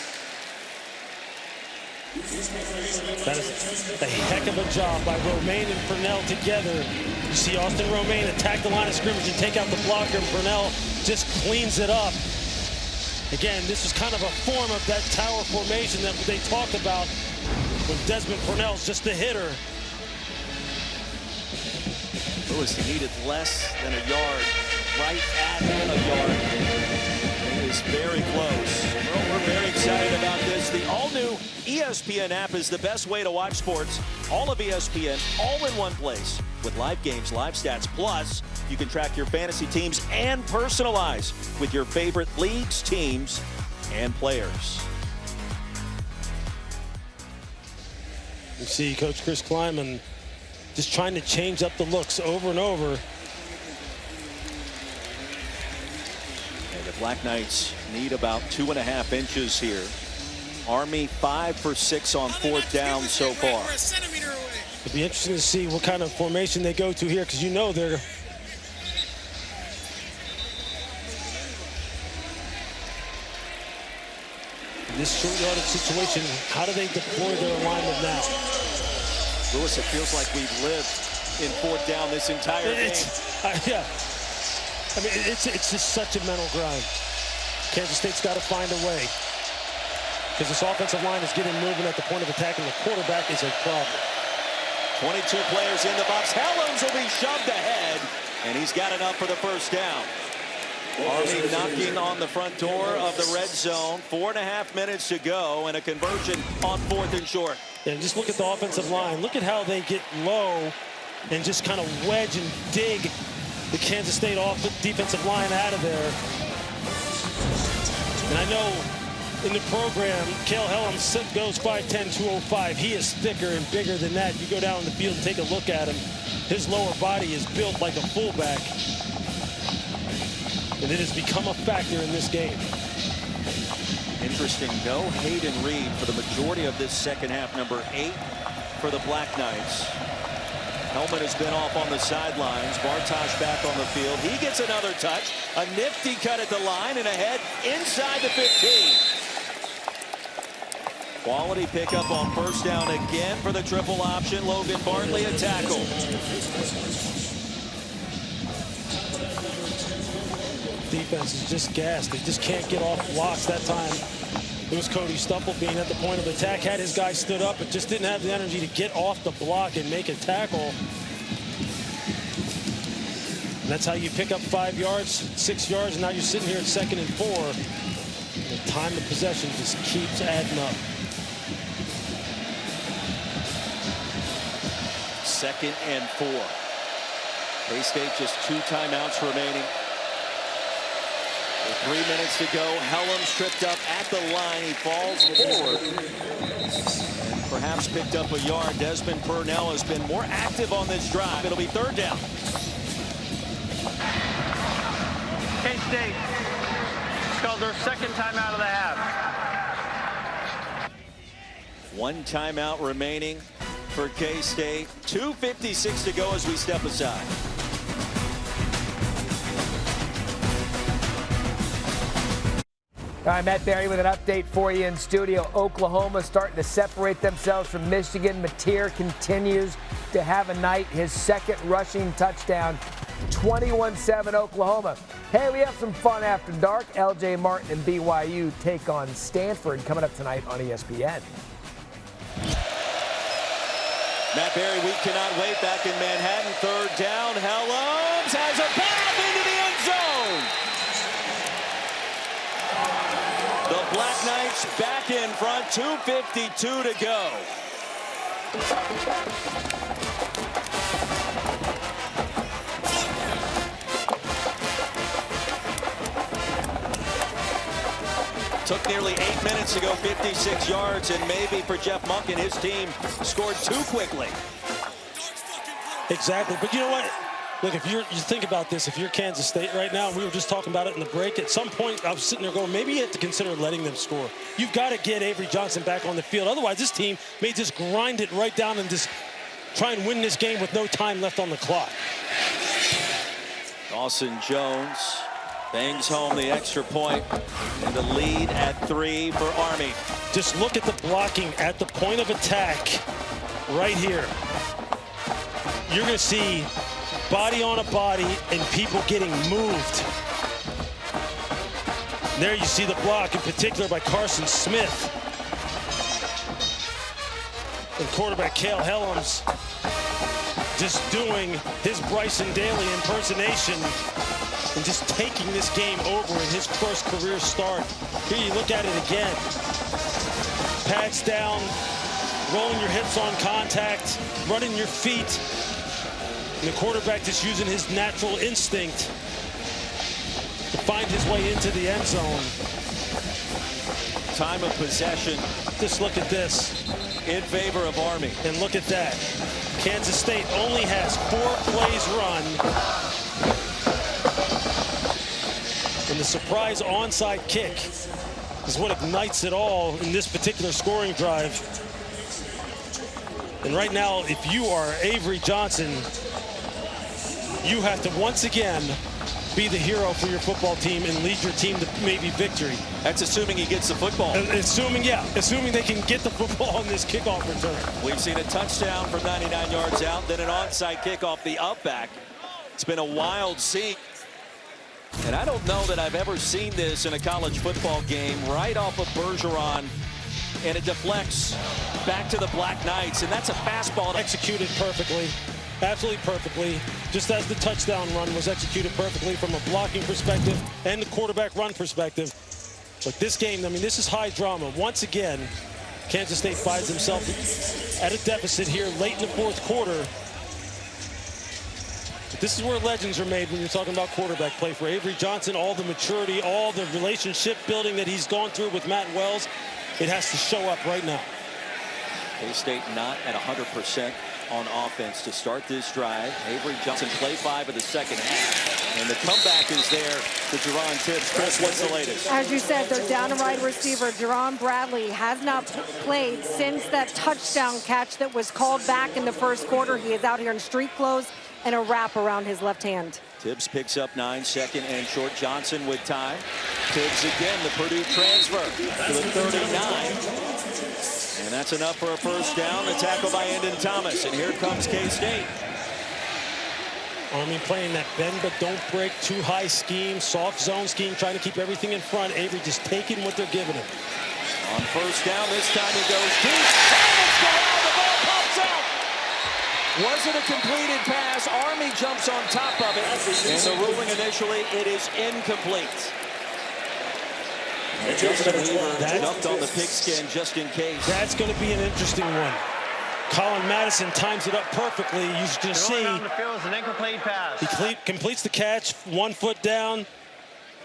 That is a heck of a job by Romaine and Purnell together. You see Austin Romaine attack the line of scrimmage and take out the blocker, and Purnell just cleans it up. Again, this is kind of a form of that tower formation that they talked about when Desmond Purnell's just the hitter. Lewis, he needed less than a yard, right at a yard. He is very close. Well, we're very excited about this. The all-new ESPN app is the best way to watch sports. All of ESPN, all in one place. With live games, live stats, plus you can track your fantasy teams and personalize with your favorite leagues, teams, and players. You see Coach Chris Kleiman just trying to change up the looks over and over. And the Black Knights need about 2.5 inches here. Army 5 for 6 on 4th down so far. It'll be interesting to see what kind of formation they go to here, because you know they're in this short yardage situation. How do they deploy their alignment now? Lewis, it feels like we've lived in 4th down this entire game. Yeah. I mean, it's just such a mental grind. Kansas State's got to find a way, because this offensive line is getting moving at the point of attack, and the quarterback is a problem. 22 players in the box. Helms will be shoved ahead, and he's got enough for the first down. Army knocking on the front door of the red zone. 4.5 minutes to go, and a conversion on 4th and short. And just look at the offensive line. Look at how they get low and just kind of wedge and dig the Kansas State defensive line out of there. And I know in the program, Cale Helms goes 5'10", 205. He is thicker and bigger than that. You go down the field and take a look at him. His lower body is built like a fullback. And it has become a factor in this game. Interesting, no Hayden Reed for the majority of this second half, number 8 for the Black Knights. Helmet has been off on the sidelines. Bartosh back on the field. He gets another touch. A nifty cut at the line and ahead inside the 15. Quality pickup on first down again for the triple option. Logan Bartley a tackle. Defense is just gassed. They just can't get off blocks that time. It was Cody Stufflebean at the point of attack. Had his guy stood up, but just didn't have the energy to get off the block and make a tackle. And that's how you pick up 5 yards, 6 yards, and now you're sitting here at 2nd and 4. And the time of possession just keeps adding up. 2nd and 4. K-State just 2 timeouts remaining. With 3 minutes to go, Helms tripped up at the line. He falls forward and perhaps picked up a yard. Desmond Purnell has been more active on this drive. It'll be 3rd down. K-State called their 2nd timeout of the half. 1 timeout remaining for K-State. 2:56 to go as we step aside. All right, Matt Barry with an update for you in studio. Oklahoma starting to separate themselves from Michigan. Mateer continues to have a night. His 2nd rushing touchdown. 21-7 Oklahoma. Hey, we have some fun after dark. LJ Martin and BYU take on Stanford coming up tonight on ESPN. Matt Barry, we cannot wait. Back in Manhattan, 3rd down. Helms has a pass into the end zone. The Black Knights back in front, 2:52 to go. Took nearly 8 minutes to go 56 yards, and maybe for Jeff Monk and his team scored too quickly. Exactly, but you know what? Look, if you think about this, if you're Kansas State right now, we were just talking about it in the break, at some point I was sitting there going, maybe you have to consider letting them score. You've got to get Avery Johnson back on the field. Otherwise, this team may just grind it right down and just try and win this game with no time left on the clock. Dawson Jones bangs home the extra point, and the lead at 3 for Army. Just look at the blocking at the point of attack right here. You're going to see body on a body and people getting moved. There you see the block in particular by Carson Smith. And quarterback Cale Helms just doing his Bryson Daly impersonation and just taking this game over in his first career start. Here you look at it again. Pads down, rolling your hips on contact, running your feet. And the quarterback just using his natural instinct to find his way into the end zone. Time of possession. Just look at this. In favor of Army. And look at that. Kansas State only has 4 plays run. And the surprise onside kick is what ignites it all in this particular scoring drive. And right now, if you are Avery Johnson, you have to once again be the hero for your football team and lead your team to maybe victory. That's assuming he gets the football. Assuming they can get the football on this kickoff return. We've seen a touchdown from 99 yards out, then an onside kick off the up back. It's been a wild scene. And I don't know that I've ever seen this in a college football game. Right off of Bergeron, and it deflects back to the Black Knights, and that's a fastball. Executed perfectly, absolutely perfectly, just as the touchdown run was executed perfectly from a blocking perspective and the quarterback run perspective. But this game, I mean, this is high drama. Once again, Kansas State finds himself at a deficit here late in the fourth quarter. But this is where legends are made when you're talking about quarterback play for Avery Johnson. All the maturity, all the relationship building that he's gone through with Matt Wells, it has to show up right now. K-State not at 100% on offense to start this drive. Avery Johnson play 5 of the second half. And the comeback is there to Jerron Tibbs. Chris, what's the latest? As you said, they're down a wide receiver. Jerron Bradley has not played since that touchdown catch that was called back in the first quarter. He is out here in street clothes and a wrap around his left hand. Tibbs picks up 9, second and short. Johnson with time. Tibbs again, the Purdue transfer to the 39. And that's enough for a first down. The tackle by Andon Thomas. And here comes K-State. Army playing that bend but don't break, too high scheme, soft zone scheme, trying to keep everything in front. Avery just taking what they're giving him. On first down, this time he goes deep. Thomas go out, the ball pops out. Was it a completed pass? Army jumps on top of it. And the ruling initially, it is incomplete. Justin Weaver jumped on the pigskin just in case. That's going to be an interesting one. Colin Madison times it up perfectly. You can see down the field is an incomplete pass. He completes the catch, 1 foot down,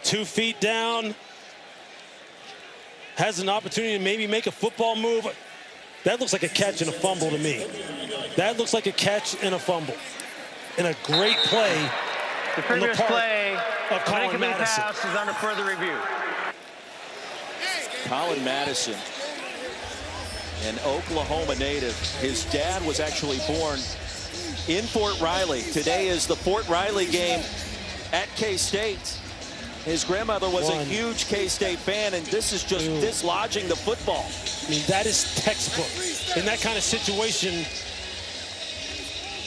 2 feet down. Has an opportunity to maybe make a football move. That looks like a catch and a fumble to me. That looks like a catch and a fumble. And a great play. The previous play of Colin Madison. Pass is under further review. Colin Madison, an Oklahoma native. His dad was actually born in Fort Riley. Today is the Fort Riley game at K-State. His grandmother was a huge K-State fan, and this is just dislodging the football. I mean, that is textbook. In that kind of situation,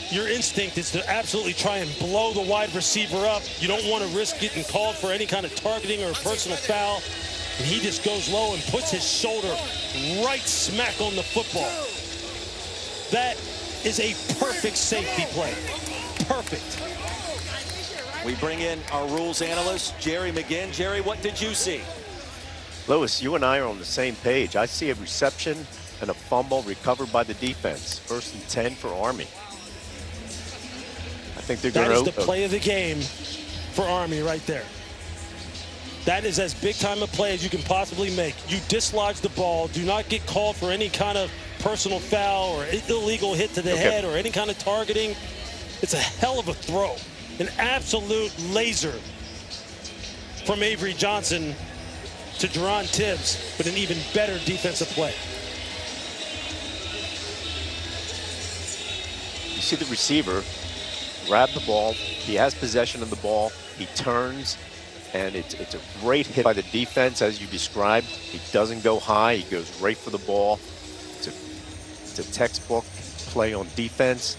your instinct is to absolutely try and blow the wide receiver up. You don't want to risk getting called for any kind of targeting or a personal foul. And he just goes low and puts his shoulder right smack on the football. That is a perfect safety play. Perfect. We bring in our rules analyst, Jerry McGinn. Jerry, what did you see? Lewis, you and I are on the same page. I see a reception and a fumble recovered by the defense. 1st and 10 for Army. I think they're going to... That is the play of the game for Army right there. That is as big time a play as you can possibly make. You dislodge the ball. Do not get called for any kind of personal foul or illegal hit to the head or any kind of targeting. It's a hell of a throw. An absolute laser from Avery Johnson to Jerron Tibbs, but an even better defensive play. You see the receiver grab the ball. He has possession of the ball. He turns. And it's a great hit by the defense, as you described. He doesn't go high. He goes right for the ball. It's a textbook play on defense.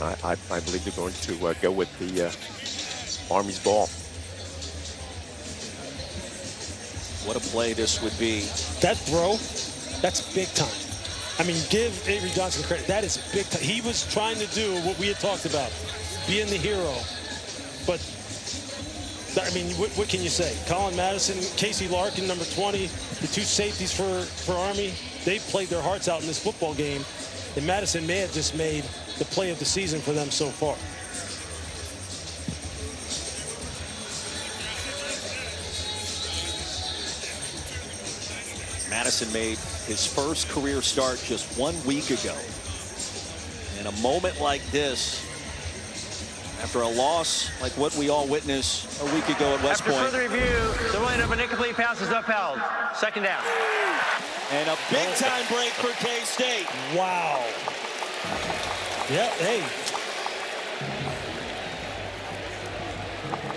I believe they're going to go with the Army's ball. What a play this would be. That throw, that's big time. I mean, give Avery Johnson credit. That is big time. He was trying to do what we had talked about, being the hero. But I mean, what can you say? Colin Madison, Casey Larkin, number 20, the 2 safeties for Army, they played their hearts out in this football game. And Madison may have just made the play of the season for them so far. Madison made his first career start just 1 week ago. And a moment like this, after a loss like what we all witnessed a week ago at West Point. After further review, the ruling of an incomplete pass is upheld. 2nd down. And a big-time break for K-State. Wow. Yeah, hey.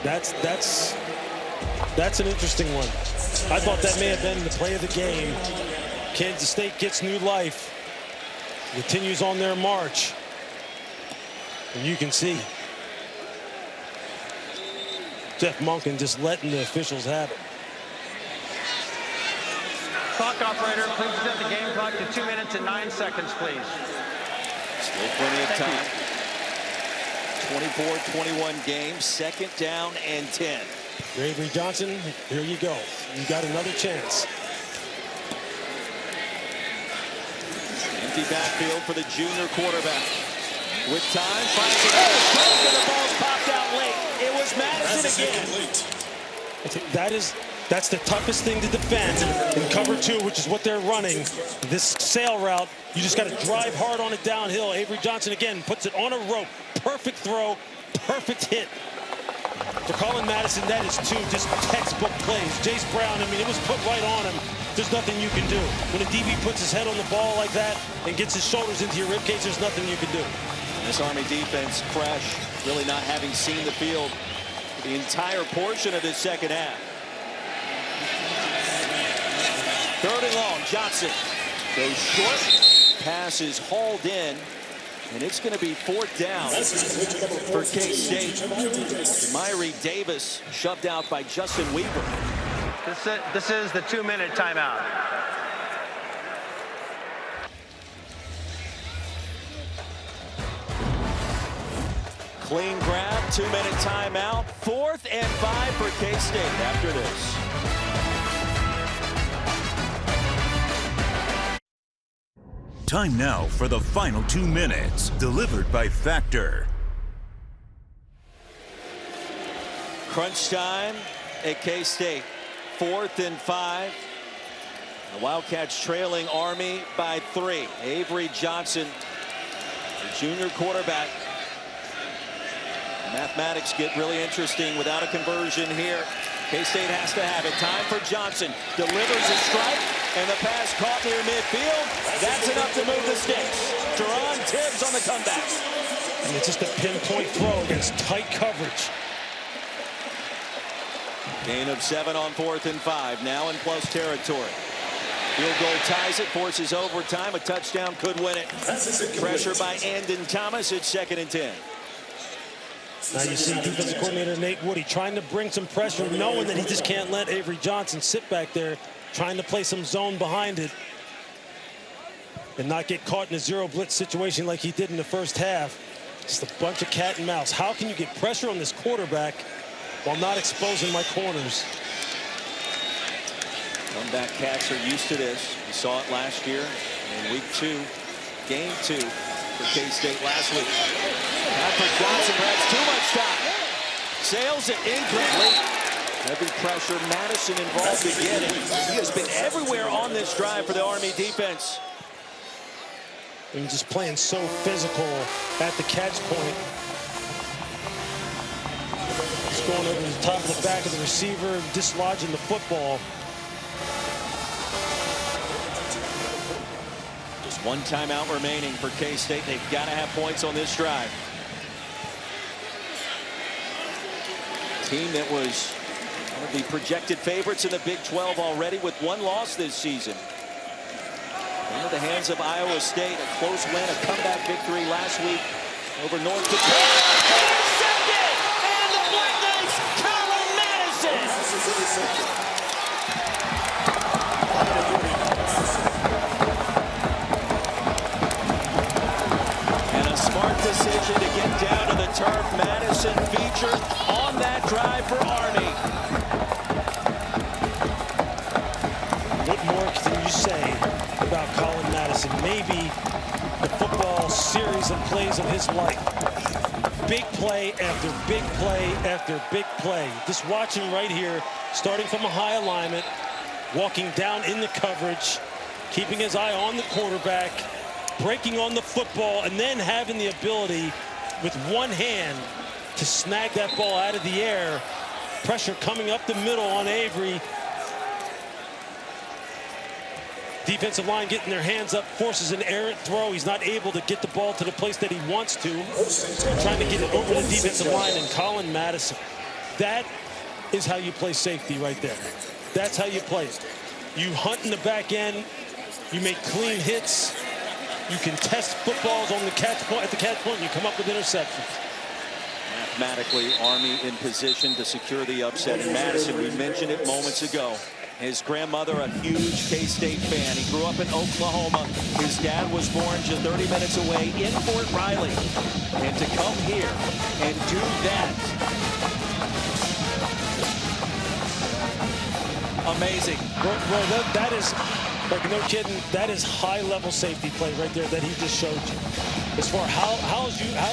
That's an interesting one. I thought that may have been the play of the game. Kansas State gets new life. Continues on their march. And you can see Jeff Monken just letting the officials have it. Clock operator, please set the game clock to 2 minutes and 9 seconds, please. Still plenty of time. 24-21 game, 2nd down and 10. Avery Johnson, here you go. You got another chance. Empty backfield for the junior quarterback. With time, finds it. Oh, and the ball's popped out late. It was Madison again. That's the toughest thing to defend in cover 2, which is what they're running. This sail route, you just got to drive hard on it downhill. Avery Johnson again puts it on a rope. Perfect throw, perfect hit. For Colin Madison, that is 2 just textbook plays. Jace Brown, I mean, it was put right on him. There's nothing you can do. When a DB puts his head on the ball like that and gets his shoulders into your ribcage, there's nothing you can do. This Army defense fresh, really not having seen the field the entire portion of this 2nd half. 3rd and long, Johnson goes short. Pass is hauled in. And it's going to be 4th down for K-State. Myrie Davis shoved out by Justin Weaver. This is the 2-minute timeout. Clean grab, 2-minute timeout. 4th and 5 for K-State after this. Time now for the final 2 minutes, delivered by Factor. Crunch time at K-State. 4th and 5. The Wildcats trailing Army by 3. Avery Johnson, the junior quarterback. Mathematics get really interesting without a conversion here. K-State has to have it. Time for Johnson. Delivers a strike, and the pass caught near midfield. That's enough to move the sticks. Teron Tibbs on the comeback. And it's just a pinpoint throw against tight coverage. Gain of 7 on 4th and 5. Now in plus territory. Field goal ties it, forces overtime. A touchdown could win it. Pressure by Andon Thomas. It's 2nd and 10. Now you see defensive coordinator Nate Woody trying to bring some pressure, knowing that he just can't let Avery Johnson sit back there, trying to play some zone behind it and not get caught in a zero blitz situation like he did in the 1st half. Just a bunch of cat and mouse. How can you get pressure on this quarterback while not exposing my corners? Comeback Cats are used to this. We saw it last year in week 2, game 2 for K-State last week. After Johnson grabs too much time. Sails it incomplete. Heavy pressure. Madison involved again. He has been everywhere on this drive for the Army defense. And just playing so physical at the catch point. Just going over the top of the back of the receiver, dislodging the football. Just 1 timeout remaining for K-State. They've got to have points on this drive. Team that was one of the projected favorites in the Big 12 already with 1 loss this season. Into the hands of Iowa State. A close win, a comeback victory last week over North Dakota. Intercepted! And the Black Knights, Colin Madison! And a smart decision to get down to the turf. Madison featured on that drive for Army. What more can you say about Colin Madison? Maybe the football series of plays of his life. Big play after big play after big play. Just watching right here, starting from a high alignment, walking down in the coverage, keeping his eye on the quarterback, breaking on the football, and then having the ability with one hand to snag that ball out of the air. Pressure coming up the middle on Avery. Defensive line getting their hands up, forces an errant throw. He's not able to get the ball to the place that he wants to. Trying to get it over the defensive line, and Colin Madison. That is how you play safety right there. That's how you play it. You hunt in the back end. You make clean hits. You can test footballs on the catch point, at the catch point, and you come up with interceptions. Mathematically, Army in position to secure the upset. And Madison, we mentioned it moments ago, His grandmother, a huge K-State fan. He grew up in Oklahoma. His dad was born just 30 minutes away in Fort Riley. And to come here and do that, amazing. Bro, that is, like, no kidding, that is high-level safety play right there that he just showed you. As far how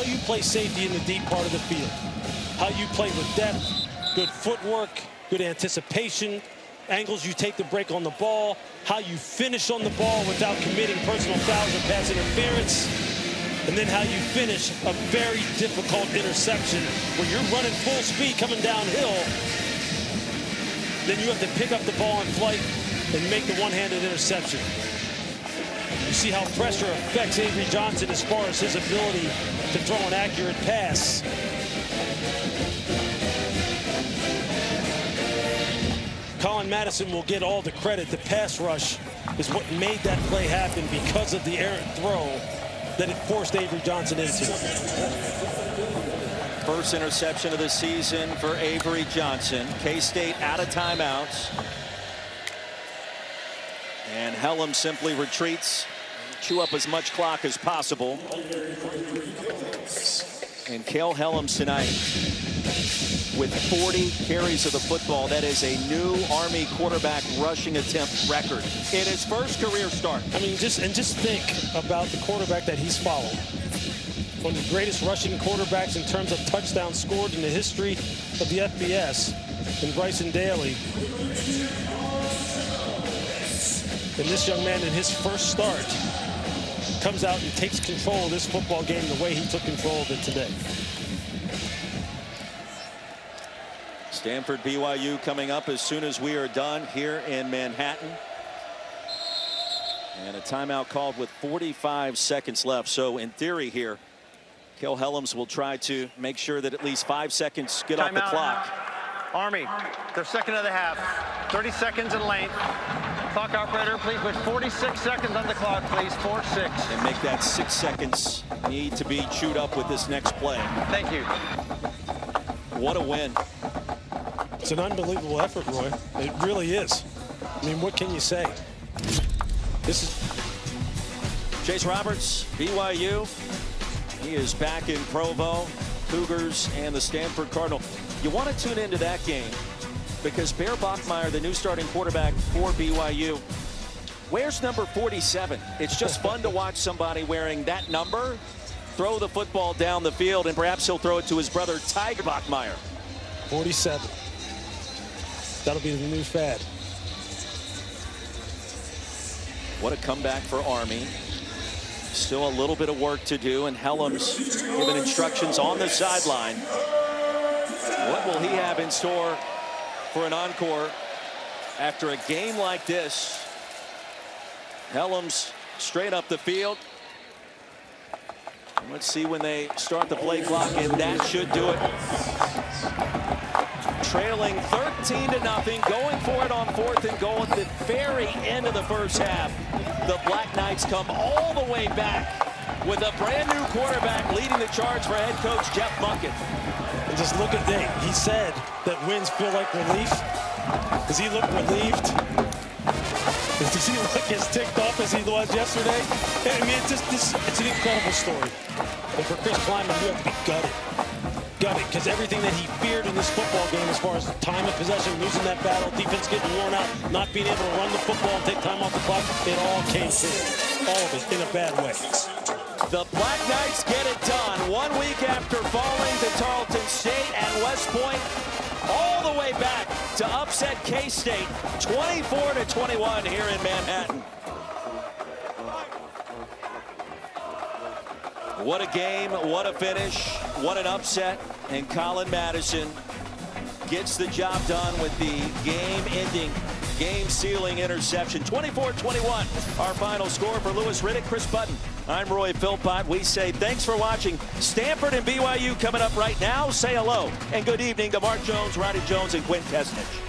you play safety in the deep part of the field, how you play with depth, good footwork, good anticipation, angles you take the break on the ball, how you finish on the ball without committing personal fouls or pass interference, and then how you finish a very difficult interception where you're running full speed coming downhill. Then you have to pick up the ball in flight and make the one-handed interception. You see how pressure affects Avery Johnson as far as his ability to throw an accurate pass. Colin Madison will get all the credit. The pass rush is what made that play happen because of the errant throw that it forced Avery Johnson into. First interception of the season for Avery Johnson. K-State out of timeouts. And Hellam simply retreats, chew up as much clock as possible. And Cale Helms tonight with 40 carries of the football. That is a new Army quarterback rushing attempt record in his first career start. I mean, just think about the quarterback that he's followed. One of the greatest rushing quarterbacks in terms of touchdowns scored in the history of the FBS, in Bryson Daly. And this young man in his first start comes out and takes control of this football game the way he took control of it today. Stanford BYU coming up as soon as we are done here in Manhattan. And a timeout called with 45 seconds left. So in theory here, Cale Helms will try to make sure that at least 5 seconds get off the clock. Army, their second of the half. 30 seconds in length. Clock operator, please put 46 seconds on the clock, please. 4-6. And make that 6 seconds need to be chewed up with this next play. Thank you. What a win. It's an unbelievable effort, Roy. It really is. I mean, what can you say? This is Chase Roberts, BYU. He is back in Provo. Cougars and the Stanford Cardinal. You want to tune into that game because Bear Bachmeier, the new starting quarterback for BYU, wears number 47. It's just fun to watch somebody wearing that number throw the football down the field, and perhaps he'll throw it to his brother Tiger Bachmeier. 47. That'll be the new fad. What a comeback for Army. Still a little bit of work to do, and Helms giving instructions on the sideline. What will he have in store for an encore after a game like this? Helms straight up the field. Let's see when they start the play clock, and that should do it. Trailing 13-0, going for it on 4th and goal at the very end of the first half. The Black Knights come all the way back with a brand new quarterback leading the charge for head coach Jeff Munkett. And just look at Nate. He said that wins feel like relief. Does he look relieved? Does he look as ticked off as he was yesterday? I mean, it's an incredible story. And for Chris Kleiman, you have to be gutted. Gutted, because everything that he feared in this football game as far as time of possession, losing that battle, defense getting worn out, not being able to run the football and take time off the clock, it all came true. All of it in a bad way. The Black Knights get it done 1 week after falling to Tarleton State and West Point, all the way back to upset K-State 24-21 here in Manhattan. What a game, what a finish, what an upset, and Colin Madison gets the job done with the game-ending, game-sealing interception. 24-21, our final score for Lewis Riddick, Chris Button. I'm Roy Philpott. We say thanks for watching. Stanford and BYU coming up right now. Say hello and good evening to Mark Jones, Ronnie Jones, and Quinn Kesnich.